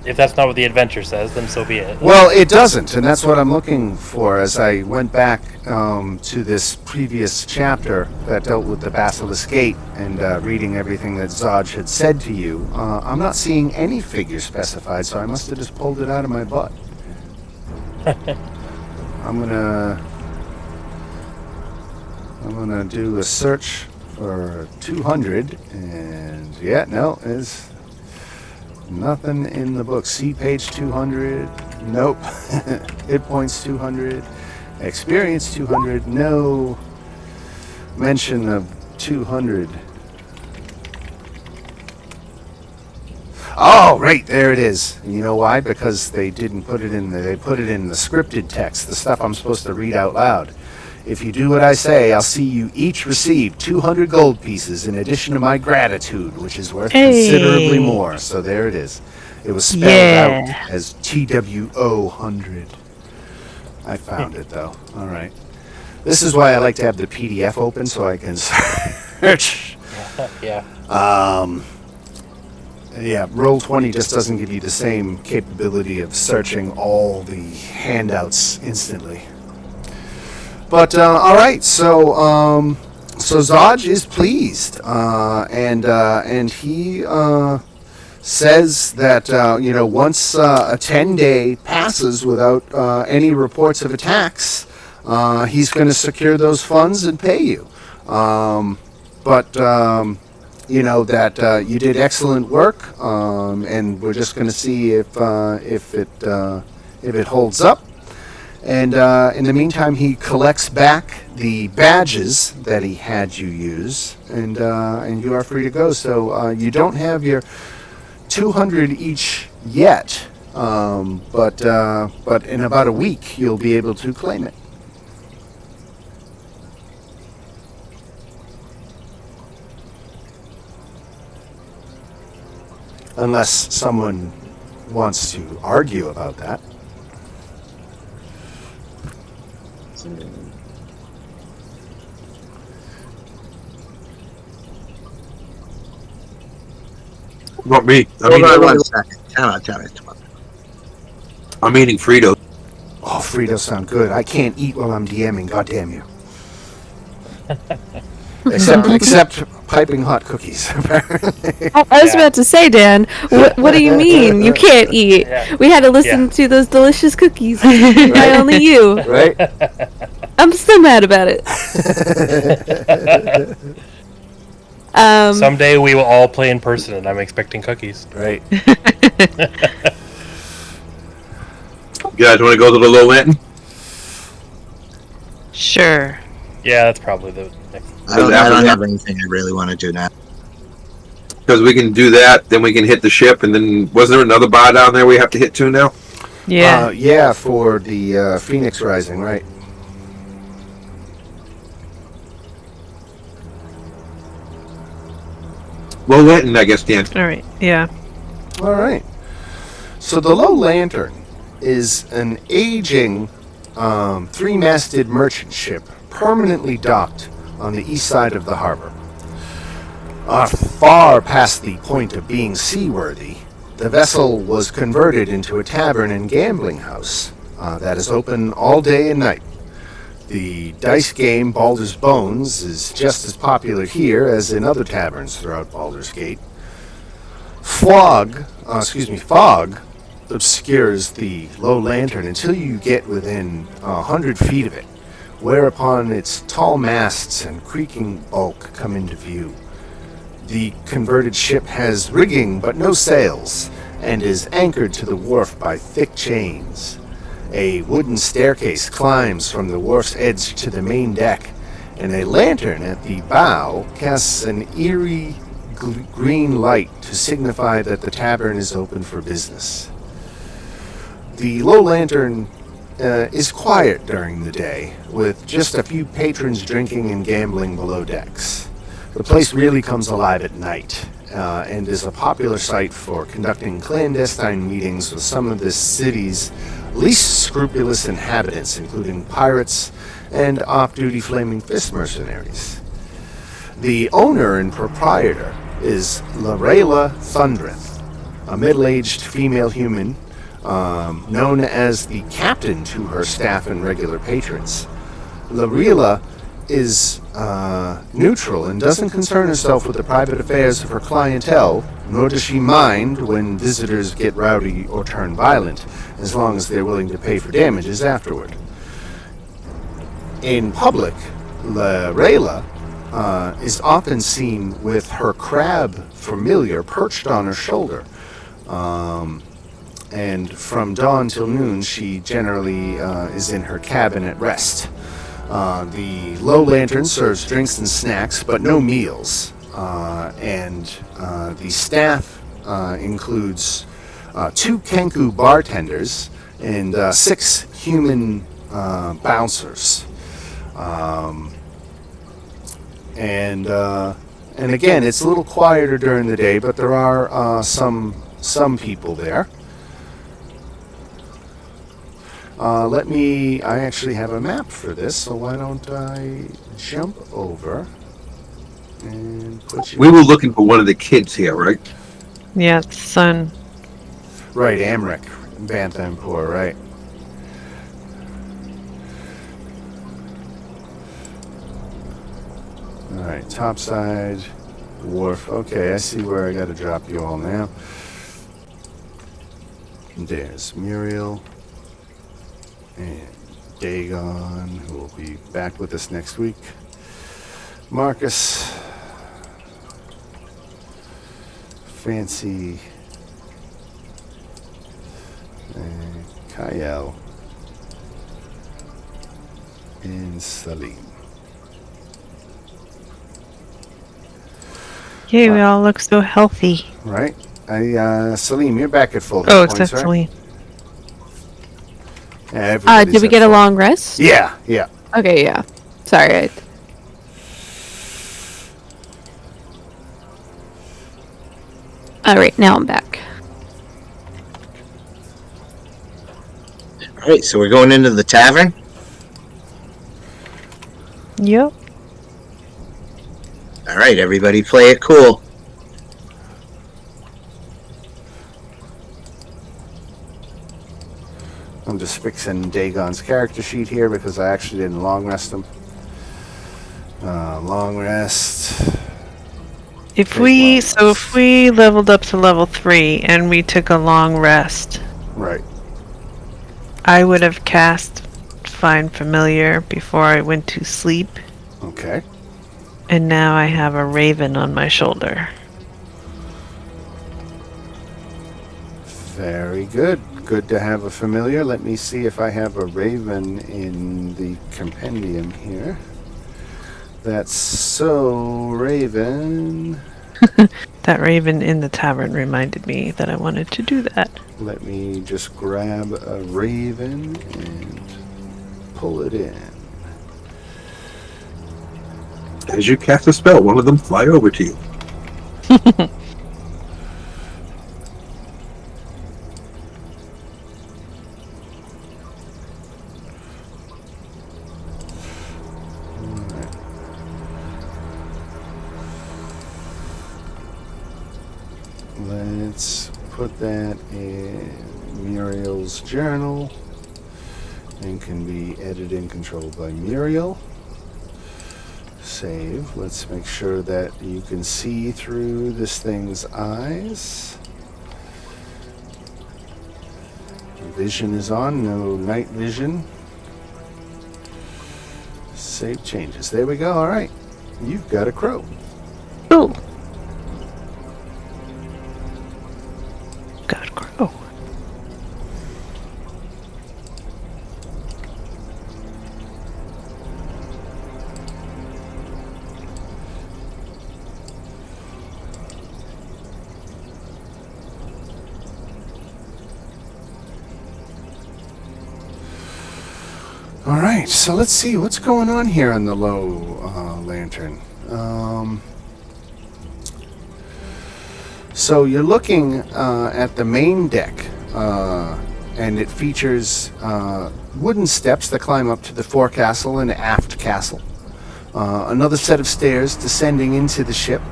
the adventure says, then so be it. Well, it doesn't, and that's what I'm looking for as I went back to this previous chapter that dealt with the Basilisk Gate and reading everything that Zodge had said to you. I'm not seeing any figure specified, so I must have just pulled it out of my butt. I'm gonna do a search for 200, and yeah, no, it's nothing in the book. See page 200. Nope. Hit points 200. Experience 200. No mention of 200. Oh, right, there it is. And you know why? Because they didn't put it in they put it in the scripted text, the stuff I'm supposed to read out loud. If you do what I say, I'll see you each receive 200 gold pieces in addition to my gratitude, which is worth considerably more. So there it is. It was spelled out as TWO 100. I found it, though. All right. This is why I like to have the PDF open so I can search. Yeah. Yeah, Roll20 just doesn't give you the same capability of searching all the handouts instantly. But all right, so Zodge is pleased, and he says that once a 10-day passes without any reports of attacks, he's going to secure those funds and pay you. That you did excellent work, and we're just going to see if it holds up. And in the meantime, he collects back the badges that he had you use, and you are free to go. So you don't have your 200 each yet, but in about a week you'll be able to claim it. Unless someone wants to argue about that. Not me. Hold on 1 second. Come on. I'm eating Fritos. Oh, Fritos sound good. I can't eat while I'm DMing. God damn you. Except piping hot cookies. Apparently. I was about to say, Dan, what do you mean? You can't eat. Yeah. We had to listen to those delicious cookies by only you. Right? I'm still mad about it. Someday we will all play in person, and I'm expecting cookies. Right. You guys want to go to the Low Lantern? Sure. Yeah, that's probably the next. I don't have anything I really want to do now. Because we can do that, then we can hit the ship, and then wasn't there another bar down there we have to hit to now? Yeah. Yeah, for the Phoenix Rising, right? Low Lantern, I guess, Dan. All right. Yeah. All right. So the Low Lantern is an aging three-masted merchant ship permanently docked on the east side of the harbor. Far past the point of being seaworthy, the vessel was converted into a tavern and gambling house that is open all day and night. The dice game Baldur's Bones is just as popular here as in other taverns throughout Baldur's Gate. Fog obscures the Low Lantern until you get within 100 feet of it, whereupon its tall masts and creaking bulk come into view. The converted ship has rigging but no sails, and is anchored to the wharf by thick chains. A wooden staircase climbs from the wharf's edge to the main deck, and a lantern at the bow casts an eerie green light to signify that the tavern is open for business. The Low Lantern is quiet during the day, with just a few patrons drinking and gambling below decks. The place really comes alive at night, and is a popular site for conducting clandestine meetings with some of this city's least scrupulous inhabitants, including pirates and off-duty Flaming Fist mercenaries. The owner and proprietor is Lorela Thundreth, a middle-aged female human known as the captain to her staff and regular patrons. Lorela is neutral and doesn't concern herself with the private affairs of her clientele, nor does she mind when visitors get rowdy or turn violent, as long as they're willing to pay for damages afterward. In public, Lorela is often seen with her crab familiar perched on her shoulder, and from dawn till noon she generally is in her cabin at rest. The Low Lantern serves drinks and snacks, but no meals. And the staff includes 2 Kenku bartenders and 6 human bouncers. And again, it's a little quieter during the day, but there are some people there. I actually have a map for this, so why don't I jump over and put you... We were looking for one of the kids here, right? Yeah, it's son. Right, Amric, Banthampur, right. Alright, topside, wharf. Okay, I see where I gotta drop you all now. There's Muriel. And Dagon, who will be back with us next week. Marcus. Fancy. And Kyle. And Salim. Yay, we all look so healthy. Right? Salim, you're back at full hit Oh, points, except right? Celine. Yeah, everybody's Did we at get a full. long rest? Yeah. Okay, yeah. Sorry. Alright, now I'm back. All right, so we're going into the tavern. Yep. All right, everybody, play it cool. I'm just fixing Dagon's character sheet here because I actually didn't long rest him. Long rest. If Take we long so rest. if we leveled up to level 3 and we took a long rest, Right. I would have cast Find Familiar before I went to sleep, Okay. and now I have a raven on my shoulder. Very good. Good to have a familiar. Let me see if I have a raven in the compendium here. That's so raven. That raven in the tavern reminded me that I wanted to do that. Let me just grab a raven and pull it in. As you cast a spell, one of them fly over to you. Let's put that in Muriel's journal and can be edited and controlled by Muriel. Save. Let's make sure that you can see through this thing's eyes. Vision is on, no night vision. Save changes. There we go. All right. You've got a crow. Cool. God, crow. All right, so let's see what's going on here on the low lantern. So you're looking at the main deck, and it features wooden steps that climb up to the forecastle and aft castle. Another set of stairs descending into the ship.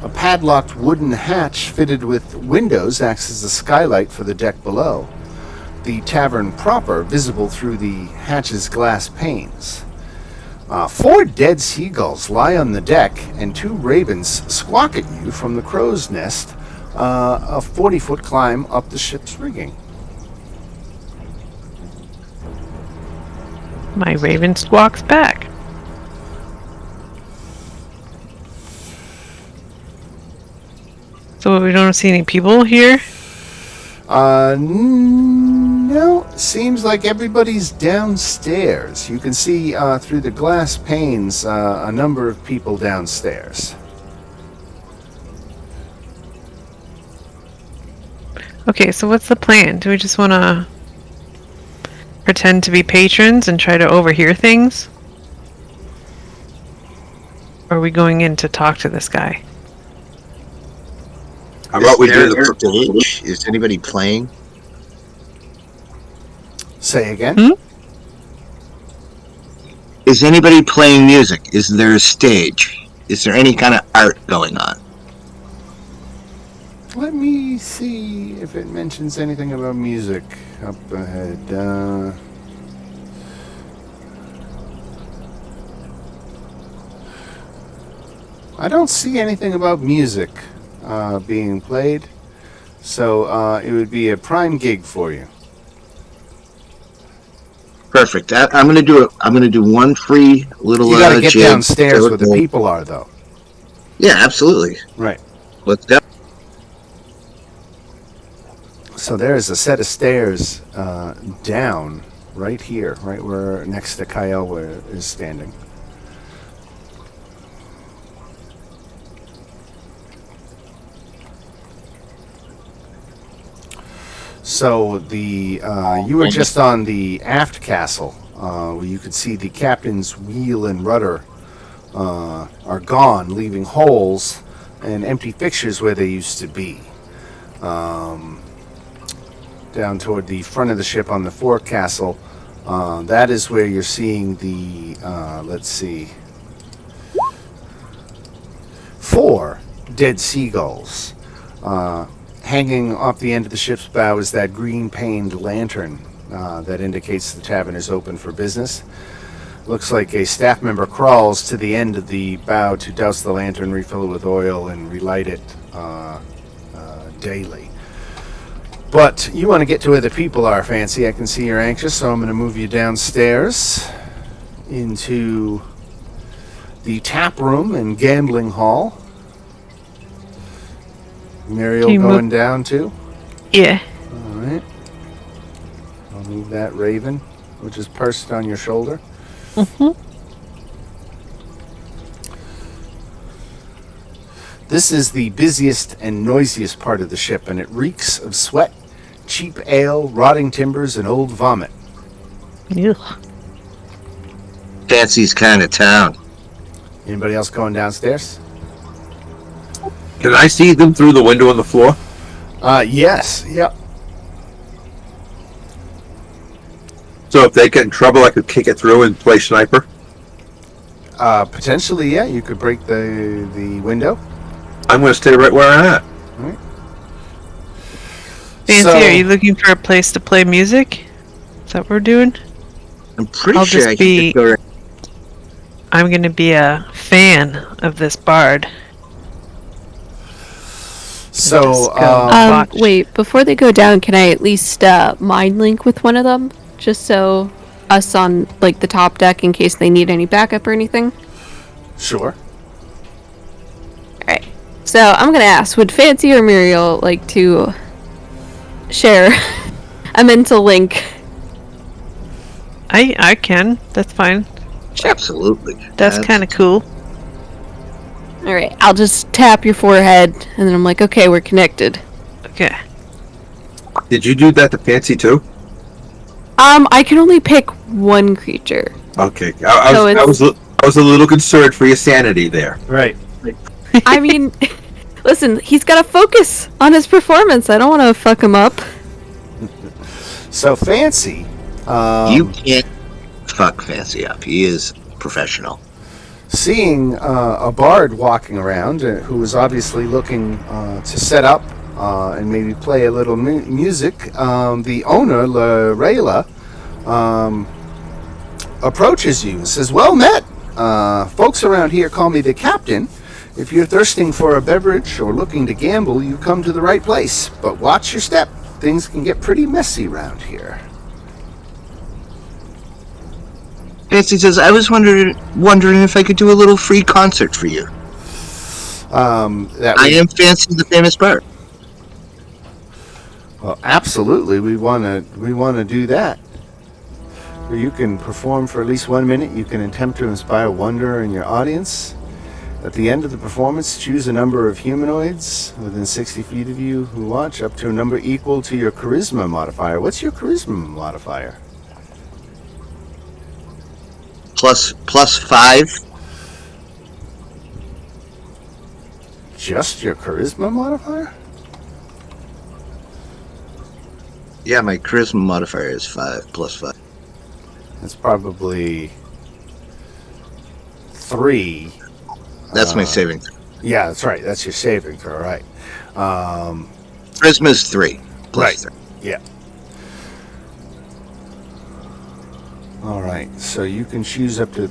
A padlocked wooden hatch fitted with windows acts as a skylight for the deck below. The tavern proper visible through the hatch's glass panes. 4 dead seagulls lie on the deck, and 2 ravens squawk at you from the crow's nest, a 40-foot climb up the ship's rigging. My raven squawks back. So we don't see any people here? No, seems like everybody's downstairs. You can see through the glass panes a number of people downstairs. Okay, so what's the plan? Do we just want to pretend to be patrons and try to overhear things? Or are we going in to talk to this guy? How about we do Is there the a stage? Is anybody playing? Say again? Hmm? Is anybody playing music? Is there a stage? Is there any kind of art going on? Let me see if it mentions anything about music up ahead. I don't see anything about music being played, so it would be a prime gig for you. Perfect. I'm gonna do it. I'm gonna do one free little. You gotta get jig. downstairs where the people are, though. Yeah, absolutely. Right. Let's go. So there is a set of stairs down right here, right where next to Kyle is standing. So the you were just on the aft castle, where you could see the captain's wheel and rudder are gone, leaving holes and empty fixtures where they used to be. Down toward the front of the ship on the forecastle, that is where you're seeing the let's see, 4 dead seagulls. Hanging off the end of the ship's bow is that green-paned lantern that indicates the tavern is open for business. Looks like a staff member crawls to the end of the bow to douse the lantern, refill it with oil, and relight it daily. But you want to get to where the people are, Fancy. I can see you're anxious, so I'm going to move you downstairs into the tap room and gambling hall. Muriel Can you going down too? Yeah. All right. I'll move that raven, which is perched on your shoulder. Mm-hmm. This is the busiest and noisiest part of the ship, and it reeks of sweat, cheap ale, rotting timbers, and old vomit. Ugh. Fancy's kind of town. Anybody else going downstairs? Can I see them through the window on the floor? Yes. Yep. So if they get in trouble, I could kick it through and play sniper? Potentially, yeah. You could break the window. I'm going to stay right where I'm at. Fancy, So- are you looking for a place to play music? Is that what we're doing? I'm pretty I'll sure just I be- can go. I'm gonna be a fan of this bard. So, Just go. um, Watch. Wait, before they go down, can I at least mind link with one of them? Just so us on like the top deck in case they need any backup or anything? sure. Alright. So I'm gonna ask, would Fancy or Muriel like to share a mental link? I can. That's fine. Absolutely. That's kind of cool. Alright, I'll just tap your forehead and then I'm like, okay, we're connected. Okay. Did you do that to Fancy too? I can only pick one creature. Okay. I So was a little concerned for your sanity there. Right. I mean, listen, he's gotta focus on his performance. I don't want to fuck him up. So, Fancy. You can't fuck Fancy up. He is professional. Seeing a bard walking around who is obviously looking to set up and maybe play a little music, the owner, Rayla, approaches you and says, "Well met. Folks around here call me the captain. If you're thirsting for a beverage or looking to gamble, you come to the right place. But watch your step. Things can get pretty messy around here." Fancy says, I was wondering if I could do a little free concert for you. That I would- am Fancy the famous bard. Well, absolutely. We want to do that. You can perform for at least 1 minute. You can attempt to inspire wonder in your audience. At the end of the performance, choose a number of humanoids within 60 feet of you who watch, up to a number equal to your charisma modifier. What's your charisma modifier? Plus 5. Just your charisma modifier? Yeah, my charisma modifier is 5 plus 5. That's probably 3. That's my saving. Yeah, that's right. That's your saving throw, right? Charisma is 3 plus Right. 3. Yeah. All right. So you can choose up to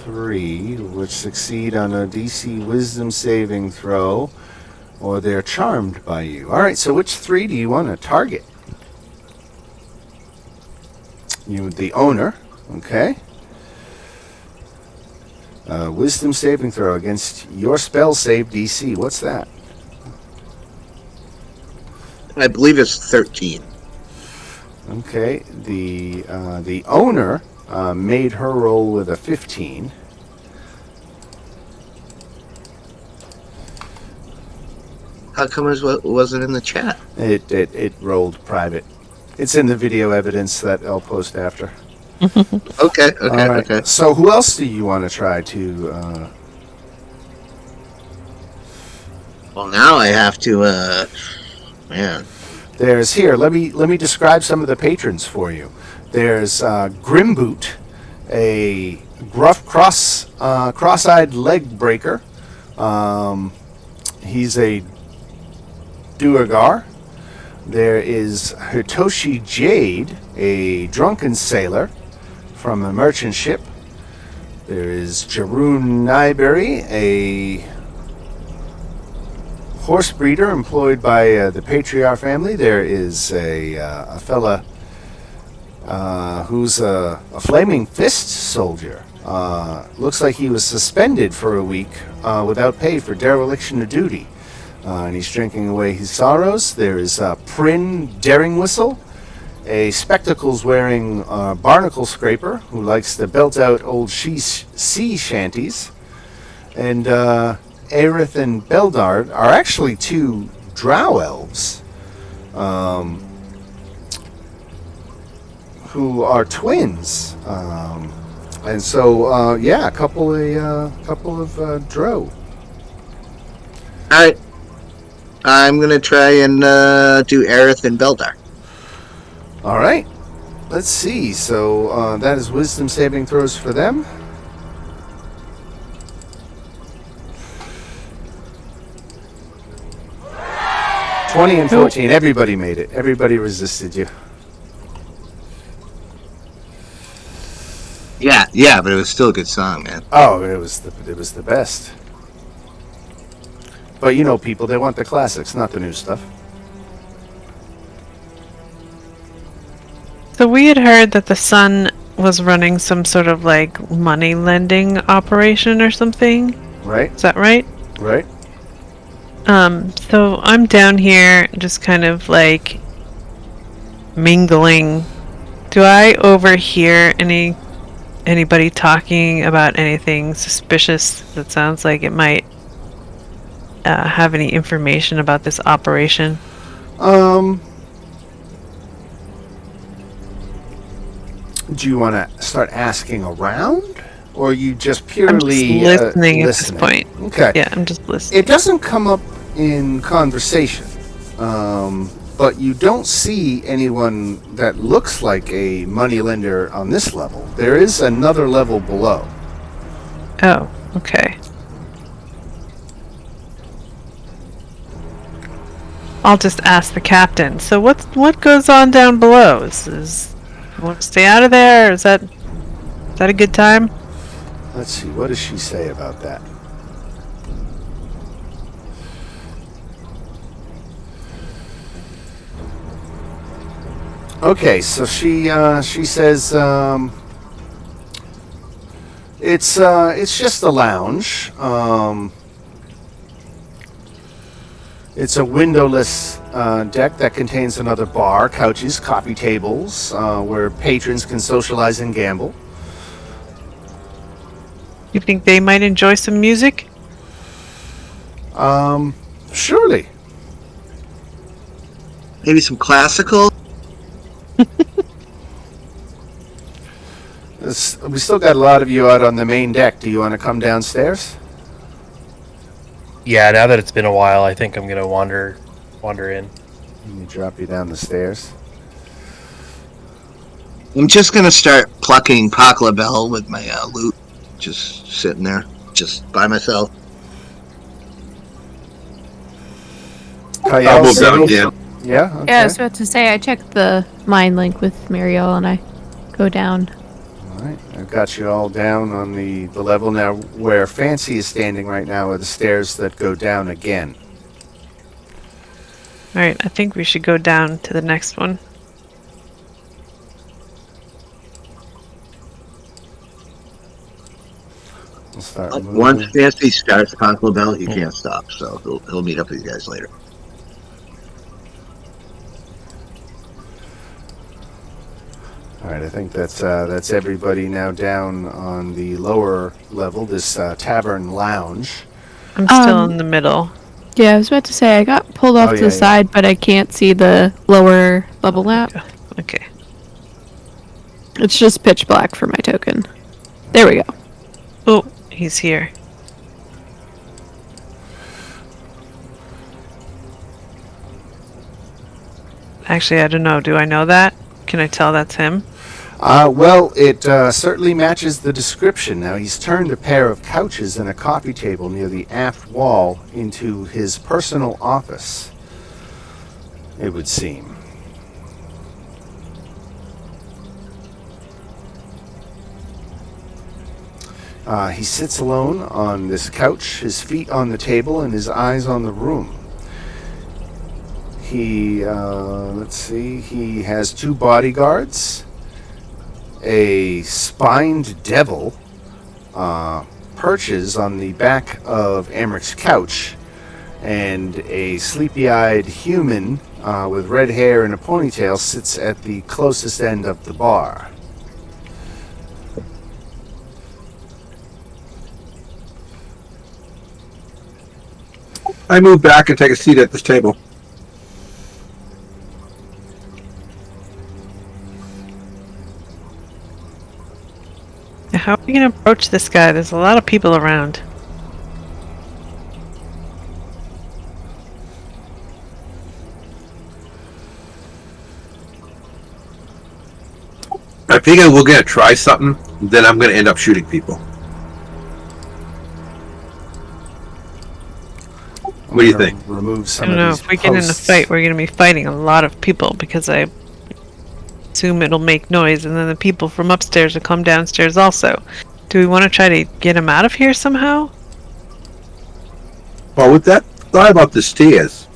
3, which succeed on a DC Wisdom saving throw, or they're charmed by you. All right. So which 3 do you want to target? You, the owner. Okay. Wisdom saving throw against your spell save DC. What's that? I believe it's 13. Okay. The owner made her roll with a 15. How come it wasn't in the chat? It rolled private. It's in the video evidence that I'll post after. Okay, All right. okay. So who else do you want to try to? Well, now I have to, man. There's here. Let me describe some of the patrons for you. There's Grimboot, a gruff cross-eyed leg breaker. He's a Duergar. There is Hitoshi Jade, a drunken sailor from a merchant ship. There is Jarun Nyberry, a horse breeder employed by the Patriarch family. There is a fella who's a flaming fist soldier. Looks like he was suspended for a week without pay for dereliction of duty. And he's drinking away his sorrows. There is Prin Daringwhistle, a spectacles-wearing barnacle scraper who likes to belt out old sea shanties. And Aerith and Beldard are actually two drow elves who are twins. And so, a couple of drow. All right. I'm going to try and do Aerith and Beldar. All right. Let's see. So that is wisdom saving throws for them. $20 and $14. Everybody made it. Everybody resisted you. Yeah, but it was still a good song, man. Oh, it was the best. But you know, people, they want the classics, not the new stuff. So we had heard that the sun was running some sort of like money lending operation or something. Right? Is that right? Right? So I'm down here just kind of like mingling. Do I overhear anybody talking about anything suspicious that sounds like it might have any information about this operation? Do you want to start asking around, or are you just I'm purely just listening at this listening? point. Okay. Yeah, I'm just listening. It doesn't come up in conversation, but you don't see anyone that looks like a moneylender on this level. There is another level below. Oh, okay. I'll just ask the captain. So what goes on down below? Is you want to stay out of there? Is that a good time? Let's see, what does she say about that? Okay, so she says it's just a lounge. It's a windowless deck that contains another bar, couches, coffee tables, where patrons can socialize and gamble. You think they might enjoy some music? Surely. Maybe some classical? We still got a lot of you out on the main deck. Do you want to come downstairs? Yeah, now that it's been a while, I think I'm gonna wander in. Let me drop you down the stairs. I'm just going to start plucking Paklabell with my lute. Just sitting there, just by myself. I'll move down again. Yeah? Okay. Yeah, I was about to say, I checked the mind link with Muriel and I go down. Alright, I've got you all down on the level now where Fancy is standing right now are the stairs that go down again. Alright, I think we should go down to the next one. We'll start Once moving. Fancy starts Paklabell, he can't stop, so he'll meet up with you guys later. Alright, I think that's everybody now down on the lower level, this tavern lounge. I'm still in the middle. Yeah, I was about to say, I got pulled off Oh, to yeah, the yeah. side, but I can't see the lower bubble map. Okay. It's just pitch black for my token. There we go. Oh, he's here. Actually, I don't know. Do I know that? Can I tell that's him? Well, it certainly matches the description. Now, he's turned a pair of couches and a coffee table near the aft wall into his personal office. it would seem. He sits alone on this couch, his feet on the table and his eyes on the room. He, he has 2 bodyguards, a spined devil perches on the back of Amric's couch, and a sleepy-eyed human with red hair and a ponytail sits at the closest end of the bar. I move back and take a seat at this table. How are we going to approach this guy? There's a lot of people around. I figure we're gonna try something, then I'm gonna end up shooting people. What do you think? Remove I some don't of know. these If we get in a posts. fight, we're going to be fighting a lot of people because I assume it'll make noise, and then the people from upstairs will come downstairs also. Do we want to try to get him out of here somehow? Well, with that thought about the stairs.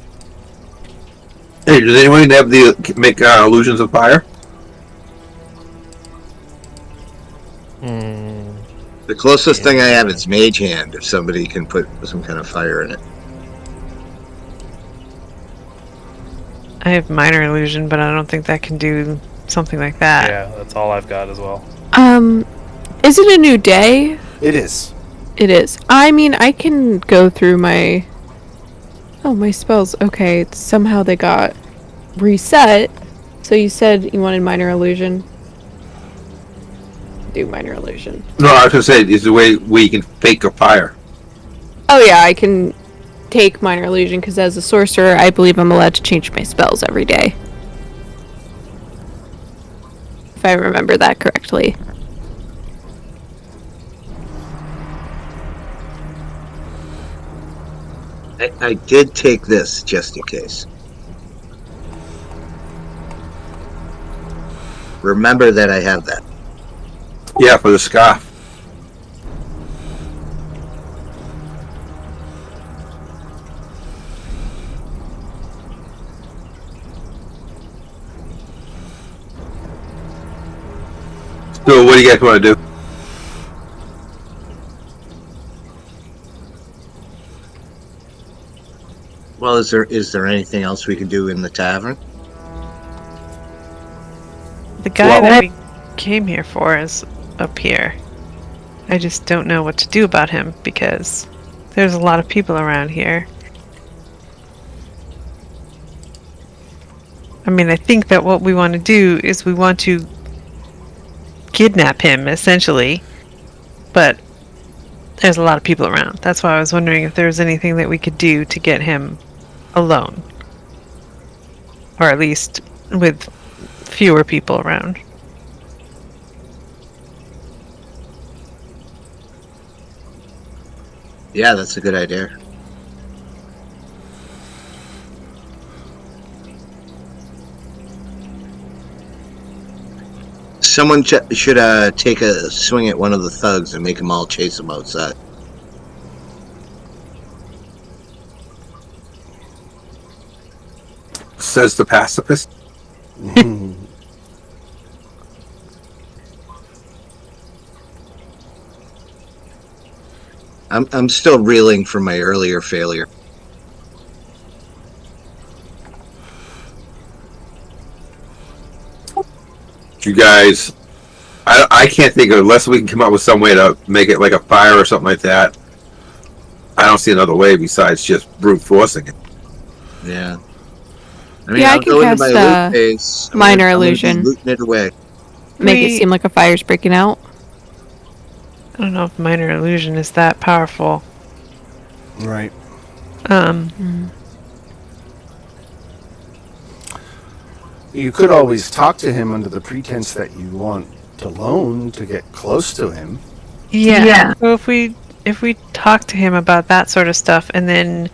Hey, does anyone have the make illusions of fire? The closest thing I have is Mage Hand, if somebody can put some kind of fire in it. I have minor illusion, but I don't think that can do something like that. Yeah, that's all I've got as well. Is it a new day? It is. It is. I mean, I can go through my... Oh, my spells. Okay, somehow they got reset. So you said you wanted minor illusion. Do minor illusion. No, I was gonna say is the way where you can fake a fire. Oh yeah, I can take minor illusion because as a sorcerer, I believe I'm allowed to change my spells every day. If I remember that correctly. I did take this just in case. Remember that I have that. Yeah, for the scarf. So, what do you guys want to do? Well, is there anything else we can do in the tavern? The guy that we came here for is up here. I just don't know what to do about him because there's a lot of people around here. I mean, I think that what we want to do is we want to kidnap him, essentially. But there's a lot of people around. That's why I was wondering if there was anything that we could do to get him alone. Or at least with fewer people around. Yeah, that's a good idea. Someone should take a swing at one of the thugs and make them all chase him outside. Says the pacifist. I'm still reeling from my earlier failure. You guys, I can't think of unless we can come up with some way to make it like a fire or something like that. I don't see another way besides just brute forcing it. Yeah. I mean, Yeah, I I'll can go into my cast, loot phase. minor I'm gonna be illusion. looting it away. Make it seem like a fire's breaking out. I don't know if minor illusion is that powerful. Right. You could always talk to him under the pretense that you want to loan to get close to him. Yeah. So if we talk to him about that sort of stuff and then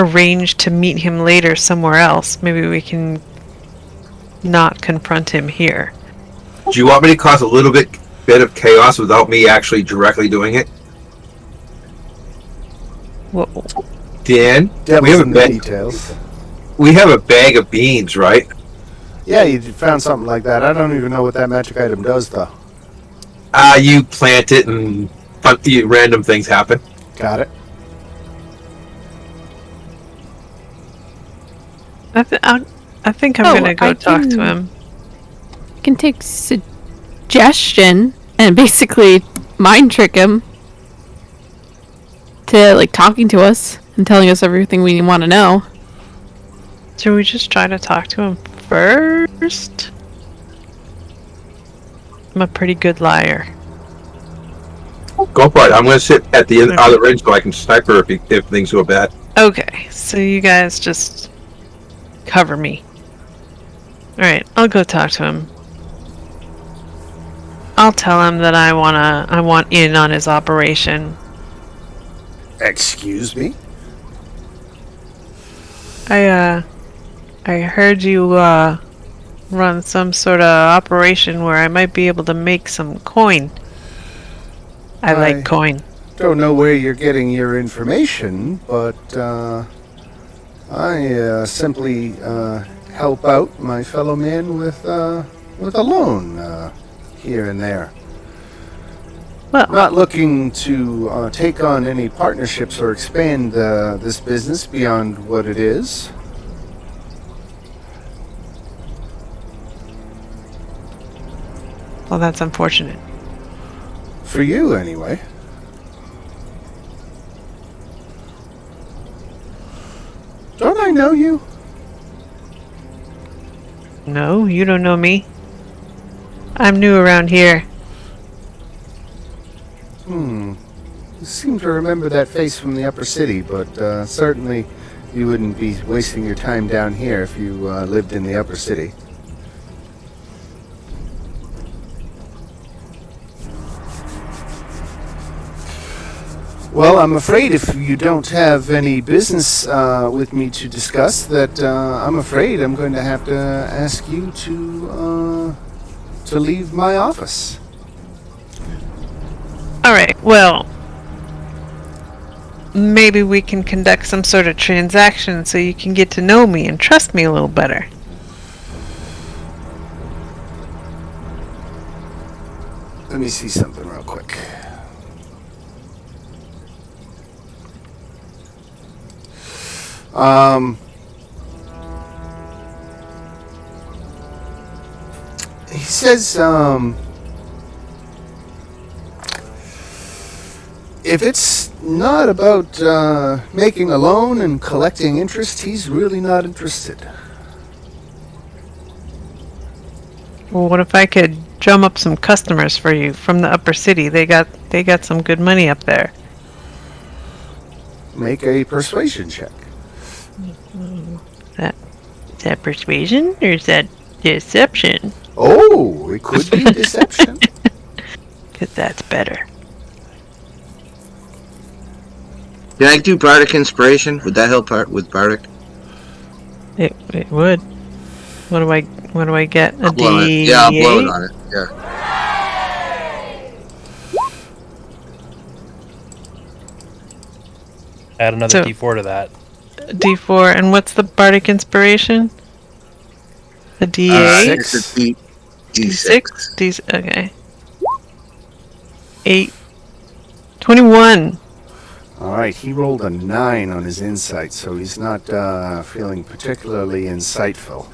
arrange to meet him later somewhere else, maybe we can not confront him here. Do you want me to cause a little bit of chaos without me actually directly doing it? Whoa. Dan, Devil's in the details. we have a bag of beans, right? Yeah, you found something like that. I don't even know what that magic item does, though. You plant it and random things happen. Got it. I think I'm Oh, gonna go I talk to can- him. You can take suggestion and basically mind trick him to like talking to us and telling us everything we want to know. Should we just try to talk to him first? I'm a pretty good liar. Go for it. I'm going to sit at the other end so I can snipe her if things go bad. Okay, so you guys just cover me. Alright, I'll go talk to him. I'll tell him that I want in on his operation. Excuse me? I heard you run some sort of operation where I might be able to make some coin. I like coin. Don't know where you're getting your information, but I simply help out my fellow man with a loan here and there. Well, Not looking to take on any partnerships or expand this business beyond what it is. well, that's unfortunate. For you, anyway. Don't I know you? No, you don't know me. I'm new around here. I seem to remember that face from the upper city, but certainly you wouldn't be wasting your time down here if you lived in the upper city. Well, I'm afraid if you don't have any business with me to discuss, that I'm afraid I'm going to have to ask you to leave my office. Alright, well, maybe we can conduct some sort of transaction so you can get to know me and trust me a little better. Let me see something real quick. He says, if it's not about making a loan and collecting interest, he's really not interested. Well, what if I could drum up some customers for you from the upper city? They got some good money up there. Make a persuasion check. Is that persuasion or is that deception? Oh, it could be deception. Because that's better. Can I do Bardic Inspiration? Would that help out with Bardic? It would. What do I get? A Blow it. D8? Yeah, I'll blow it on it. Yeah. Add another So- D4 to that. D4, and what's the bardic inspiration? A D8? It's a D6. Okay. 8. 21. All right, he rolled a 9 on his insight, so he's not feeling particularly insightful.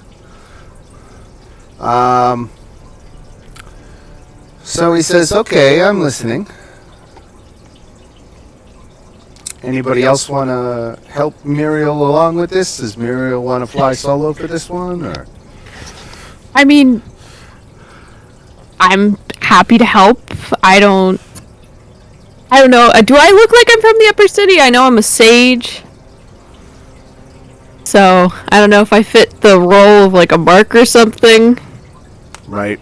So he says, "Okay, I'm listening. Anybody else want to help Muriel along with this? Does Muriel want to fly solo for this one, or?" I mean, I'm happy to help. I don't know. Do I look like I'm from the upper city? I know I'm a sage. So, I don't know if I fit the role of like a mark or something. Right.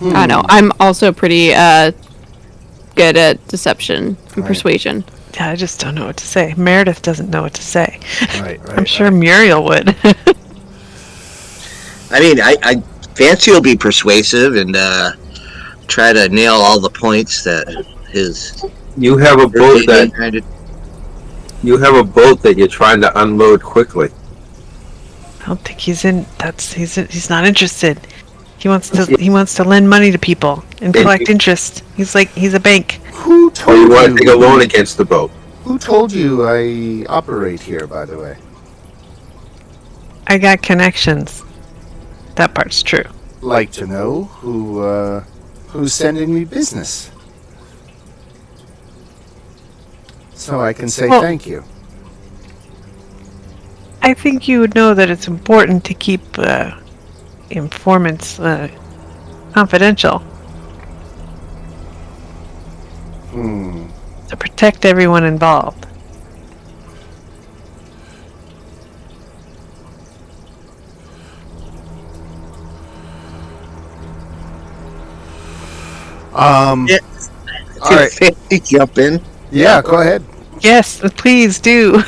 I don't know. I'm also pretty good at deception and Right. persuasion. Yeah, I just don't know what to say. Meredith doesn't know what to say. Right, I'm sure Muriel would. I mean, I fancy will be persuasive and try to nail all the points that his. You have a boat that you're trying to unload quickly. I don't think he's not interested. He wants to lend money to people and collect interest. He's a bank. Who Or told you want you? to take a loan against the boat. Who told you I operate here, by the way? I got connections. That part's true. Like to know who's sending me business, so I can say Well- thank you. I think you would know that it's important to keep informants confidential to protect everyone involved. Yeah. All right. Fancy jump in. Yeah, go ahead. Yes, please do.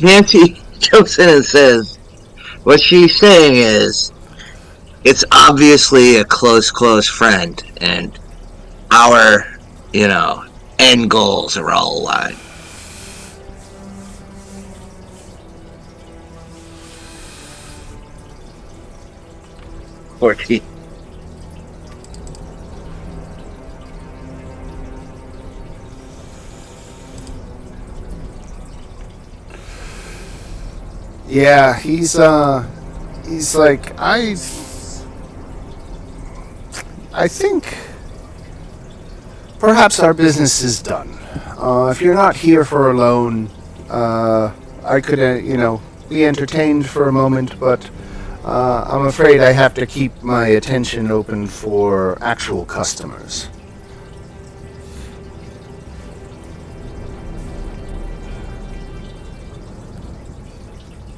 Nancy jumps in and says, what she's saying is, it's obviously a close friend, and our, end goals are all aligned. Forty. Yeah, he's like, I think perhaps our business is done. If you're not here for a loan, I could, be entertained for a moment, but I'm afraid I have to keep my attention open for actual customers.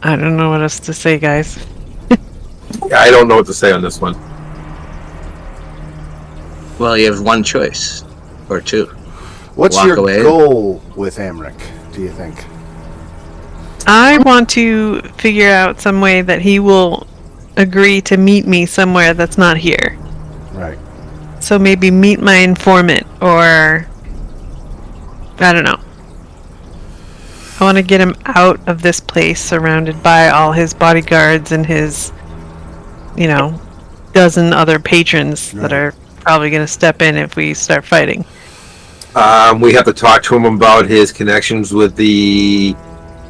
I don't know what else to say, guys. Yeah, I don't know what to say on this one. Well, you have one choice, or two. What's Walk your away. goal with Amric, do you think? I want to figure out some way that he will agree to meet me somewhere that's not here. Right. So maybe meet my informant, or I don't know. I want to get him out of this place, surrounded by all his bodyguards and his, dozen other patrons that are probably going to step in if we start fighting. We have to talk to him about his connections with the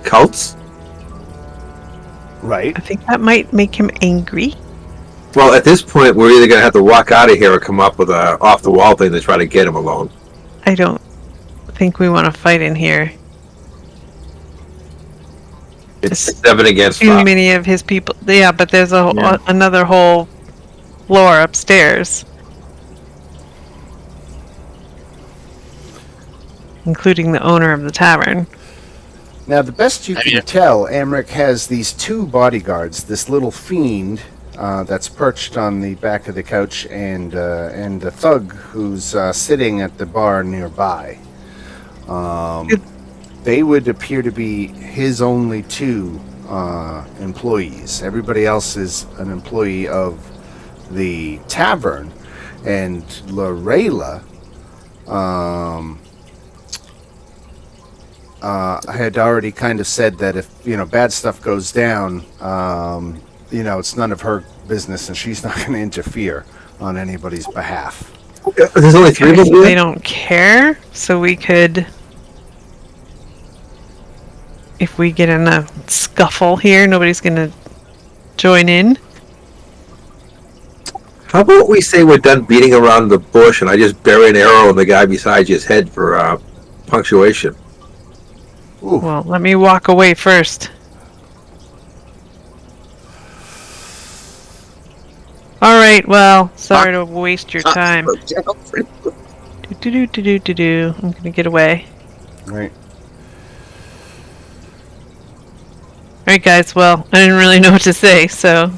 cults. Right. I think that might make him angry. Well, at this point, we're either going to have to walk out of here or come up with a off-the-wall thing to try to get him alone. I don't think we want to fight in here. It's 7 against Too 5. many of his people. Yeah, but there's Yeah. another whole floor upstairs, including the owner of the tavern. Now, the best you can tell, Amric has these two bodyguards, this little fiend that's perched on the back of the couch, and a thug who's sitting at the bar nearby. They would appear to be his only two employees. Everybody else is an employee of the tavern, and Lorela had already kind of said that if bad stuff goes down, it's none of her business, and she's not going to interfere on anybody's behalf. There's only 3 of us They here? don't care, so we could, if we get in a scuffle here, nobody's gonna join in. How about we say we're done beating around the bush and I just bury an arrow in the guy beside you's head for punctuation? Ooh. Well, let me walk away first. All right. Well, sorry to waste your time. Do. I'm gonna get away. Right. All right, guys. Well, I didn't really know what to say, so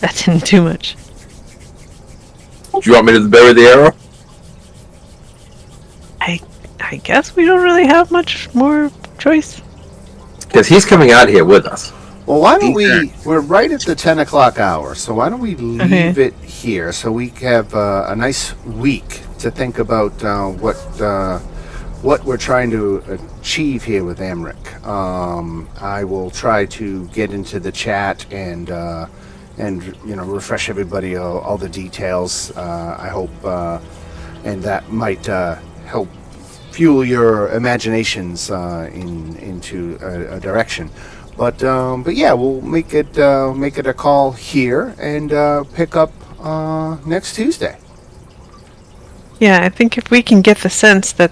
that didn't do much. Do you want me to bury the arrow? I guess we don't really have much more choice. Because he's coming out here with us. Well, why don't we're right at the 10 o'clock hour, so why don't we leave it here so we have a nice week to think about what we're trying to achieve here with Amric. I will try to get into the chat and refresh everybody all the details. I hope, and that might help fuel your imaginations into a direction. But yeah, we'll make it a call here and pick up next Tuesday. Yeah, I think if we can get the sense that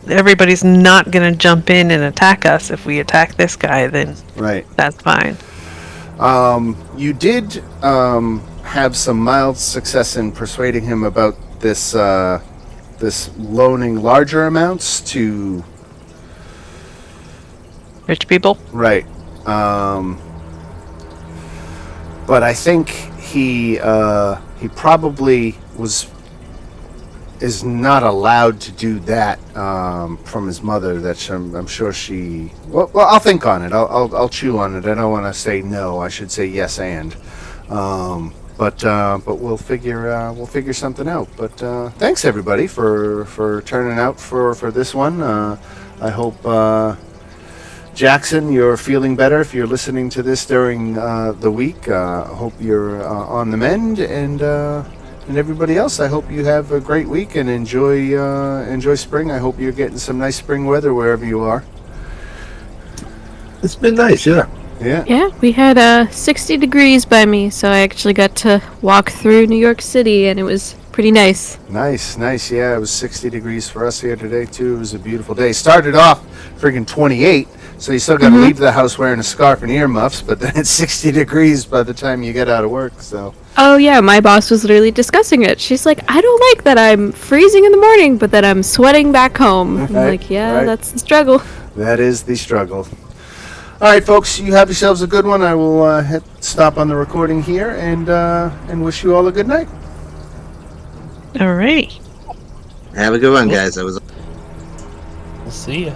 everybody's not going to jump in and attack us if we attack this guy, then Right. that's fine. You did have some mild success in persuading him about this loaning larger amounts to. Rich people? Right. But I think he probably is not allowed to do that from his mother. That I'm sure she. Well, I'll think on it. I'll chew on it. I don't want to say no. I should say yes and. But we'll figure something out. But thanks everybody for turning out for this one. I hope. Jackson, you're feeling better if you're listening to this during the week. I hope you're on the mend, and everybody else, I hope you have a great week and enjoy spring. I hope you're getting some nice spring weather wherever you are. It's been nice, yeah. Yeah. Yeah, we had 60 degrees by me, so I actually got to walk through New York City, and it was pretty nice. Nice. Yeah, it was 60 degrees for us here today, too. It was a beautiful day. Started off freaking 28, so you still got to leave the house wearing a scarf and earmuffs, but then it's 60 degrees by the time you get out of work, so. Oh yeah, my boss was literally discussing it. She's like, I don't like that I'm freezing in the morning, but that I'm sweating back home. I'm like, yeah, right. that's the struggle. That is the struggle. All right, folks, you have yourselves a good one. I will hit stop on the recording here and wish you all a good night. Alrighty. Have a good one, guys. That was We'll see ya.